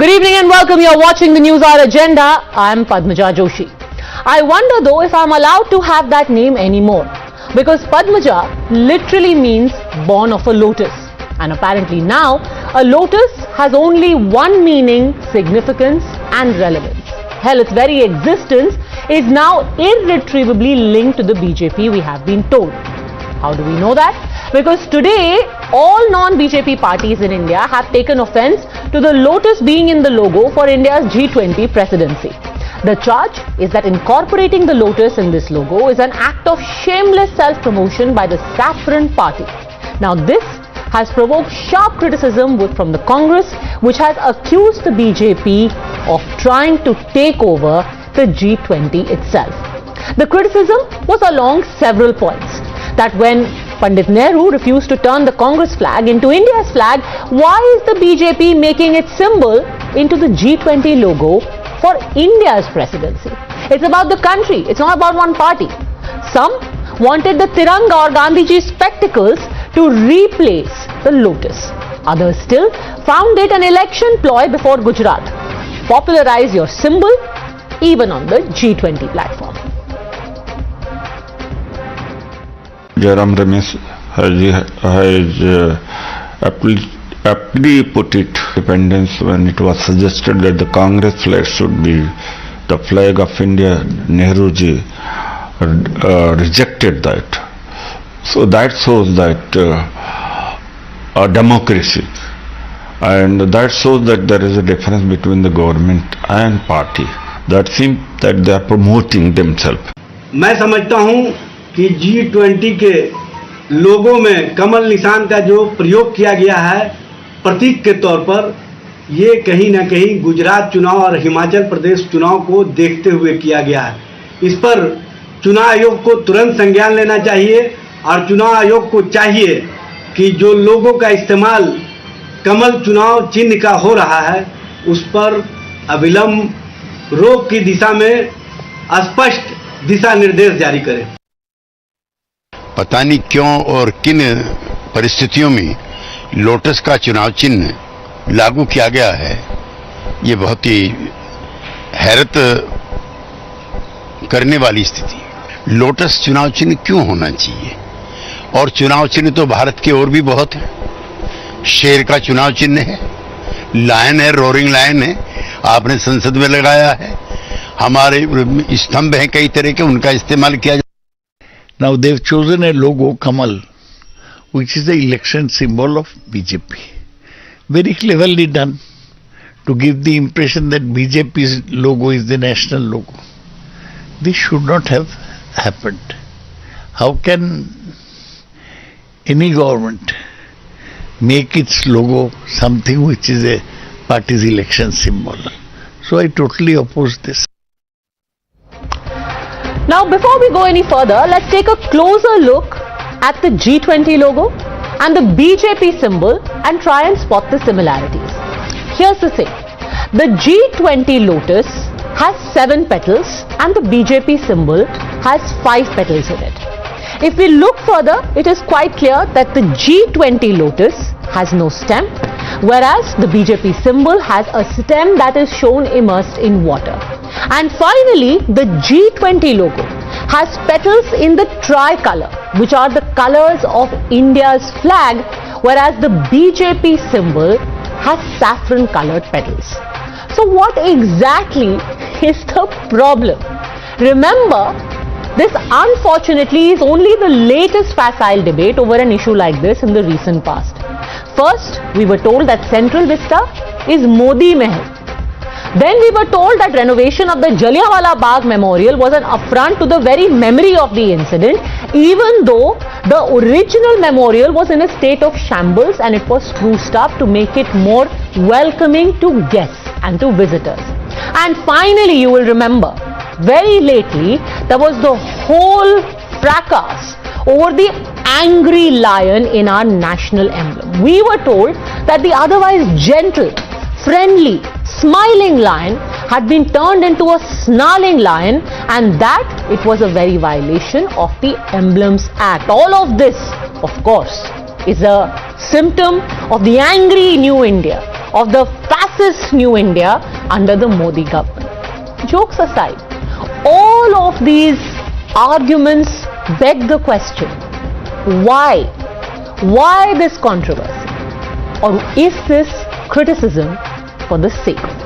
Good evening and welcome. You're watching the Newshour Agenda. I'm Padmaja Joshi. I wonder though if I'm allowed to have that name anymore, because Padmaja literally means born of a lotus, and apparently now a lotus has only one meaning, significance and relevance. Hell, its very existence is now irretrievably linked to the BJP, we have been told. How do we know that? Because today all non-BJP parties in India have taken offense to the lotus being in the logo for India's G20 presidency. The charge is that incorporating the lotus in this logo is an act of shameless self-promotion by the saffron party. Now this has provoked sharp criticism from the Congress, which has accused the BJP of trying to take over the G20 itself. The criticism was along several points. That when Pandit Nehru refused to turn the Congress flag into India's flag, why is the BJP making its symbol into the G20 logo for India's presidency? It's about the country, it's not about one party. Some wanted the Tiranga or Gandhiji spectacles to replace the lotus. Others still found it an election ploy before Gujarat. Popularize your symbol even on the G20 platform. Jairam Ramesh has aptly put it, independence, when it was suggested that the Congress flag should be the flag of India. Nehruji rejected that. So that shows that a democracy, and that shows that there is a difference between the government and party. That seems that they are promoting themselves. मैं समझता हूं कि G20 के लोगों में कमल निशान का जो प्रयोग किया गया है प्रतीक के तौर पर, ये कहीं ना कहीं गुजरात चुनाव और हिमाचल प्रदेश चुनाव को देखते हुए किया गया है। इस पर चुनाव आयोग को तुरंत संज्ञान लेना चाहिए और चुनाव आयोग को चाहिए कि जो लोगों का इस्तेमाल कमल चुनाव चिन्ह का हो रहा है उस पर अविलंब रोक की दिशा में स्पष्ट दिशा निर्देश जारी करें। पता नहीं क्यों और किन परिस्थितियों में लोटस का चुनाव चिन्ह लागू किया गया है, ये बहुत ही हैरत करने वाली स्थिति है। लोटस चुनाव चिन्ह क्यों होना चाहिए? और चुनाव चिन्ह तो भारत के और भी बहुत है। शेर का चुनाव चिन्ह है, लायन है, रोरिंग लायन है, आपने संसद में लगाया है। हमारे स्तंभ हैं कई तरह के, उनका इस्तेमाल किया। Now they've chosen a logo, Kamal, which is the election symbol of BJP. Very cleverly done to give the impression that BJP's logo is the national logo. This should not have happened. How can any government make its logo something which is a party's election symbol? So I totally oppose this. Now, before we go any further, let's take a closer look at the G20 logo and the BJP symbol and try and spot the similarities. Here's the thing. The G20 lotus has 7 petals and the BJP symbol has 5 petals in it. If we look further, it is quite clear that the G20 lotus has no stem, whereas the BJP symbol has a stem that is shown immersed in water. And finally, the G20 logo has petals in the tricolor, which are the colors of India's flag, whereas the BJP symbol has saffron colored petals. So what exactly is the problem? Remember, this unfortunately is only the latest facile debate over an issue like this in the recent past. First, we were told that Central Vista is Modi Mahal. Then we were told that renovation of the Jallianwala Bagh Memorial was an affront to the very memory of the incident, even though the original memorial was in a state of shambles and it was spruced up to make it more welcoming to guests and to visitors. And finally, you will remember, very lately, there was the whole fracas over the angry lion in our national emblem. We were told that the otherwise gentle, friendly, smiling lion had been turned into a snarling lion, and that it was a very violation of the Emblems Act. All of this, of course, is a symptom of the angry New India, of the fascinating this new India under the Modi government. Jokes aside, all of these arguments beg the question, why? Why this controversy? Or is this criticism for the sake of it?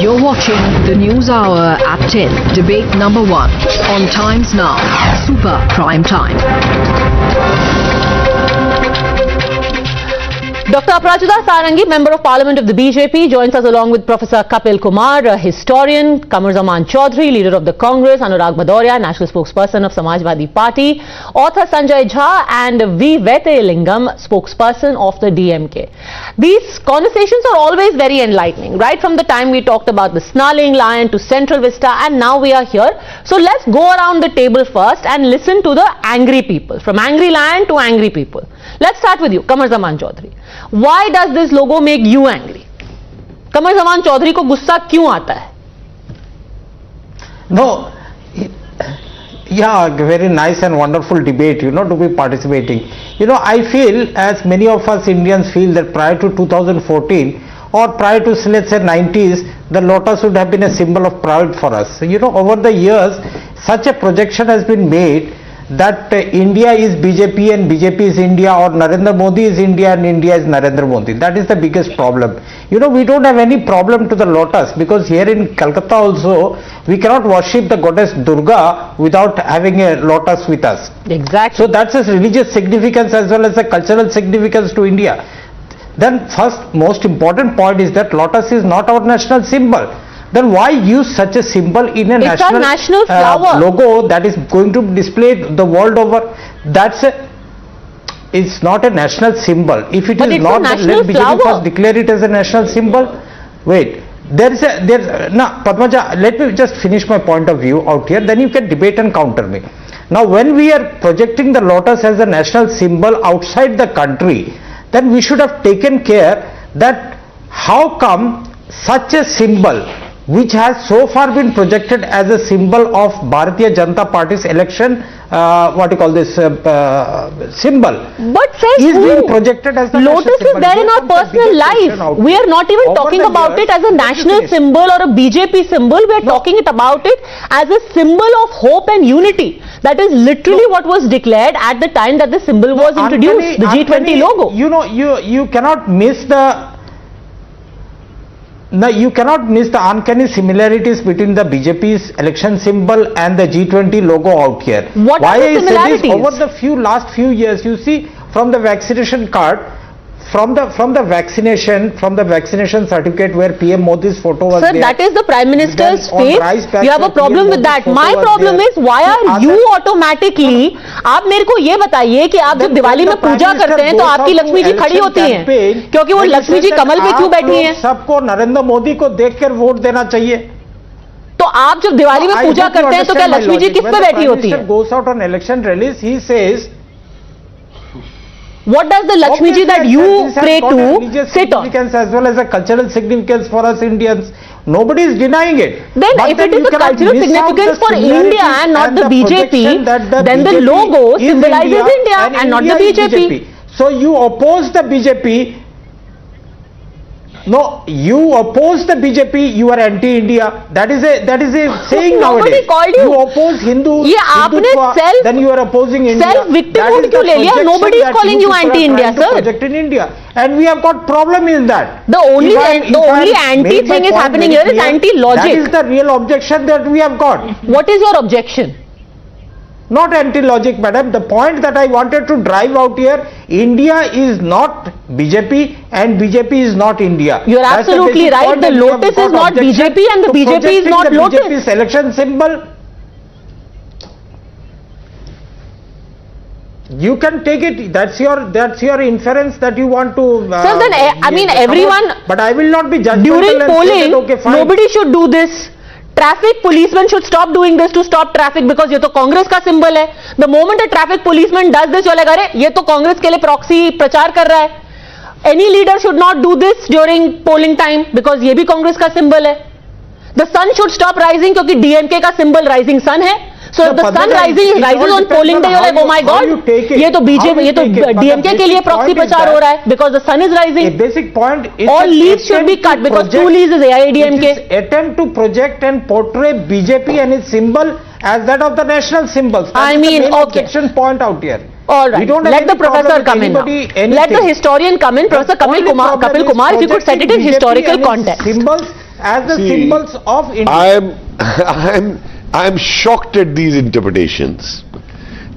You're watching the News Hour at 10, debate number 1 on Times Now, Super Prime Time. Dr. Aparajita Sarangi, Member of Parliament of the BJP, joins us along with Professor Kapil Kumar, a historian, Kamar Zaman Chaudhary, leader of the Congress, Anurag Bhadoria, national spokesperson of Samajwadi Party, author Sanjay Jha, and V. Lingam, spokesperson of the DMK. These conversations are always very enlightening, right from the time we talked about the snarling lion to Central Vista, and now we are here. So let's go around the table first and listen to the angry people, from angry lion to angry people. Let's start with you, Kamar Zaman Chaudhary. Why does this logo make you angry? Kamar Zaman Chaudhary को गुस्सा क्यों आता है? No, yeah, very nice and wonderful debate, to be participating. I feel, as many of us Indians feel, that prior to 2014 or prior to, let's say, 90s, the Lotus would have been a symbol of pride for us. Over the years, such a projection has been made that India is BJP and BJP is India, or Narendra Modi is India and India is Narendra Modi. That is the biggest problem. We don't have any problem to the Lotus, because here in Calcutta also we cannot worship the goddess Durga without having a Lotus with us. Exactly. So that's a religious significance as well as a cultural significance to India. Then first most important point is that Lotus is not our national symbol. Then why use such a symbol in a national flower logo that is going to be displayed the world over? It's not a national symbol. If it is not, then let BJP first declare it as a national symbol. Wait, Padmaja, let me just finish my point of view out here, then you can debate and counter me. Now, when we are projecting the Lotus as a national symbol outside the country, then we should have taken care that how come such a symbol, which has so far been projected as a symbol of Bharatiya Janata Party's election, symbol, but says being projected as the Lotus is there in our personal life. We are not even talking about it as a national symbol or a BJP symbol. We are talking about it as a symbol of hope and unity. That is literally what was declared at the time that the symbol was introduced, the G20 logo. You cannot miss the uncanny similarities between the BJP's election symbol and the G20 logo out here. What are the similarities? Say this, over the last few years, you see, from the vaccination card, from the vaccination certificate where PM Modi's photo was there. Sir, that is the Prime Minister's face. You have a problem with that. My problem is, why are you automatically, आप मेरे को ये बताइए कि आप जब दिवाली में पूजा करते हैं तो आपकी लक्ष्मी जी खड़ी होती हैं, क्योंकि वो लक्ष्मी जी कमल पे क्यों बैठी हैं? सबको नरेंद्र मोदी को देखकर वोट देना चाहिए. तो आप जब दिवाली में पूजा करते हैं तो क्या लक्ष्मी जी किस पे बैठी होती है? Goes out on election rallies, he says, what does the Lakshmi ji that you pray to sit on? As well as a cultural significance for us Indians. Nobody is denying it. Then if it is a cultural significance for India and not the BJP, then the logo symbolizes India and not the BJP. So you oppose the BJP. No, you oppose the BJP, you are anti-India. That is a saying nowadays. Nobody called you. You oppose Hindutva, then you are opposing India. Self-victimhood क्यों ले लिया? Nobody is calling you anti-India, sir. Project in India, and we have got problem in that. The only anti thing is happening here is anti-logic. That is the real objection that we have got. What is your objection? Not anti-logic, madam. The point that I wanted to drive out here, India is not BJP and BJP is not India. You are absolutely right. The Lotus is not BJP and the BJP is not Lotus. BJP's election symbol. You can take it. That's your inference that you want to. Sir, then everyone. But I will not be judgmental. During polling, okay, nobody should do this. Traffic policemen should stop doing this to stop traffic because ये तो कांग्रेस का symbol है. The moment a traffic policeman does this, you're like, अरे ये तो कांग्रेस के लिए proxy प्रचार कर रहा है. Any leader should not do this during polling time because ये भी कांग्रेस का सिंबल है. The sun should stop rising क्योंकि DMK का सिंबल rising sun है. So if the sun rises on polling day, you're like, oh my God, ये तो BJP, ये तो DMK के लिए proxy प्रचार हो रहा है because the sun is rising. A basic point is all leaves should be cut because 2 leaves is AIADMK. Attempt to project and portray BJP and its symbol as that of the national symbols. I mean, okay. Point out here. All right. Let the professor come in now. Let the historian come in. Professor Kapil Kumar, if you could set it in historical context. Symbols as the symbols of India. I am shocked at these interpretations.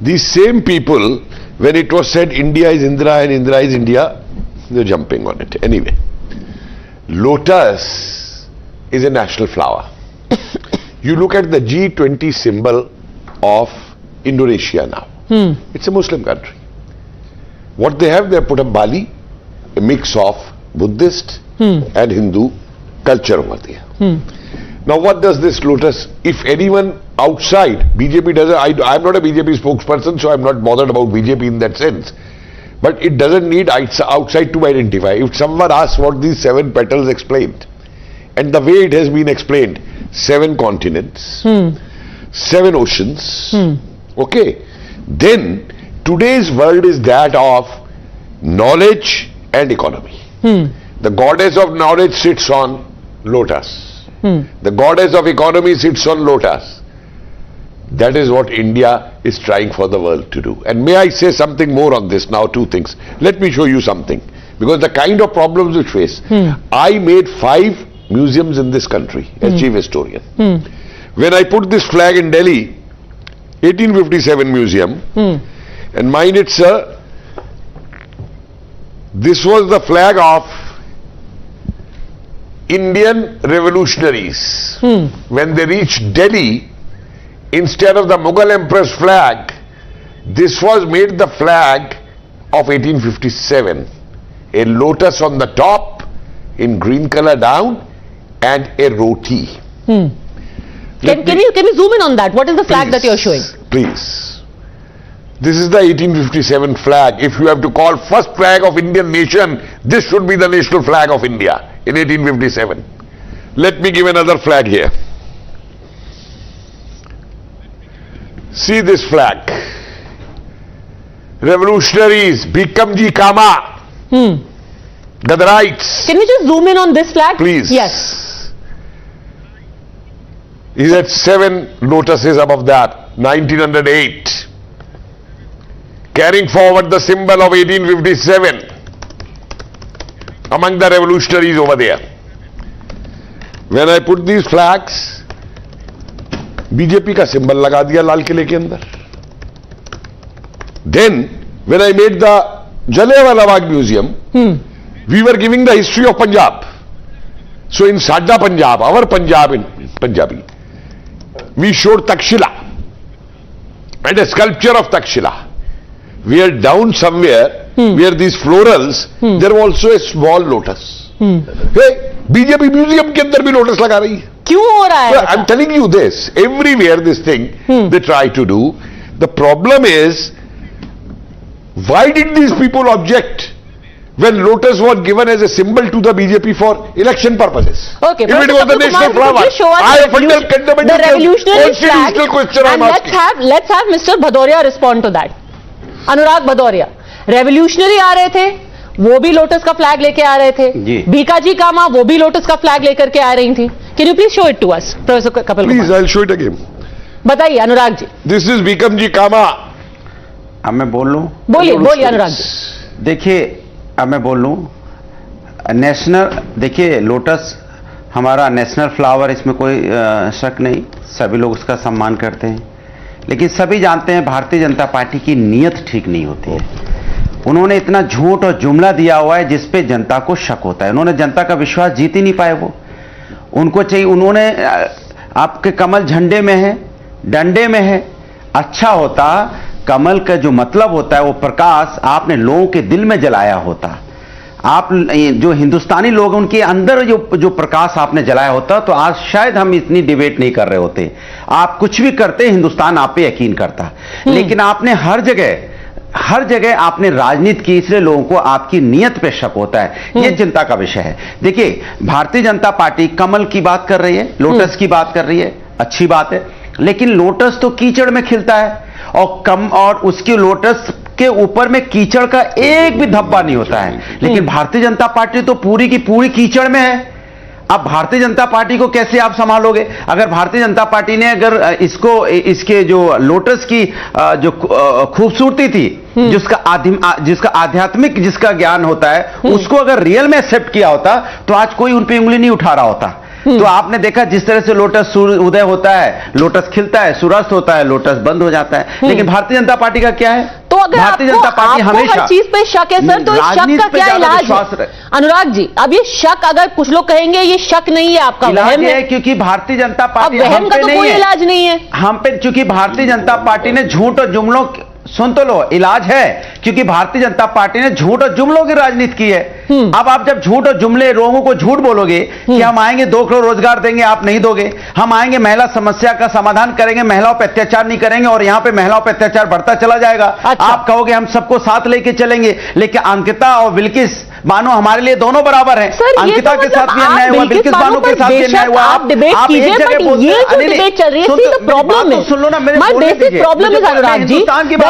These same people, when it was said India is Indra and Indra is India, they're jumping on it. Anyway, Lotus is a national flower. You look at the G20 symbol of Indonesia now. It's a Muslim country. What they have put up Bali, a mix of Buddhist and Hindu culture over there. Now what does this Lotus, if anyone outside, BJP doesn't, I'm not a BJP spokesperson, so I'm not bothered about BJP in that sense. But it doesn't need outside to identify. If someone asks what these 7 petals explained, and the way it has been explained, 7 continents, 7 oceans, okay, then today's world is that of knowledge and economy. The goddess of knowledge sits on Lotus. The goddess of economy sits on Lotus. That is what India is trying for the world to do. And may I say something more on this now, 2 things. Let me show you something. Because the kind of problems we face. I made 5 museums in this country as chief historian. When I put this flag in Delhi, 1857 museum, and mind it, sir, this was the flag of Indian revolutionaries. When they reached Delhi, instead of the Mughal Emperor's flag, this was made the flag of 1857. A lotus on the top, in green color down, and a roti. Can you zoom in on that? What is the flag that you're showing? Please. This is the 1857 flag. If you have to call first flag of Indian nation, this should be the national flag of India in 1857. Let me give another flag here. See this flag. Revolutionaries, Bhikamji Kama, Gadarites. Can we just zoom in on this flag? Please. Yes. Is at 7 lotuses above that, 1908. Carrying forward the symbol of 1857 among the revolutionaries over there. When I put these flags, BJP का symbol लगा दिया लाल किले के अंदर. Then, when I made the Jallianwala Bagh Museum, we were giving the history of Punjab. So in Sada Punjab, our Punjab in Punjabi, we showed Takshila and a sculpture of Takshila. We are down somewhere where these florals, there was also a small lotus. Hey, BJP museum के अंदर भी lotus लगा रही है. क्यों हो रहा है? I'm telling you this. Everywhere this thing they try to do. The problem is, why did these people object when lotus was given as a symbol to the BJP for election purposes? Okay, if it was the national flower, I have fundamental revolutionary constitutional question I'm asking. Let's have Mr. Bhadoria respond to that. Anurag Bhadoria, revolutionary आ रहे थे, वो भी lotus का flag लेके आ रहे थे. भीकाजी कामा, वो भी लोटस का फ्लैग लेकर के आ रही थी. Can you please show it to us, Professor Kapil Kumar? Please, I'll show it again. बताइए Anurag ji. This is Bhikamji Kama. अब मैं बोल लूं? बोलिए अनुराग जी. देखिए, अब मैं बोल लूं, नेशनल, देखिए लोटस हमारा नेशनल फ्लावर, इसमें कोई शक नहीं, सभी लोग उसका सम्मान करते हैं. लेकिन सभी जानते हैं भारतीय जनता पार्टी की नीयत ठीक नहीं होती है. उन्होंने इतना झूठ और जुमला दिया हुआ है जिस पे जनता को शक होता है. उन्होंने जनता का विश्वास जीत ही नहीं पाए. वो उनको चाहिए, उन्होंने आपके कमल झंडे में है, डंडे में है. अच्छा होता कमल का जो मतलब होता है वो प्रकाश आपने लोगों के दिल में जलाया होता. आप जो हिंदुस्तानी लोग हैं उनके अंदर जो प्रकाश आपने जलाया होता तो आज शायद हम इतनी डिबेट नहीं कर रहे होते. आप कुछ भी करते, हिंदुस्तान आप पे यकीन करता. लेकिन आपने हर जगह आपने राजनीति की, इसलिए लोगों को आपकी नीयत पे शक होता है. ये चिंता का विषय है. देखिए, भारतीय जनता पार्टी कमल की बात कर रही है, लोटस की बात कर रही है, अच्छी बात है. लेकिन लोटस तो कीचड़ में खिलता है और उसकी लोटस के ऊपर में कीचड़ का एक भी धब्बा नहीं होता है। लेकिन भारतीय जनता पार्टी तो पूरी की पूरी कीचड़ में है। अब भारतीय जनता पार्टी को कैसे आप संभालोगे? अगर भारतीय जनता पार्टी ने अगर इसके जो लोटस की जो खूबसूरती थी, जिसका आध्यात्मिक जिसका ज्ञान होता है, उसको अगर रियल में एक्सेप्ट किया होता तो आज कोई उन पे उंगली नहीं उठा रहा होता। तो आपने देखा जिस तरह से लोटस सूर्य उदय होता है, लोटस खिलता है, सूर्यास्त होता है, लोटस बंद हो जाता है। लेकिन भारतीय जनता पार्टी का क्या है? तो अगर भारतीय जनता पार्टी हमेशा हर चीज पे शक है सर, तो इस शक का क्या इलाज है? अनुराग जी, अब ये शक, अगर कुछ लोग कहेंगे ये शक नहीं है, आपका वहम है, क्योंकि भारतीय जनता पार्टी वहम का तो कोई इलाज नहीं है हम पे, क्योंकि भारतीय जनता पार्टी ने झूठ और जुमलों, सुन तो लो, इलाज है, क्योंकि भारतीय जनता पार्टी ने झूठ और जुमलों की राजनीति की है। अब आप जब झूठ और जुमले लोगों को झूठ बोलोगे कि हम आएंगे 2 करोड़ रोजगार देंगे, आप नहीं दोगे। हम आएंगे महिला समस्या का समाधान करेंगे, महिलाओं पर अत्याचार नहीं करेंगे, और यहां पे महिलाओं पर अत्याचार बढ़ता चला जाएगा। आप कहोगे हम सबको साथ लेके चलेंगे, लेकिन अंकिता और बिल्किस बानो हमारे लिए दोनों बराबर हैं। अंकिता के साथ भी अन्याय हुआ, बिल्किस बानो के साथ भी अन्याय हुआ। आप डिबेट कीजिए, बट ये जो डिबेट चल रही है, सी द प्रॉब्लम है, सुन लो ना, मेरे my basic problem is Anurag ji,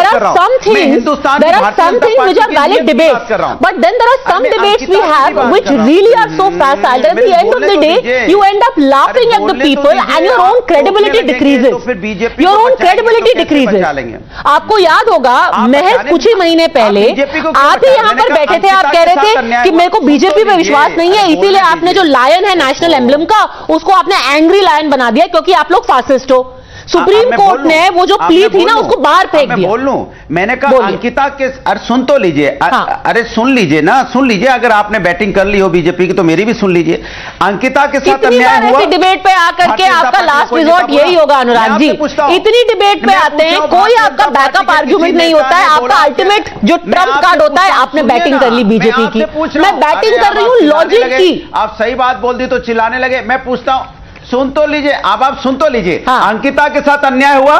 there are some things which are valid debates, but then there are some debates we have which really are so facile that at the end of the day you end up laughing at the people and your own credibility decreases. Your own credibility decreases. आपको याद होगा महज कुछ ही महीने पहले आप ही यहाँ पर बैठे थे, आप कह रहे थे कि मेरे को बीजेपी पे विश्वास नहीं है, इसीलिए आपने जो लायन है नेशनल एम्बलम का, उसको आपने एंग्री लायन बना दिया क्योंकि आप लोग फासिस्ट हो। सुप्रीम कोर्ट ने वो जो प्ली थी ना, उसको बाहर फेंक दिया। बोल लूं, मैंने कहा अंकिता के, अरे सुन तो लीजिए, अरे सुन लीजिए ना, सुन लीजिए, अगर आपने बैटिंग कर ली हो बीजेपी की तो मेरी भी सुन लीजिए। अंकिता के साथ अन्याय हुआ, डिबेट पे आकर के आपका लास्ट रिजॉर्ट यही होगा अनुराग जी। इतनी डिबेट पे आते हैं, कोई आपका बैकअप आर्ग्यूमेंट नहीं होता है, आपका अल्टीमेट जो ट्रम्प कार्ड होता है, आपने बैटिंग कर ली बीजेपी की। मैं बैटिंग कर रही हूँ लॉजिक की। आप सही बात बोल दी तो चिल्लाने लगे। मैं पूछता हूं, सुन तो लीजिए, अब आप सुन तो लीजिए। अंकिता के साथ अन्याय हुआ,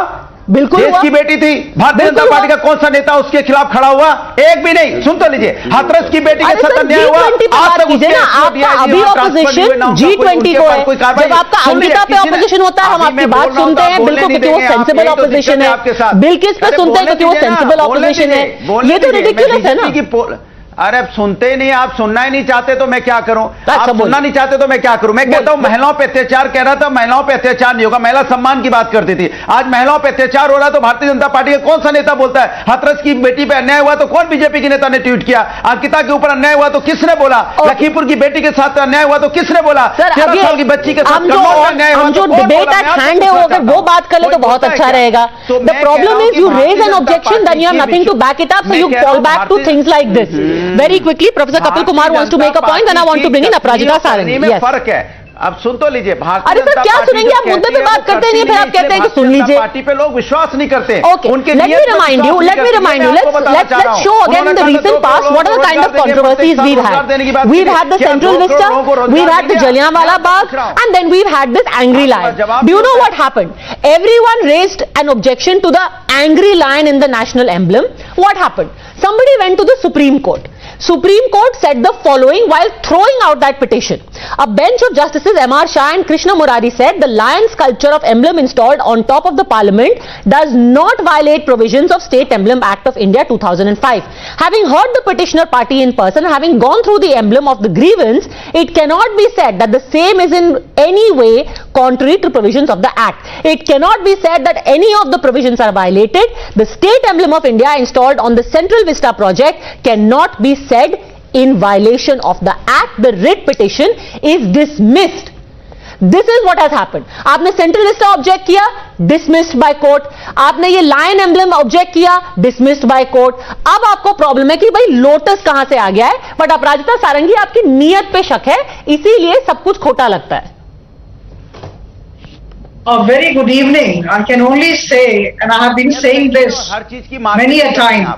बिल्कुल देश की बेटी थी, भारतीय जनता पार्टी का कौन सा नेता उसके खिलाफ खड़ा हुआ? एक भी नहीं। सुन तो लीजिए, हाथरस की बेटी के साथ अन्याय हुआ। आप कीजिए ना, आपका अभी ऑपोजिशन G20 को है, जब आपका अंकिता पे ऑपोजिशन होता है हम आपकी बात सुनते हैं, बिल्कुल, क्योंकि वो सेंसिबल ऑपोजिशन है। बिल्किस पे सुनते हैं क्योंकि वो सेंसिबल ऑपोजिशन है। ये तो रिडिक्युलस है ना। अरे अब सुनते ही नहीं, आप सुनना ही नहीं चाहते तो मैं क्या करूं? आप सुनना नहीं चाहते तो मैं क्या करूं? मैं कहता हूं महिलाओं पे अत्याचार कह रहा था, महिलाओं पे अत्याचार नहीं होगा, महिला सम्मान की बात करती थी। आज महिलाओं पे अत्याचार हो रहा है तो भारतीय जनता पार्टी का कौन सा नेता बोलता है? हाथरस की बेटी पे अन्याय हुआ तो कौन बीजेपी के नेता ने ट्वीट किया? अंकिता के ऊपर अन्याय हुआ तो किसने बोला? लखीमपुर की बेटी के साथ अन्याय हुआ तो किसने बोला? 13 साल की बच्ची के साथ अन्याय हुआ जो डिबेट एट हैंड है, अगर वो बात कर ले तो बहुत अच्छा रहेगा। The problem is you raise an objection, then you have nothing to back it up, so you fall back to things like this. Very quickly Professor Kapil Kumar wants to make a point, and I want to bring in Aparajita Sarangi. Yes. फर्क है, अब सुन तो लीजिए। अरे sir क्या सुनेंगे आप? मुद्दे पे बात करते नहीं, फिर आप कहते हैं कि सुन लीजिए। पार्टी पे लोग विश्वास नहीं करते। Okay, let me remind you. Let's show again in the recent past what are the kind of controversies we've had. We've had the Central Vista, we've had the Jallianwala Bagh, and then we've had this angry lion. Do you know what happened? Everyone raised an objection to the angry lion in the national emblem. What happened? Somebody went to the Supreme Court. Supreme Court said the following while throwing out that petition. A bench of Justices M.R. Shah and Krishna Murari said the lion sculpture of emblem installed on top of the parliament does not violate provisions of State Emblem Act of India 2005. Having heard the petitioner party in person, having gone through the emblem of the grievance, it cannot be said that the same is in any way contrary to provisions of the Act. It cannot be said that any of the provisions are violated. The State Emblem of India installed on the Central Vista project cannot be said in violation of the Act. The writ petition is dismissed. This is what has happened. आपने central Vista object किया, dismissed by court. आपने ये lion emblem object किया, dismissed by court. अब आपको problem है कि भाई लोटस कहां से आ गया है, बट अपराजिता सारंगी आपकी नीयत पे शक है, इसीलिए सब कुछ खोटा लगता है। A very good evening. I can only say, and I have been saying this many a time,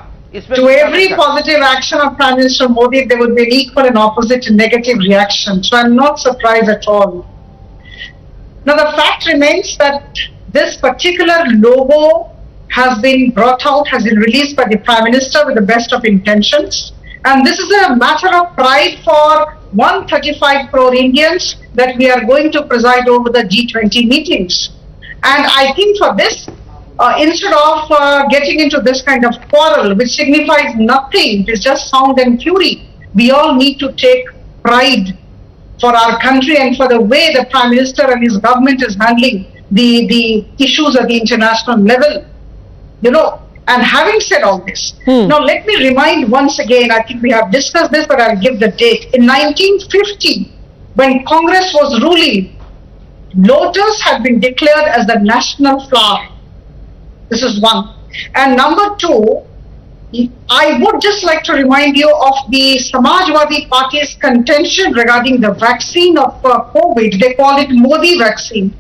to every positive action of Prime Minister Modi, there would be an equal and opposite and negative reaction. So I'm not surprised at all. Now the fact remains that this particular logo has been brought out, has been released by the Prime Minister with the best of intentions. And this is a matter of pride for 135 crore Indians that we are going to preside over the G20 meetings. And I think for this, instead of getting into this kind of quarrel, which signifies nothing, it's just sound and fury, we all need to take pride for our country and for the way the Prime Minister and his government is handling the issues at the international level. You know, and having said all this, now let me remind once again, I think we have discussed this, but I'll give the date. In 1950, when Congress was ruling, Lotus had been declared as the national flower. This is one. And number two, I would just like to remind you of the Samajwadi Party's contention regarding the vaccine of COVID. They call it Modi vaccine.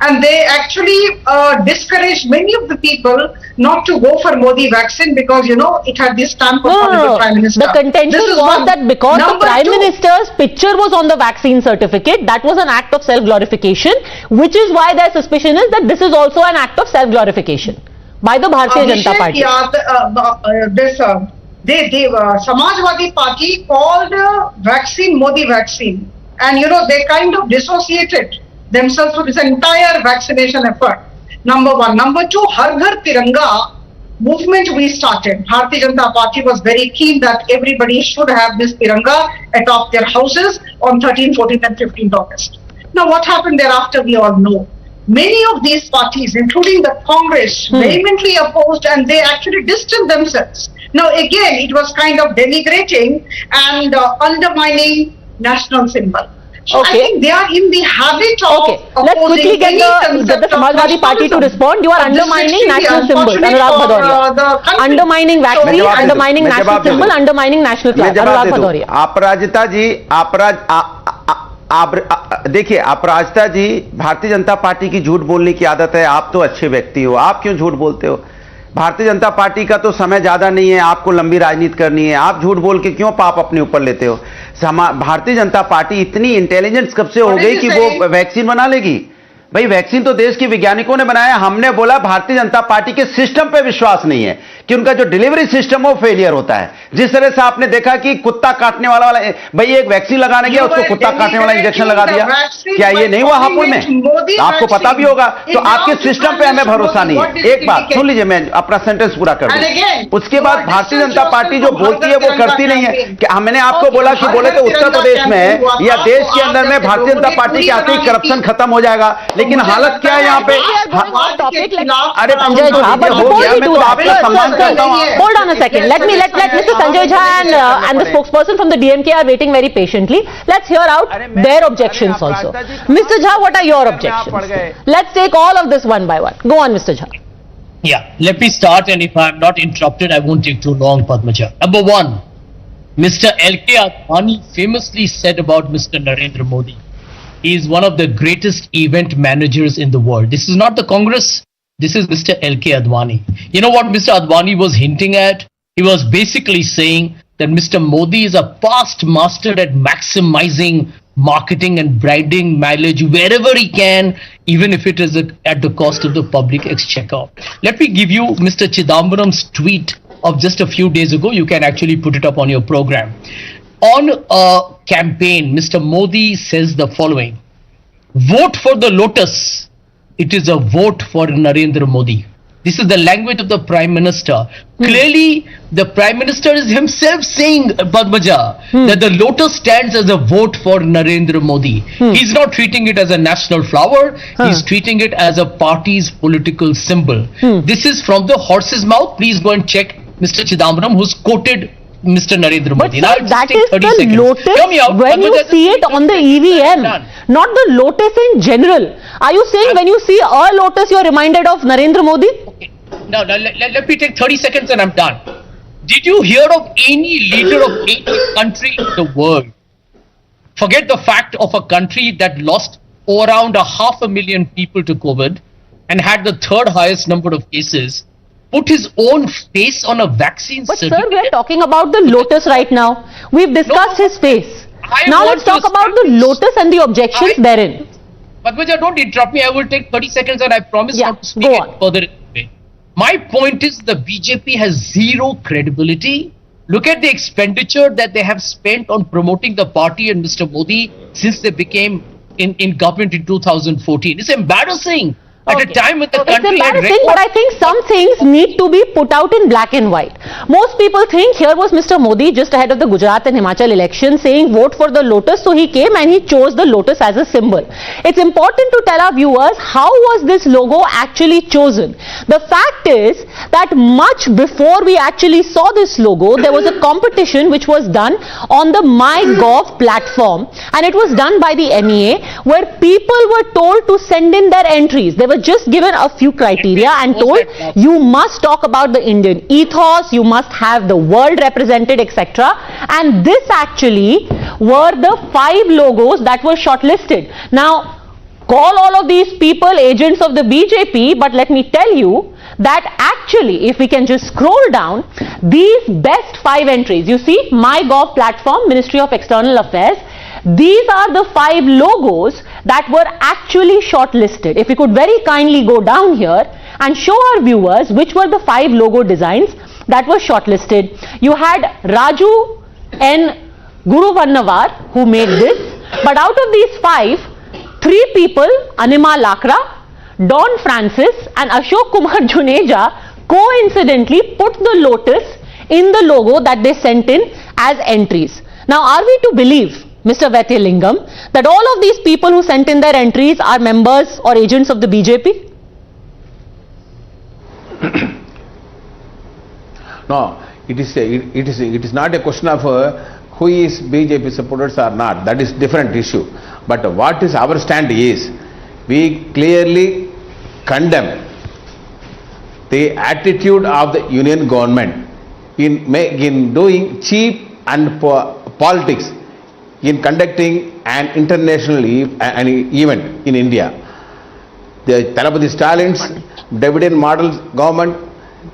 And they actually discouraged many of the people not to go for Modi vaccine because, you know, it had this stamp of the Prime Minister. The contention was that because the Prime Minister's picture was on the vaccine certificate, that was an act of self-glorification, which is why their suspicion is that this is also an act of self-glorification by the Bharatiya Janata Party. Samajwadi Party called vaccine Modi vaccine, and you know, they kind of dissociated themselves from this entire vaccination effort. Number one. Number two, Har Ghar Tiranga movement we started. Bharatiya Janata Party was very keen that everybody should have this Tiranga atop their houses on 13th, 14th and 15th August. Now what happened thereafter we all know. Many of these parties, including the Congress, vehemently opposed, and they actually distanced themselves. Now again, it was kind of denigrating and undermining national symbol. So I think they are in the habit of let's quickly get the Samajwadi Party to respond. You are undermining national symbol, Nirav Modi. Undermining vaccine, undermining national symbol, undermining national flag. Nirav Modi. अपराजिता जी, देखिए अपराजिता जी, Bharatiya Janata party की झूठ बोलने की आदत है। आप तो अच्छे व्यक्ति हो, आप क्यों झूठ बोलते हो? भारतीय जनता पार्टी का तो समय ज्यादा नहीं है, आपको लंबी राजनीति करनी है, आप झूठ बोल के क्यों पाप अपने ऊपर लेते हो? भारतीय जनता पार्टी इतनी इंटेलिजेंस कब से हो गई कि वो वैक्सीन बना लेगी? भाई वैक्सीन तो देश के वैज्ञानिकों ने बनाया। हमने बोला भारतीय जनता पार्टी के सिस्टम पे विश्वास नहीं है कि उनका जो डिलीवरी सिस्टम वो फेलियर होता है। जिस तरह से आपने देखा कि कुत्ता काटने वाला भाई एक वैक्सीन लगाने गया, उसको कुत्ता काटने वाला इंजेक्शन लगा दिया। क्या ये नहीं हुआ हापुड़ में? आपको पता भी होगा। तो आपके सिस्टम पे हमें भरोसा नहीं है। एक बात सुन लीजिए, मैं अपना सेंटेंस पूरा कर दूं। उसके बाद भारतीय जनता पार्टी जो बोलती है वो करती नहीं है। कि हमने आपको बोला कि बोले तो उत्तर प्रदेश में या देश के अंदर में भारतीय जनता पार्टी के आते ही करप्शन खत्म हो जाएगा, लेकिन हालत क्या है यहाँ पे? अरे Sanjay Jha, but before we do that, hold on a second. Let Mr. Sanjay Jha and the spokesperson from the DMK are waiting very patiently. Let's hear out their objections also. Mr. Jha, what are your objections? Let's take all of this one by one. Go on, Mr. Jha. Yeah, let me start, and if I'm not interrupted, I won't take too long, Padmaja. Number one, Mr. L.K. Advani famously said about Mr. Narendra Modi, he is one of the greatest event managers in the world. This is not the Congress. This is Mr. L.K. Advani. You know what Mr. Advani was hinting at? He was basically saying that Mr. Modi is a past master at maximizing marketing and branding mileage wherever he can, even if it is at the cost of the public exchequer. Let me give you Mr. Chidambaram's tweet of just a few days ago. You can actually put it up on your program. On a campaign, Mr. Modi says the following: vote for the Lotus. It is a vote for Narendra Modi. This is the language of the Prime Minister. Clearly, the Prime Minister is himself saying, Padmaja, that the Lotus stands as a vote for Narendra Modi. He's not treating it as a national flower. He's treating it as a party's political symbol. This is from the horse's mouth. Please go and check Mr. Chidambaram, who's quoted Mr. Narendra Modi. But sir, that is the Lotus when you see it on the EVM, not the Lotus in general. Are you saying when you see a Lotus, you are reminded of Narendra Modi? Okay. Now, let me take 30 seconds and I'm done. Did you hear of any leader of any country in the world, forget the fact of a country that lost around 500,000 people to COVID and had the third highest number of cases, put his own face on a vaccine certificate? But sir, we are talking about the Lotus right now. We've discussed his face. Now let's talk about the Lotus and the objections therein. Padmaja, don't interrupt me. I will take 30 seconds and I promise not to speak further. My point is the BJP has zero credibility. Look at the expenditure that they have spent on promoting the party and Mr. Modi since they became in government in 2014. It's embarrassing. at a time when the It's country had embarrassing, but I think some things need to be put out in black and white. Most people think here was Mr. Modi just ahead of the Gujarat and Himachal election saying vote for the Lotus, so he came and he chose the Lotus as a symbol. It's important to tell our viewers how was this logo actually chosen. The fact is that much before we actually saw this logo, there was a competition which was done on the MyGov platform, and it was done by the MEA, where people were told to send in their entries. They were just given a few criteria and told you must talk about the Indian ethos, you must have the world represented, etc. And this actually were the 5 logos that were shortlisted. Now, call all of these people agents of the BJP, but let me tell you that actually, if we can just scroll down, these best 5 entries, you see MyGov platform, Ministry of External Affairs, these are the 5 logos that were actually shortlisted. If we could very kindly go down here and show our viewers which were the 5 logo designs that were shortlisted. You had Raju N. Guruvannavar who made this, but out of these 5, 3 people, Anima Lakra, Don Francis and Ashok Kumar Juneja, coincidentally put the Lotus in the logo that they sent in as entries. Now, are we to believe, Mr. Vaidyanathan, that all of these people who sent in their entries are members or agents of the BJP? No, it is not a question of who is BJP supporters or not. That is different issue. But what is our stand is, we clearly condemn the attitude of the union government in doing cheap and politics in conducting an international event in India. The Thalapathy Stalin's dividend model government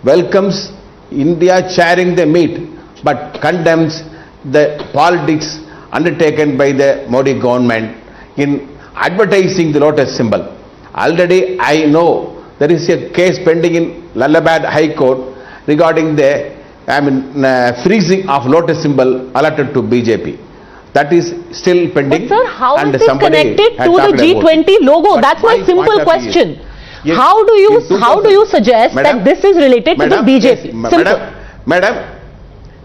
welcomes India sharing the meat, but condemns the politics undertaken by the Modi government in advertising the Lotus symbol. Already I know there is a case pending in Allahabad High Court regarding the freezing of Lotus symbol allotted to BJP. That is still pending. But sir, how is this connected to the G20 logo? That's my simple question. Yes, how do you suggest that this is related to the BJP? Madam,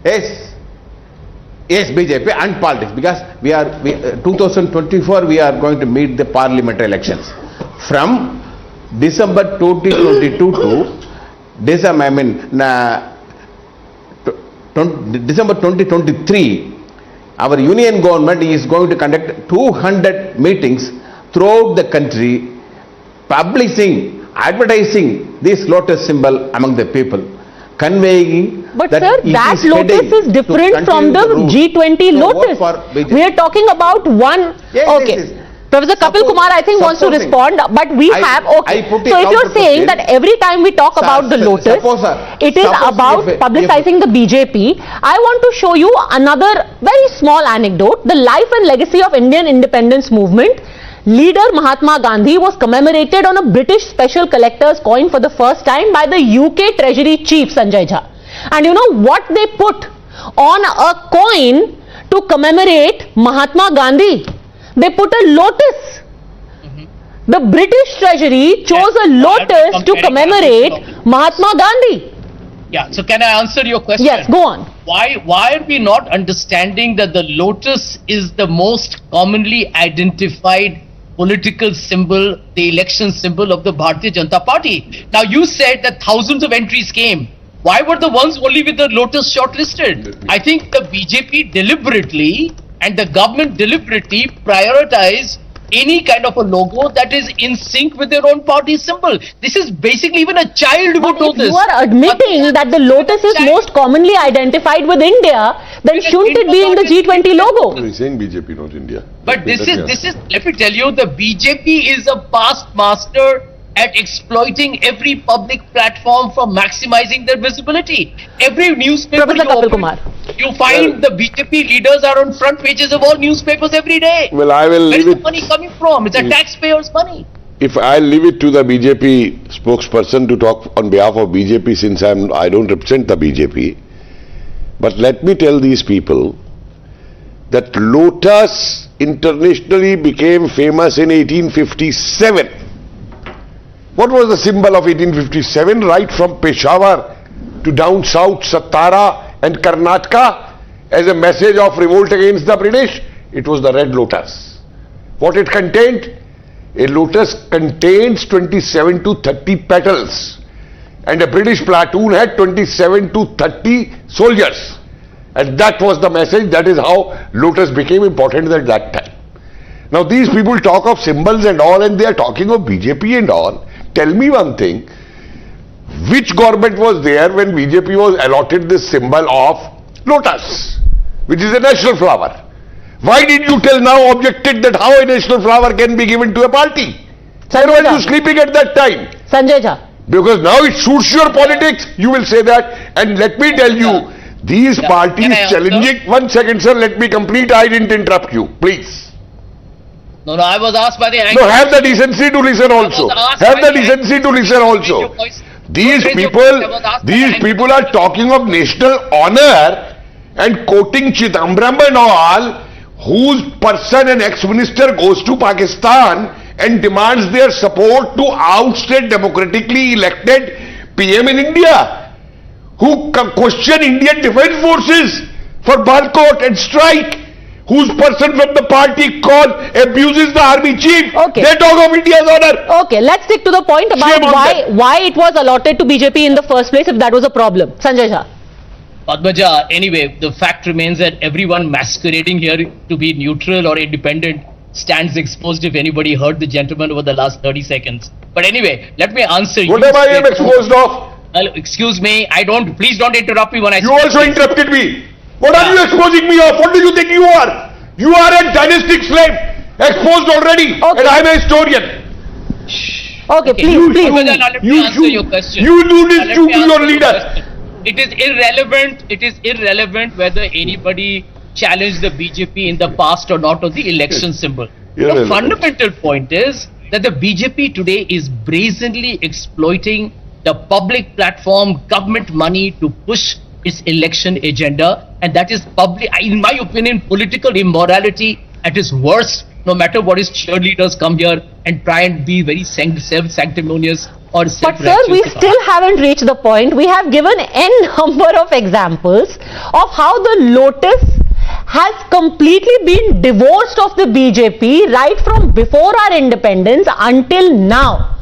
yes, BJP and politics, because we 2024 we are going to meet the parliamentary elections. From December 2022 to December 2023, our union government is going to conduct 200 meetings throughout the country, publishing, advertising this Lotus symbol among the people, conveying. But sir, that Lotus is different from the G20 Lotus. We are talking about one. Okay. Professor Kapil Kumar, I think, wants to respond, but we have, okay. So if you're saying that every time we talk about the Lotus, it is about publicizing the BJP, I want to show you another very small anecdote. The life and legacy of Indian independence movement. Leader Mahatma Gandhi was commemorated on a British special collector's coin for the first time by the UK Treasury Chief Sanjay Jha. And you know what they put on a coin to commemorate Mahatma Gandhi? They put a lotus. The British Treasury chose a lotus to commemorate Mahatma Gandhi. Yeah, so can I answer your question? Yes, go on. Why are we not understanding that the lotus is the most commonly identified political symbol, the election symbol of the Bharatiya Janata Party? Now you said that thousands of entries came. Why were the ones only with the lotus shortlisted? I think the BJP deliberately and the government deliberately prioritize any kind of a logo that is in sync with their own party symbol. This is basically, even a child would know this. You are admitting that the lotus is most commonly identified with India, then shouldn't it be in the G20 logo? He's saying BJP, not India. But this is, let me tell you, the BJP is a past master at exploiting every public platform for maximizing their visibility. Every newspaper you find the BJP leaders are on front pages of all newspapers every day. Well, I will leave it. Where is the money coming from? It's a taxpayer's money. If I leave it to the BJP spokesperson to talk on behalf of BJP, since I don't represent the BJP, but let me tell these people that Lotus internationally became famous in 1857. What was the symbol of 1857? Right from Peshawar to down south, Satara and Karnataka, as a message of revolt against the British, it was the red lotus. What it contained? A lotus contains 27 to 30 petals, and a British platoon had 27 to 30 soldiers. And that was the message. That is how lotus became important at that time. Now these people talk of symbols and all, and they are talking of BJP and all. Tell me one thing, which government was there when BJP was allotted this symbol of lotus, which is a national flower? Why did you till now objected that how a national flower can be given to a party? Why were you sleeping at that time? Sanjay Jha. Because now it suits your politics, you will say that. And let me tell you, these parties challenging... One second, sir, let me complete. I didn't interrupt you, please. No, I was asked by the... No, have the decency to listen also. Have the decency to listen also. These people are talking of national honor and quoting Chidambaram and all, whose person, an ex-minister, goes to Pakistan and demands their support to oust a democratically elected PM in India, who question Indian defense forces for boycott and strike, whose person from the party called abuses the army chief. Okay. They talk of India's honor. Okay, let's stick to the point about why it was allotted to BJP in the first place, if that was a problem. Sanjay Jha. Padmaja, anyway, the fact remains that everyone masquerading here to be neutral or independent stands exposed if anybody heard the gentleman over the last 30 seconds. But anyway, let me answer you. What am I exposed of? Excuse me, please don't interrupt me when I You also interrupted me. What are you exposing me of? What do you think you are? You are a dynastic slave, exposed already, and I am a historian. Okay, please. Let me answer your question. You do this to your leader. It is irrelevant whether anybody challenged the BJP in the past or not on the election symbol. The fundamental point is that the BJP today is brazenly exploiting the public platform, government money to push its election agenda, and that is in my opinion, political immorality at its worst, no matter what his cheerleaders come here and try and be very sanctimonious. But sir, we still haven't reached the point. We have given n number of examples of how the Lotus has completely been divorced of the BJP right from before our independence until now.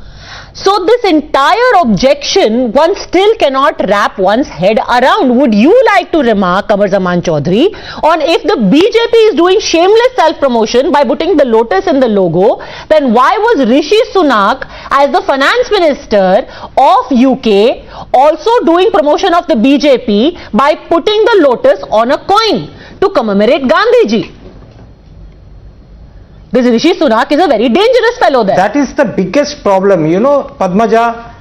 So this entire objection, one still cannot wrap one's head around. Would you like to remark, Qamar Zaman Chaudhary, on if the BJP is doing shameless self-promotion by putting the Lotus in the logo, then why was Rishi Sunak, as the finance minister of UK, also doing promotion of the BJP by putting the Lotus on a coin to commemorate Gandhiji? This Rishi Sunak is a very dangerous fellow there. That is the biggest problem, you know, Padmaja.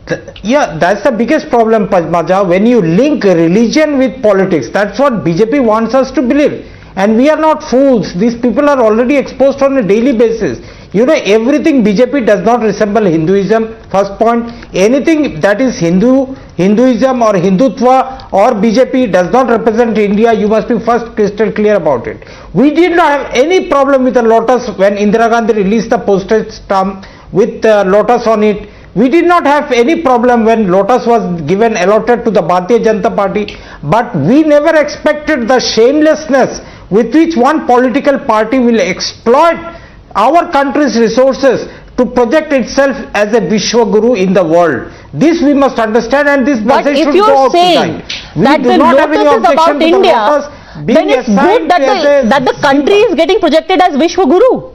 That's the biggest problem, Padmaja, when you link religion with politics. That's what BJP wants us to believe. And we are not fools. These people are already exposed on a daily basis. You know, everything BJP does not resemble Hinduism, first point. Anything that is Hinduism or Hindutva or BJP does not represent India. You must be first crystal clear about it. We did not have any problem with the Lotus when Indira Gandhi released the postage stamp with Lotus on it. We did not have any problem when Lotus was allotted to the Bharatiya Janata Party. But we never expected the shamelessness with which one political party will exploit our country's resources to project itself as a Vishwaguru in the world. This we must understand, and this message should go out tonight. But if you're saying that the Lotus is about India, then it's good that the country is getting projected as Vishwaguru.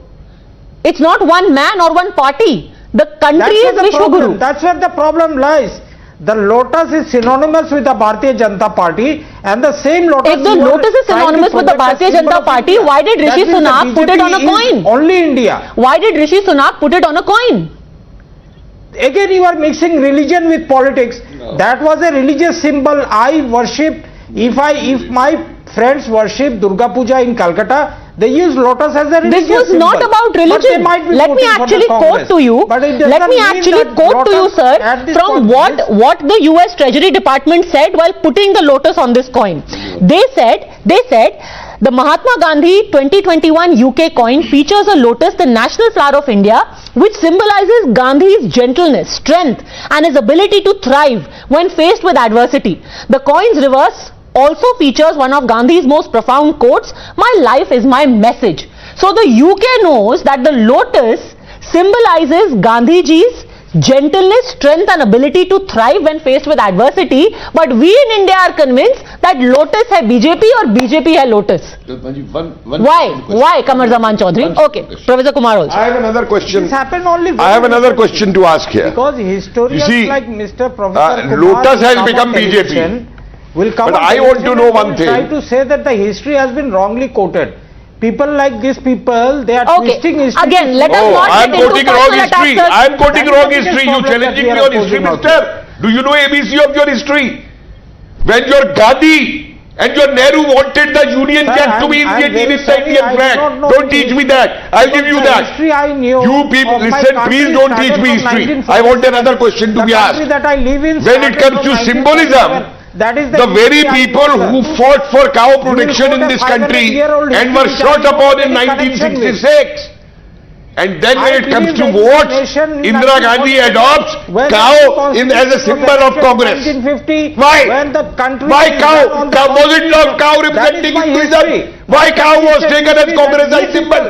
It's not one man or one party. The country is Vishwaguru. That's where the problem lies. The Lotus is synonymous with the Bharatiya Janata Party, and the same Lotus... If the Lotus is synonymous with the Bharatiya Janata Party, why did Rishi Sunak put it on a coin? Only India. Why did Rishi Sunak put it on a coin? Again, you are mixing religion with politics. No. That was a religious symbol. I worship. If my friends worship Durga Puja in Calcutta, they use Lotus as a religious symbol. This was not about religion. Let me actually quote to you. Let me actually quote to you, sir, from what the US Treasury Department said while putting the Lotus on this coin. They said The Mahatma Gandhi 2021 UK coin features a lotus, the national flower of India, which symbolizes Gandhi's gentleness, strength and his ability to thrive when faced with adversity. The coin's reverse also features one of Gandhi's most profound quotes, "My life is my message." So the UK knows that the lotus symbolizes Gandhiji's gentleness, strength and ability to thrive when faced with adversity, but we in India are convinced that lotus hai BJP or BJP hai lotus. Why Kamar Zaman Chaudhary? Okay, Professor Kumar also. I have another question. This happened only. I have another question to ask here. Because historians like Mr. Professor Kumar Lotus has become BJP. Will come but I want to know one thing. Try to say that the history has been wrongly quoted. People like these people, they are twisting history. Again, let us not I am quoting wrong history. I am quoting wrong history. You challenging me on history, mister? Do you know ABC of your history? When your Gandhi and your Nehru wanted the Union Jack to be in the Indian flag. Don't teach me that. I'll give you that. History I knew. You people, listen, please don't teach me history. I want another question to be asked. That I live in when it comes to symbolism, that is the very people who fought for cow protection in this country and were shot upon in 1966. And then when it comes to votes, Indira Gandhi adopts cow as a symbol of Congress. Why? Why cow? Was it not cow representing Hinduism? Why cow was taken as Congress as symbol?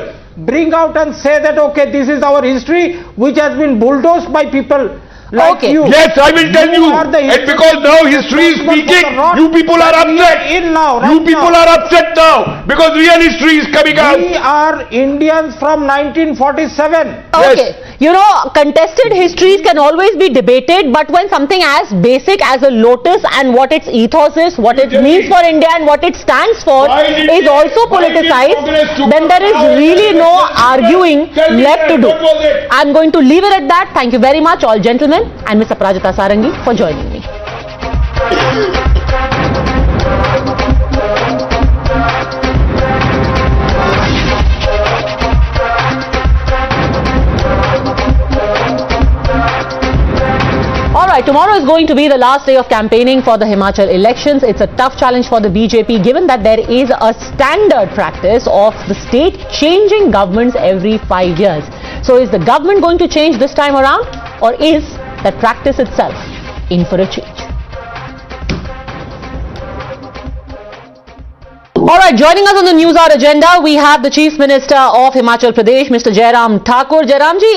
Bring out and say that, okay, this is our history which has been bulldozed by people. Like you. Yes, I will tell you. And because now history is speaking, you people are upset. You people are upset now because real history is coming out. We are Indians from 1947. Okay. You know, contested histories can always be debated, but when something as basic as a lotus and what its ethos is, what it means for India and what it stands for is also politicized, then there is really no arguing left to do. I'm going to leave it at that. Thank you very much, all gentlemen, and Ms. Aparajita Sarangi for joining me. Alright, tomorrow is going to be the last day of campaigning for the Himachal elections. It's a tough challenge for the BJP given that there is a standard practice of the state changing governments every 5 years. So is the government going to change this time around, or is that practice itself in for a change? Alright, joining us on the Newshour agenda, we have the Chief Minister of Himachal Pradesh, Mr. Jairam Thakur. Jairam ji,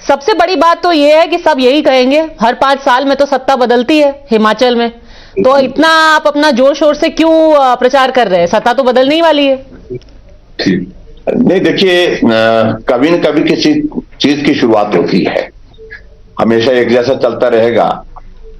सबसे बड़ी बात तो ये है कि सब यही कहेंगे, हर 5 साल में तो सत्ता बदलती है हिमाचल में, तो इतना आप अपना जोर शोर से क्यों प्रचार कर रहे हैं? सत्ता तो बदलने ही वाली है। नहीं, देखिए, कभी न कभी किसी चीज की शुरुआत होती है, हमेशा एक जैसा चलता रहेगा,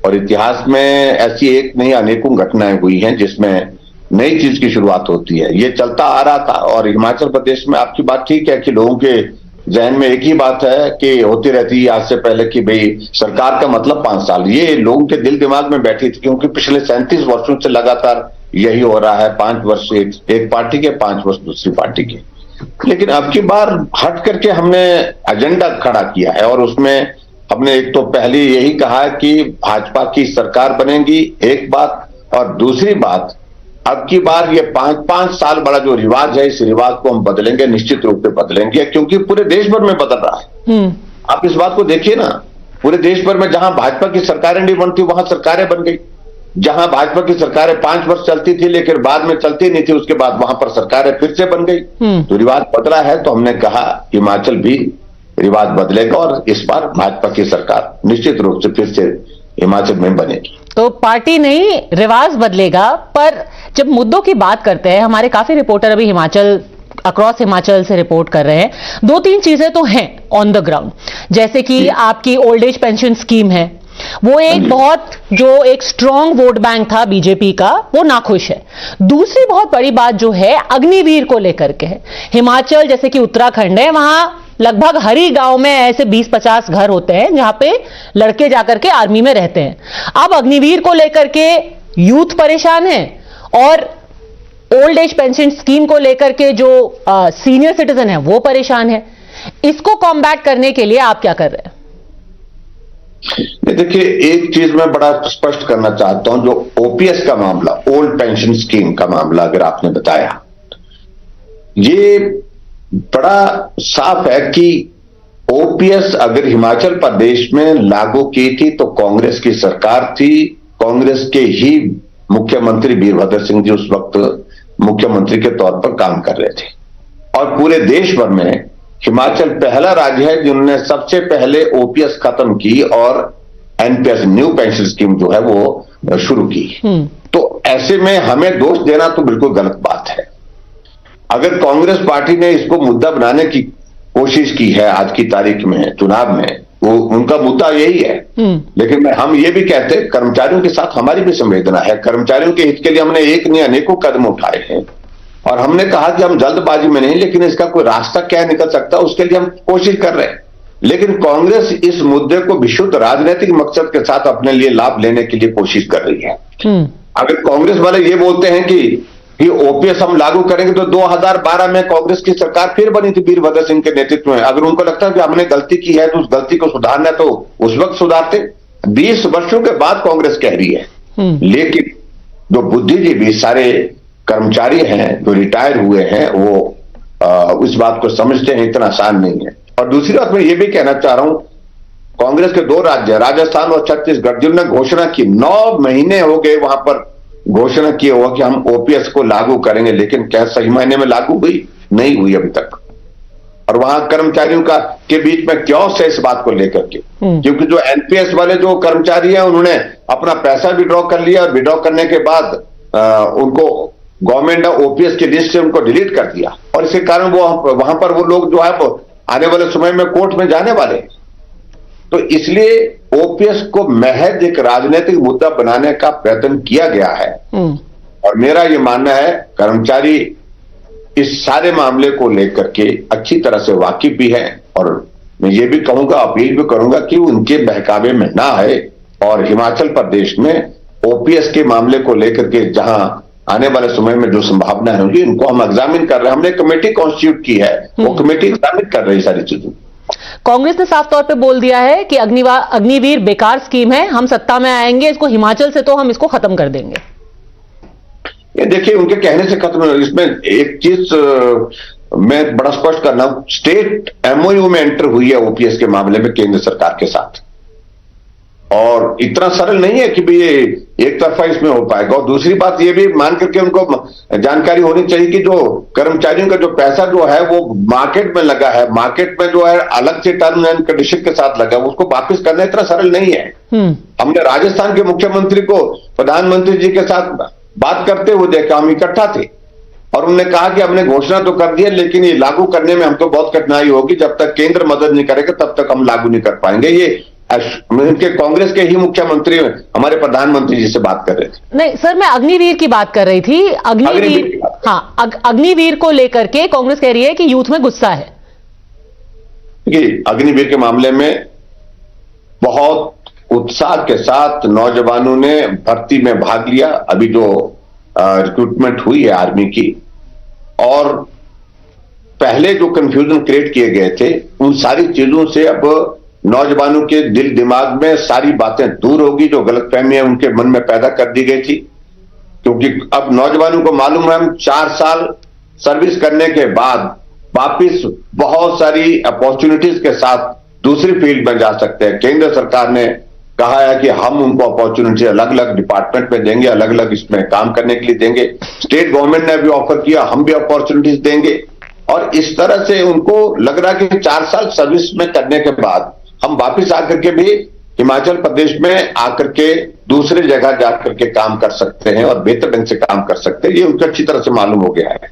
और इतिहास में ऐसी एक नहीं अनेकों घटनाएं हुई हैं जिसमें नई चीज की शुरुआत होती है। ये चलता आ रहा था, और हिमाचल प्रदेश में आपकी बात ठीक है कि लोगों के जहन में एक ही बात है कि होती रहती है आज से पहले कि भाई सरकार का मतलब 5 साल, ये लोगों के दिल दिमाग में बैठी थी, क्योंकि पिछले 37 वर्षों से लगातार यही हो रहा है, 5 वर्ष एक पार्टी के, 5 वर्ष दूसरी पार्टी के। लेकिन अब की बार हट करके हमने एजेंडा खड़ा किया है, और उसमें हमने एक तो पहले यही कहा है कि भाजपा की सरकार बनेगी, एक बात, और दूसरी बात अब की बार ये 5 साल बड़ा जो रिवाज है, इस रिवाज को हम बदलेंगे, निश्चित रूप से बदलेंगे, क्योंकि पूरे देश भर में बदल रहा है। आप इस बात को देखिए ना, पूरे देश भर में जहां भाजपा की सरकारें नहीं बनती वहां सरकारें बन गई, जहां भाजपा की सरकारें 5 वर्ष चलती थी लेकिन बाद में चलती नहीं थी, उसके बाद वहां पर सरकारें फिर से बन गई, तो रिवाज बदला है। तो हमने कहा हिमाचल भी रिवाज बदलेगा, और इस बार भाजपा की सरकार निश्चित रूप से फिर से हिमाचल में बनेगी। तो पार्टी नहीं, रिवाज बदलेगा। पर जब मुद्दों की बात करते हैं, हमारे काफी रिपोर्टर अभी हिमाचल, अक्रॉस हिमाचल से रिपोर्ट कर रहे हैं, 2-3 चीजें तो हैं ऑन द ग्राउंड, जैसे कि आपकी ओल्ड एज पेंशन स्कीम है, वो एक बहुत जो एक स्ट्रॉन्ग वोट बैंक था बीजेपी का, वो नाखुश है। दूसरी बहुत बड़ी बात जो है अग्निवीर को लेकर के है। हिमाचल जैसे कि उत्तराखंड है, वहां लगभग हर ही गांव में ऐसे 20-50 घर होते हैं जहां पे लड़के जाकर के आर्मी में रहते हैं। अब अग्निवीर को लेकर के यूथ परेशान है, और ओल्ड एज पेंशन स्कीम को लेकर के जो सीनियर सिटीजन है वो परेशान है। इसको कॉम्बैट करने के लिए आप क्या कर रहे हैं? देखिए, एक चीज मैं बड़ा स्पष्ट करना चाहता हूं, जो ओपीएस का मामला, ओल्ड पेंशन स्कीम का मामला अगर आपने बताया, ये बड़ा साफ है कि ओपीएस अगर हिमाचल प्रदेश में लागू की थी तो कांग्रेस की सरकार थी, कांग्रेस के ही मुख्यमंत्री वीरभद्र सिंह जी उस वक्त मुख्यमंत्री के तौर पर काम कर रहे थे। और पूरे देश भर में हिमाचल पहला राज्य है जिन्होंने सबसे पहले ओपीएस खत्म की और एनपीएस न्यू पेंशन स्कीम जो है वो शुरू की। तो ऐसे में हमें दोष देना तो बिल्कुल गलत बात है। अगर कांग्रेस पार्टी ने इसको मुद्दा बनाने की कोशिश की है आज की तारीख में चुनाव में, वो उनका मुद्दा यही है। लेकिन हम ये भी कहते हैं कर्मचारियों के साथ हमारी भी संवेदना है। कर्मचारियों के हित के लिए हमने एक नहीं अनेकों कदम उठाए हैं और हमने कहा कि हम जल्दबाजी में नहीं, लेकिन इसका कोई रास्ता क्या निकल सकता है उसके लिए हम कोशिश कर रहे हैं। लेकिन कांग्रेस इस मुद्दे को विशुद्ध राजनीतिक मकसद के साथ अपने लिए लाभ लेने के लिए कोशिश कर रही है। अगर कांग्रेस वाले ये बोलते हैं कि ओपीएस हम लागू करेंगे, तो 2012 में कांग्रेस की सरकार फिर बनी थी वीरभद्र सिंह के नेतृत्व में। अगर उनको लगता है कि हमने गलती की है तो उस गलती को सुधारना है तो उस वक्त सुधारते। 20 वर्षों के बाद कांग्रेस कह रही है। लेकिन जो बुद्धिजीवी सारे कर्मचारी हैं जो रिटायर हुए हैं वो इस बात को समझते हैं इतना आसान नहीं है। और दूसरी बात मैं ये भी कहना चाह रहा हूं, कांग्रेस के 2 राज्य राजस्थान और छत्तीसगढ़ जिन्होंने घोषणा की, 9 महीने हो गए वहां पर घोषणा किए हुआ कि हम ओपीएस को लागू करेंगे, लेकिन क्या सही मायने में लागू हुई? नहीं हुई अभी तक। और वहां कर्मचारियों का के बीच में क्योस है इस बात को लेकर के, क्योंकि जो एनपीएस वाले जो कर्मचारी हैं उन्होंने अपना पैसा विड्रॉ कर लिया और विड्रॉ करने के बाद उनको गवर्नमेंट ने ओपीएस की लिस्ट से उनको डिलीट कर दिया और इसके कारण वो वहां पर वो लोग जो है वो आने वाले समय में कोर्ट में जाने वाले। तो इसलिए ओपीएस को महज एक राजनीतिक मुद्दा बनाने का प्रयत्न किया गया है। और मेरा ये मानना है कर्मचारी इस सारे मामले को लेकर के अच्छी तरह से वाकिफ भी है और मैं ये भी कहूंगा, अपील भी करूंगा कि उनके बहकावे में ना आए और हिमाचल प्रदेश में ओपीएस के मामले को लेकर के जहां आने वाले समय में जो संभावना होगी उनको हम एग्जामिन कर रहे हैं। हमने कमेटी कॉन्स्टिट्यूट की है, वो कमेटी एग्जामिन कर रही सारी चीजों। कांग्रेस ने साफ तौर पे बोल दिया है कि अग्निवीर बेकार स्कीम है, हम सत्ता में आएंगे इसको हिमाचल से तो हम इसको खत्म कर देंगे। ये देखिए उनके कहने से खत्म, इसमें एक चीज मैं बड़ा स्पष्ट करना, स्टेट एमओयू में एंटर हुई है ओपीएस के मामले में केंद्र सरकार के साथ और इतना सरल नहीं है कि भी ये एक तरफा इसमें हो पाएगा। और दूसरी बात ये भी मान करके उनको जानकारी होनी चाहिए कि जो कर्मचारियों का जो पैसा जो है वो मार्केट में लगा है, मार्केट में जो है अलग से टर्म एंड कंडीशन के साथ लगा है, उसको वापस करना इतना सरल नहीं है। हमने राजस्थान के मुख्यमंत्री को प्रधानमंत्री जी के साथ बात करते हुए देखा, हम इकट्ठा थे और उन्होंने कहा कि हमने घोषणा तो कर दी है लेकिन ये लागू करने में हमको बहुत कठिनाई होगी, जब तक केंद्र मदद नहीं करेगा तब तक हम लागू नहीं कर पाएंगे। ये उनके कांग्रेस के ही मुख्यमंत्री हमारे प्रधानमंत्री जी से बात कर रहे थे। नहीं सर, मैं अग्निवीर की बात कर रही थी। अग्निवीर को लेकर के कांग्रेस कह रही है कि यूथ में गुस्सा है। अग्निवीर के मामले में बहुत उत्साह के साथ नौजवानों ने भर्ती में भाग लिया। अभी जो रिक्रूटमेंट हुई है आर्मी की, और पहले जो कंफ्यूजन क्रिएट किए गए थे उन सारी चीजों से अब नौजवानों के दिल दिमाग में सारी बातें दूर होगी जो गलतफहमियां उनके मन में पैदा कर दी गई थी। क्योंकि अब नौजवानों को मालूम है हम 4 साल सर्विस करने के बाद वापिस बहुत सारी अपॉर्चुनिटीज के साथ दूसरी फील्ड में जा सकते हैं। केंद्र सरकार ने कहा है कि हम उनको अपॉर्चुनिटी अलग अलग डिपार्टमेंट में देंगे, अलग अलग इसमें काम करने के लिए देंगे। स्टेट गवर्नमेंट ने भी ऑफर किया, हम भी अपॉर्चुनिटीज देंगे। और इस तरह से उनको लग रहा कि 4 साल सर्विस में करने के बाद हम वापिस आकर के भी हिमाचल प्रदेश में आकर के दूसरी जगह जाकर के काम कर सकते हैं और बेहतर ढंग से काम कर सकते हैं। ये उनको अच्छी तरह से मालूम हो गया है।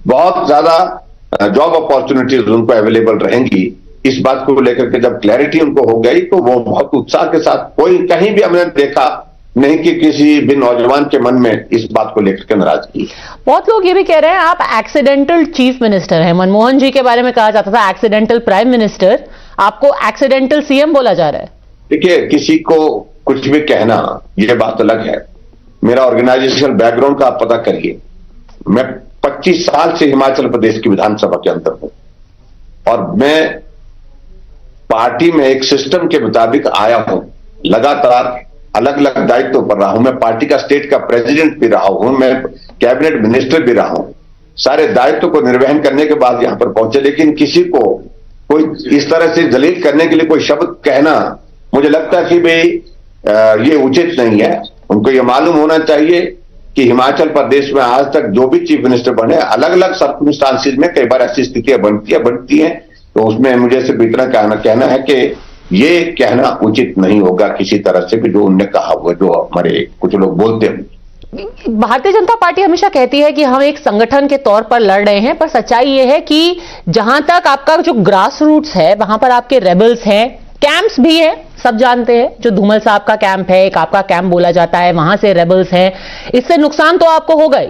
बहुत ज्यादा जॉब अपॉर्चुनिटीज उनको अवेलेबल रहेंगी। इस बात को लेकर के जब क्लैरिटी उनको हो गई तो वो बहुत उत्साह के साथ, कोई कहीं भी हमने देखा नहीं कि किसी भी नौजवान के मन में इस बात को लेकर के नाराजगी। बहुत लोग ये भी कह रहे हैं आप एक्सीडेंटल चीफ मिनिस्टर हैं। मनमोहन जी के बारे में कहा जाता था एक्सीडेंटल प्राइम मिनिस्टर, आपको एक्सीडेंटल सीएम बोला जा रहा है। देखिए किसी को कुछ भी कहना ये बात अलग है। मेरा ऑर्गेनाइजेशनल बैकग्राउंड का आप पता करिए। मैं 25 साल से हिमाचल प्रदेश की विधानसभा के अंदर हूं और मैं पार्टी में एक सिस्टम के मुताबिक आया हूं, लगातार अलग अलग दायित्व पर रहा हूं। मैं पार्टी का स्टेट का प्रेसिडेंट भी रहा हूं, मैं कैबिनेट मिनिस्टर भी रहा हूं। सारे दायित्व को निर्वहन करने के बाद यहां पर पहुंचे, लेकिन किसी को कोई इस तरह से जलील करने के लिए कोई शब्द कहना, मुझे लगता है कि भाई ये उचित नहीं है। उनको ये मालूम होना चाहिए कि हिमाचल प्रदेश में आज तक जो भी चीफ मिनिस्टर बने, अलग अलग सर्कमस्टांसिस में कई बार ऐसी स्थितियां बनती हैं, तो उसमें मुझे सिर्फ इतना कहना है कि ये कहना उचित नहीं होगा किसी तरह से भी जो उनने कहा हुआ, जो हमारे कुछ लोग बोलते हैं। भारतीय जनता पार्टी हमेशा कहती है कि हम एक संगठन के तौर पर लड़ रहे हैं, पर सच्चाई यह है कि जहां तक आपका जो ग्रास रूट्स है वहां पर आपके रेबल्स हैं, कैंप्स भी है, सब जानते हैं, जो धूमल साहब का कैंप है, एक आपका कैंप बोला जाता है, वहां से रेबल्स हैं, इससे नुकसान तो आपको होगा ही,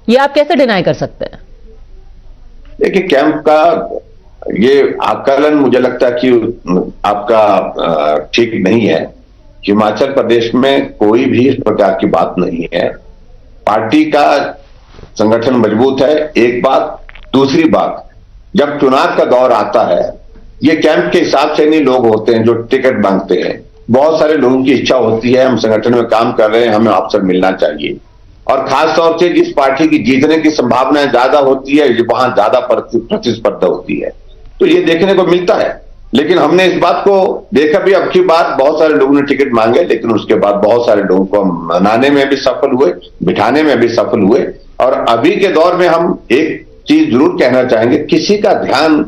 ये आप कैसे डिनाई कर सकते हैं? देखिए, कैंप का ये आकलन मुझे लगता है कि आपका ठीक नहीं है। हिमाचल प्रदेश में कोई भी इस प्रकार की बात नहीं है। पार्टी का संगठन मजबूत है, एक बात। दूसरी बात, जब चुनाव का दौर आता है, ये कैंप के हिसाब से नहीं लोग होते हैं जो टिकट मांगते हैं। बहुत सारे लोगों की इच्छा होती है, हम संगठन में काम कर रहे हैं, हमें अवसर मिलना चाहिए, और खास तौर से जिस पार्टी की जीतने की संभावनाएं ज्यादा होती है, वहां ज्यादा प्रतिस्पर्धा होती है, तो ये देखने को मिलता है। लेकिन हमने इस बात को देखा भी, अब की बात बहुत सारे लोगों ने टिकट मांगे, लेकिन उसके बाद बहुत सारे लोगों को मनाने में भी सफल हुए, बिठाने में भी सफल हुए। और अभी के दौर में हम एक चीज जरूर कहना चाहेंगे, किसी का ध्यान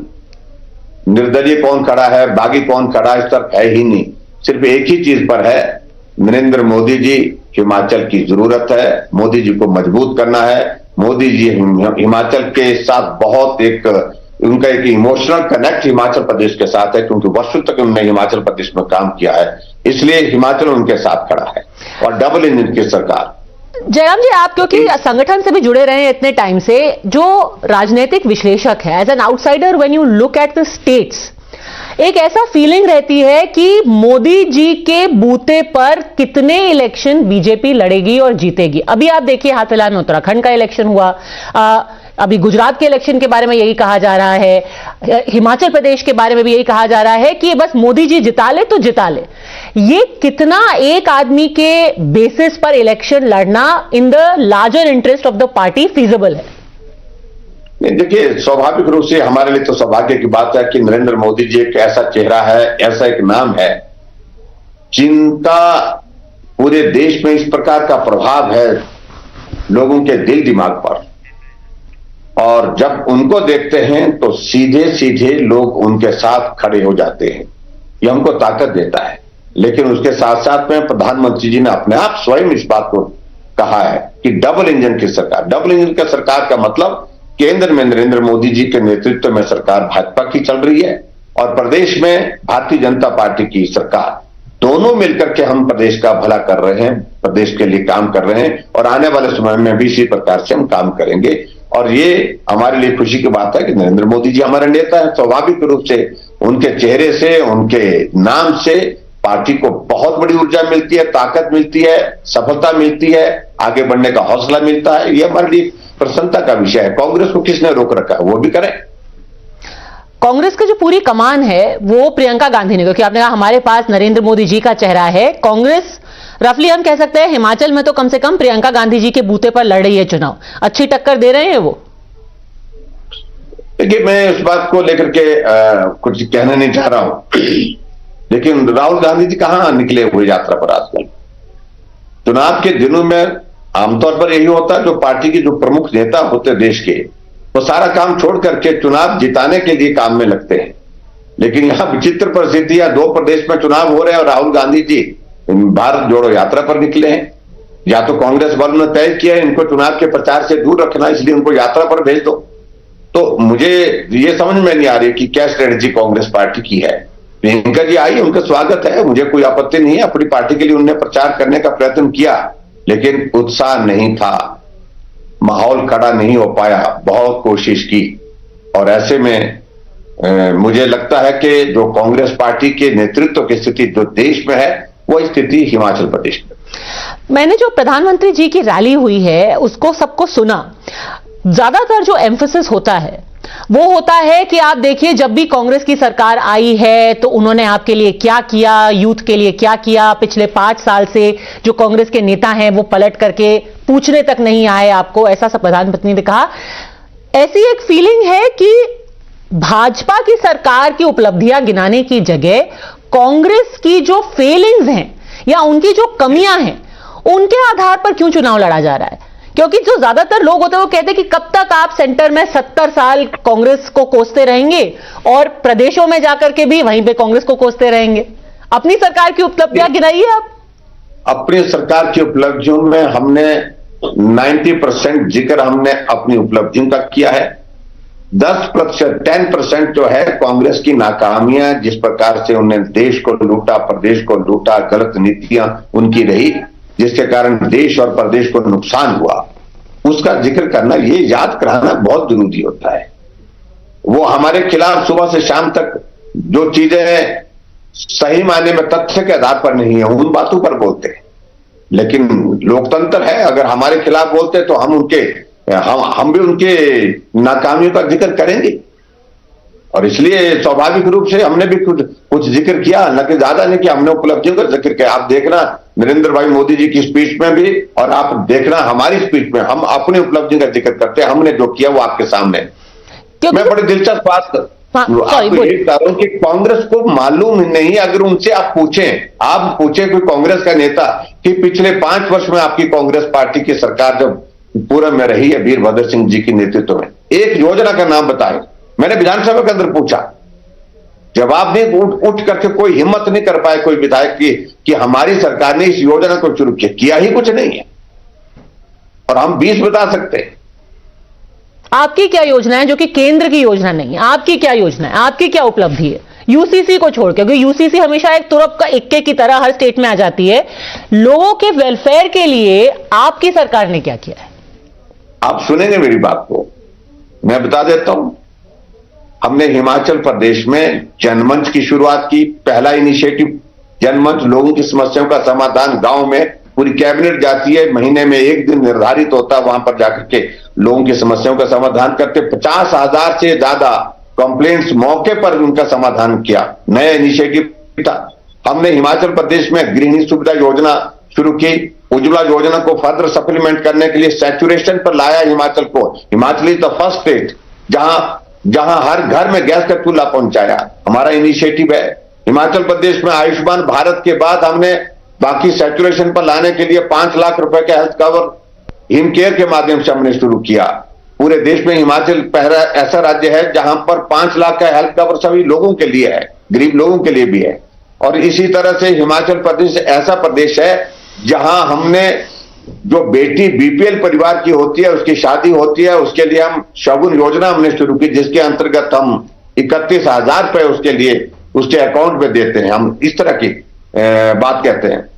निर्दलीय कौन खड़ा है, बागी कौन खड़ा है, इस तरफ है ही नहीं। सिर्फ एक ही चीज पर है, नरेंद्र मोदी जी हिमाचल की जरूरत है, मोदी जी को मजबूत करना है। मोदी जी हिमाचल के साथ बहुत उनका एक इमोशनल कनेक्ट हिमाचल प्रदेश के साथ है, क्योंकि वर्षों तक उन्होंने हिमाचल प्रदेश में काम किया है, इसलिए हिमाचल उनके साथ खड़ा है। और डबल इंजन की सरकार। जयराम जी, आप क्योंकि संगठन से भी जुड़े रहे हैं इतने टाइम से, जो राजनीतिक विश्लेषक है, as an outsider when you look at the states, एक ऐसा फीलिंग रहती है कि मोदी जी के बूते पर कितने इलेक्शन बीजेपी लड़ेगी और जीतेगी। अभी आप देखिए, हाल फिलहाल में उत्तराखंड का इलेक्शन हुआ, अभी गुजरात के इलेक्शन के बारे में यही कहा जा रहा है, हिमाचल प्रदेश के बारे में भी यही कहा जा रहा है कि बस मोदी जी जिता ले तो जिता ले। ये कितना एक आदमी के बेसिस पर इलेक्शन लड़ना in the larger interest of the party feasible है? नहीं, देखिए, स्वाभाविक रूप से हमारे लिए तो सौभाग्य की बात है कि नरेंद्र मोदी जी एक ऐसा चेहरा है, ऐसा एक नाम है जिनका पूरे देश में इस प्रकार का प्रभाव है लोगों के दिल दिमाग पर, और जब उनको देखते हैं तो सीधे सीधे लोग उनके साथ खड़े हो जाते हैं। ये हमको ताकत देता है। लेकिन उसके साथ साथ में प्रधानमंत्री जी ने अपने आप स्वयं इस बात को कहा है कि डबल इंजन की सरकार। डबल इंजन की सरकार का मतलब केंद्र में नरेंद्र मोदी जी के नेतृत्व में सरकार भाजपा की चल रही है, और प्रदेश में भारतीय जनता पार्टी की सरकार। दोनों मिलकर के हम प्रदेश का भला कर रहे हैं, प्रदेश के लिए काम कर रहे हैं, और आने वाले समय में भी इसी प्रकार से हम काम करेंगे। और ये हमारे लिए खुशी की बात है कि नरेंद्र मोदी जी हमारे नेता हैं। स्वाभाविक रूप से उनके चेहरे से, उनके नाम से पार्टी को बहुत बड़ी ऊर्जा मिलती है, ताकत मिलती है, सफलता मिलती है, आगे बढ़ने का हौसला मिलता है। ये हमारे लिए प्रसन्नता का विषय है। कांग्रेस को किसने रोक रखा है, वो भी करें। कांग्रेस की जो पूरी कमान है वो प्रियंका गांधी ने, क्योंकि आपने कहा हमारे पास नरेंद्र मोदी जी का चेहरा है। कांग्रेस रफली हम कह सकते हैं हिमाचल में तो कम से कम प्रियंका गांधी जी के बूते पर लड़ रही है चुनाव। अच्छी टक्कर दे रहे हैं वो? देखिए, मैं उस बात को लेकर के कुछ कहना नहीं चाह रहा हूं, लेकिन राहुल गांधी जी कहां निकले हुए यात्रा पर आजकल? चुनाव के दिनों में आमतौर पर यही होता है, जो पार्टी के जो प्रमुख नेता होते देश के, तो सारा काम छोड़ करके चुनाव जिताने के लिए काम में लगते हैं। लेकिन यहां विचित्र परिस्थितियां, 2 प्रदेश में चुनाव हो रहे हैं और राहुल गांधी जी भारत जोड़ो यात्रा पर निकले हैं। या तो कांग्रेस वालों ने तय किया है इनको चुनाव के प्रचार से दूर रखना, इसलिए उनको यात्रा पर भेज दो। तो मुझे ये समझ में नहीं आ रही कि क्या स्ट्रेटेजी कांग्रेस पार्टी की है। प्रियंका जी आई, उनका स्वागत है, मुझे कोई आपत्ति नहीं है। अपनी पार्टी के लिए उन्होंने प्रचार करने का प्रयत्न किया, लेकिन उत्साह नहीं था, माहौल खड़ा नहीं हो पाया। बहुत कोशिश की, और ऐसे में मुझे लगता है कि जो कांग्रेस पार्टी के नेतृत्व की स्थिति जो देश में है, वो स्थिति हिमाचल प्रदेश में। मैंने जो प्रधानमंत्री जी की रैली हुई है उसको सबको सुना, ज्यादातर जो एम्फेसिस होता है वो होता है कि आप देखिए, जब भी कांग्रेस की सरकार आई है तो उन्होंने आपके लिए क्या किया, यूथ के लिए क्या किया। पिछले 5 साल से जो कांग्रेस के नेता हैं वो पलट करके पूछने तक नहीं आए आपको, ऐसा सब प्रधानमंत्री ने कहा। ऐसी एक फीलिंग है कि भाजपा की सरकार की उपलब्धियां गिनाने की जगह कांग्रेस की जो फेलिंग्स हैं या उनकी जो कमियां हैं उनके आधार पर क्यों चुनाव लड़ा जा रहा है? क्योंकि जो ज्यादातर लोग होते हैं वो कहते हैं कि कब तक आप सेंटर में 70 साल कांग्रेस को कोसते रहेंगे और प्रदेशों में जाकर के भी वहीं पे कांग्रेस को कोसते रहेंगे। अपनी सरकार की उपलब्धियां गिनाइए आप। अपनी सरकार की उपलब्धियों में हमने 90% जिक्र हमने अपनी उपलब्धियों का किया है। 10%, 10% जो है कांग्रेस की नाकामियां, जिस प्रकार से उन्होंने देश को लूटा, प्रदेश को लूटा, गलत नीतियां उनकी रही जिसके कारण देश और प्रदेश को नुकसान हुआ, उसका जिक्र करना, ये याद कराना बहुत जरूरी होता है। वो हमारे खिलाफ सुबह से शाम तक जो चीजें सही मायने में तथ्य के आधार पर नहीं है उन बातों पर बोलते हैं, लेकिन लोकतंत्र है, अगर हमारे खिलाफ बोलते तो हम भी उनके नाकामियों का जिक्र करेंगे। और इसलिए स्वाभाविक रूप से हमने भी कुछ जिक्र किया, न कि ज्यादा नहीं किया, हमने उपलब्धियों का जिक्र किया। आप देखना नरेंद्र भाई मोदी जी की स्पीच में भी और आप देखना हमारी स्पीच में हम अपनी उपलब्धियों का जिक्र करते हैं। हमने जो किया वो आपके सामने। मैं बड़ी दिलचस्प बात आपको ये बता रहा हूं कि कांग्रेस को मालूम नहीं, अगर उनसे आप पूछे कोई कांग्रेस का नेता कि पिछले 5 वर्ष में आपकी कांग्रेस पार्टी की सरकार जब पूरब में रही है वीरभद्र सिंह जी के नेतृत्व में, एक योजना का नाम बताए। मैंने विधानसभा के अंदर पूछा, जवाब नहीं, उठ करके कोई हिम्मत नहीं कर पाए कोई विधायक कि हमारी सरकार ने इस योजना को शुरू किया ही कुछ नहीं है। और हम 20 बता सकते हैं। आपकी क्या योजना है जो कि केंद्र की योजना नहीं है? आपकी क्या योजना है? आपकी क्या उपलब्धि है? यूसीसी को छोड़ के, क्योंकि यूसीसी हमेशा एक तुरप का इक्के की तरह हर स्टेट में आ जाती है। लोगों के वेलफेयर के लिए आपकी सरकार ने क्या किया है? आप सुनेंगे मेरी बात को, मैं बता देता हूं। हमने हिमाचल प्रदेश में जनमंच की शुरुआत की, पहला इनिशिएटिव जनमंच। लोगों की समस्याओं का समाधान गांव में, पूरी कैबिनेट जाती है, महीने में एक दिन निर्धारित होता है, वहां पर जाकर के लोगों की समस्याओं का समाधान करते। 50,000 से ज्यादा कंप्लेंट्स मौके पर उनका समाधान किया। नया इनिशिएटिव था। हमने हिमाचल प्रदेश में गृहिणी सुविधा योजना शुरू की। उज्ज्वला योजना को फर्दर सप्लीमेंट करने के लिए सैचुरेशन पर लाया हिमाचल को। Himachal is the first state जहां हर घर में गैस का चूल्हा पहुंचाया, हमारा इनिशिएटिव है। हिमाचल प्रदेश में आयुष्मान भारत के बाद हमने बाकी सैचुरेशन पर लाने के लिए 5 लाख रुपए का हेल्थ कवर हिम केयर के माध्यम से हमने शुरू किया। पूरे देश में हिमाचल पहला ऐसा राज्य है जहां पर 5 लाख का हेल्थ कवर सभी लोगों के लिए है, गरीब लोगों के लिए भी है। और इसी तरह से हिमाचल प्रदेश ऐसा प्रदेश है जहां हमने जो बेटी बीपीएल परिवार की होती है, उसकी शादी होती है, उसके लिए हम शगुन योजना हमने शुरू की, जिसके अंतर्गत हम 31,000 रुपए उसके लिए उसके अकाउंट में देते हैं। हम इस तरह की बात कहते हैं।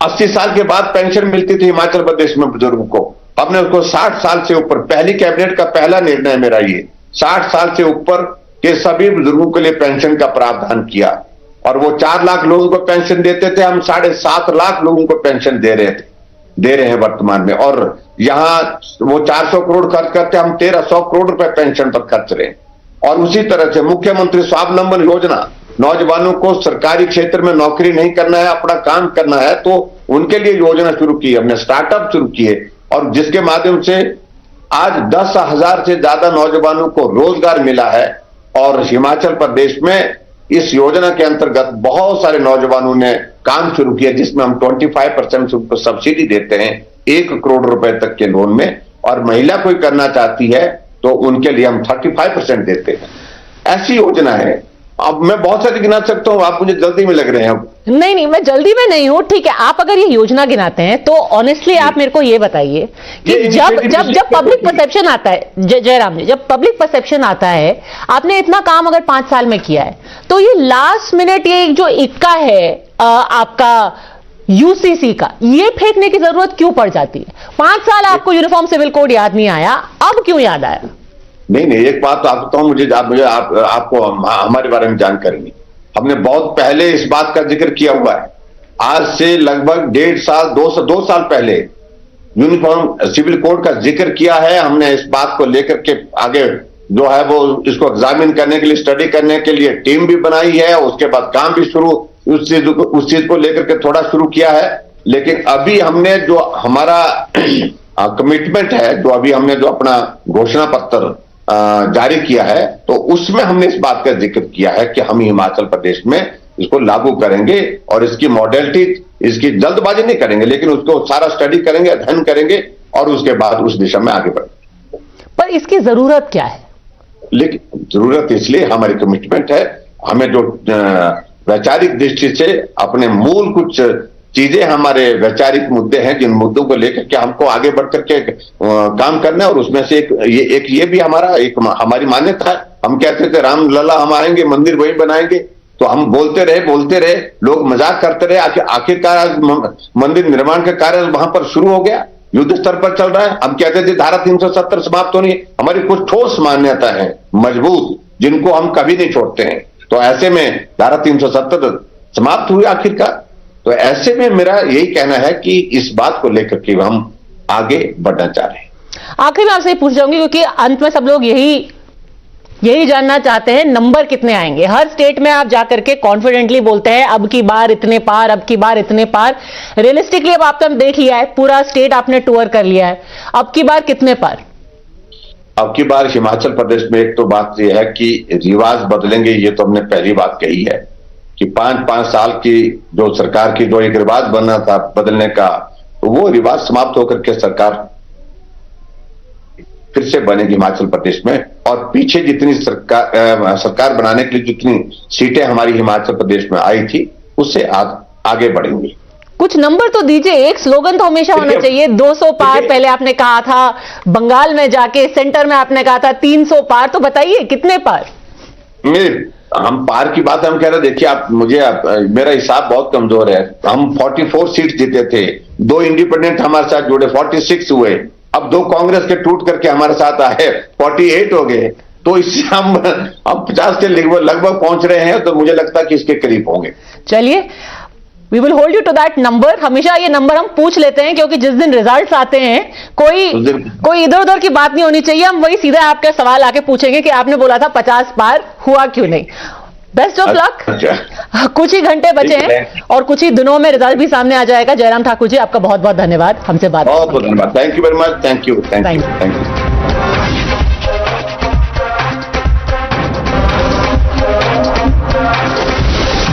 80 साल के बाद पेंशन मिलती थी हिमाचल प्रदेश में बुजुर्ग को, हमने उसको 60 साल से ऊपर, पहली कैबिनेट का पहला निर्णय मेरा ये, 60 साल से ऊपर के सभी बुजुर्गों के लिए पेंशन का प्रावधान किया। और वो 4 लाख लोगों को पेंशन देते थे, हम 7.5 लाख लोगों को पेंशन दे रहे हैं वर्तमान में। और यहां वो 400 करोड़ खर्च करते, हम 1300 करोड़ रुपए पेंशन पर खर्च रहे हैं। और उसी तरह से मुख्यमंत्री स्वावलंबन योजना, नौजवानों को सरकारी क्षेत्र में नौकरी नहीं करना है, अपना काम करना है, तो उनके लिए योजना शुरू की, हमने स्टार्टअप शुरू किए। और जिसके माध्यम से आज 10,000 से ज्यादा नौजवानों को रोजगार मिला है। और हिमाचल प्रदेश में इस योजना के अंतर्गत बहुत सारे नौजवानों ने काम शुरू किया, जिसमें हम 25% उनको सब्सिडी देते हैं, 1 करोड़ रुपए तक के लोन में। और महिला कोई करना चाहती है तो उनके लिए हम 35% देते हैं। ऐसी योजना है। अब मैं बहुत सारी गिना सकता हूं, आप मुझे जल्दी में लग रहे हैं। अब नहीं, मैं जल्दी में नहीं हूं। ठीक है, आप अगर ये योजना गिनाते हैं तो ऑनेस्टली आप मेरे को ये बताइए कि जब पब्लिक परसेप्शन आता है, जयराम जी, जब पब्लिक परसेप्शन आता है, आपने इतना काम अगर 5 साल में किया है, तो ये लास्ट मिनट ये जो इक्का है आपका यूसीसी का, ये फेंकने की जरूरत क्यों पड़ जाती है? 5 साल आपको यूनिफॉर्म सिविल कोड याद नहीं आया, अब क्यों याद आया? नहीं, एक बात तो आप बताऊं, आपको हमारे बारे में जानकारी नहीं। हमने बहुत पहले इस बात का जिक्र किया हुआ है। आज से लगभग 1.5 साल 2 साल पहले यूनिफॉर्म सिविल कोड का जिक्र किया है हमने। इस बात को लेकर के आगे जो है वो इसको एग्जामिन करने के लिए, स्टडी करने के लिए टीम भी बनाई है। उसके बाद काम भी शुरू उस चीज को लेकर के थोड़ा शुरू किया है। लेकिन अभी हमने जो हमारा कमिटमेंट है, जो अभी हमने जो अपना घोषणा पत्र जारी किया है, तो उसमें हमने इस बात का जिक्र किया है कि हम हिमाचल प्रदेश में इसको लागू करेंगे और इसकी मॉडलिटी, इसकी जल्दबाजी नहीं करेंगे, लेकिन उसको सारा स्टडी करेंगे, अध्ययन करेंगे और उसके बाद उस दिशा में आगे बढ़ेंगे। पर इसकी जरूरत क्या है? लेकिन जरूरत इसलिए हमारी कमिटमेंट है, हमें जो वैचारिक दृष्टि से अपने मूल कुछ चीजें, हमारे वैचारिक मुद्दे हैं, जिन मुद्दों को लेकर के हमको आगे बढ़ करके काम करना है, और उसमें से एक ये भी हमारी मान्यता है। हम कहते थे राम लला हम आएंगे, मंदिर वही बनाएंगे, तो हम बोलते रहे, लोग मजाक करते रहे, आखिरकार आज मंदिर निर्माण का कार्य वहां पर शुरू हो गया, युद्ध स्तर पर चल रहा है। हम कहते थे धारा 370 समाप्त होनी है। हमारी कुछ ठोस मान्यता है मजबूत, जिनको हम कभी नहीं छोड़ते हैं। तो ऐसे में धारा 370 समाप्त हुई आखिरकार। तो ऐसे में मेरा यही कहना है कि इस बात को लेकर के हम आगे बढ़ना चाह रहे हैं। आखिर में आपसे पूछ जाऊंगी, क्योंकि अंत में सब लोग यही जानना चाहते हैं, नंबर कितने आएंगे? हर स्टेट में आप जाकर के कॉन्फिडेंटली बोलते हैं अब की बार इतने पार, अब की बार इतने पार। रियलिस्टिकली अब आपने देख लिया है, पूरा स्टेट आपने टूर कर लिया है, अब की बार कितने पार? अब की बार हिमाचल प्रदेश में एक तो बात यह है कि रिवाज बदलेंगे, ये तो हमने पहली बात कही है कि 5-5 साल की जो सरकार की जो एक रिवाज बनना था बदलने का, तो वो रिवाज समाप्त होकर के सरकार फिर से बनेगी हिमाचल प्रदेश में। और पीछे जितनी सरकार बनाने के लिए जितनी सीटें हमारी हिमाचल प्रदेश में आई थी, उससे आगे बढ़ेंगी। कुछ नंबर तो दीजिए, एक स्लोगन तो हमेशा होना चाहिए। 200 पार पहले आपने कहा था, बंगाल में जाके सेंटर में आपने कहा था 300 पार, तो बताइए कितने पार? हम पार की बात हम कह रहे, देखिए मेरा हिसाब बहुत कमजोर है। हम 44 सीट जीते थे, 2 इंडिपेंडेंट हमारे साथ जुड़े, 46 हुए। अब 2 कांग्रेस के टूट करके हमारे साथ आए, 48 हो गए। तो इससे हम अब 50 के लगभग पहुंच रहे हैं, तो मुझे लगता है कि इसके करीब होंगे। चलिए, we will hold you to that number. हमेशा ये नंबर हम पूछ लेते हैं, क्योंकि जिस दिन रिजल्ट्स आते हैं कोई इधर उधर की बात नहीं होनी चाहिए। हम वही सीधा आपके सवाल आके पूछेंगे कि आपने बोला था 50 पार, हुआ क्यों नहीं? Best of luck. कुछ ही घंटे बचे हैं और कुछ ही दिनों में रिजल्ट भी सामने आ जाएगा। जयराम ठाकुर जी, आपका बहुत बहुत धन्यवाद हमसे बात करने के लिए। बहुत धन्यवाद, thank you very much, thank you.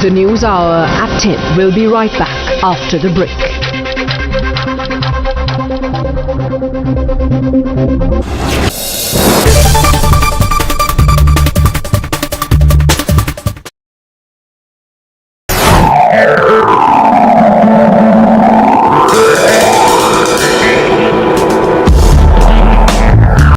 The News Hour at 10 will be right back after the break.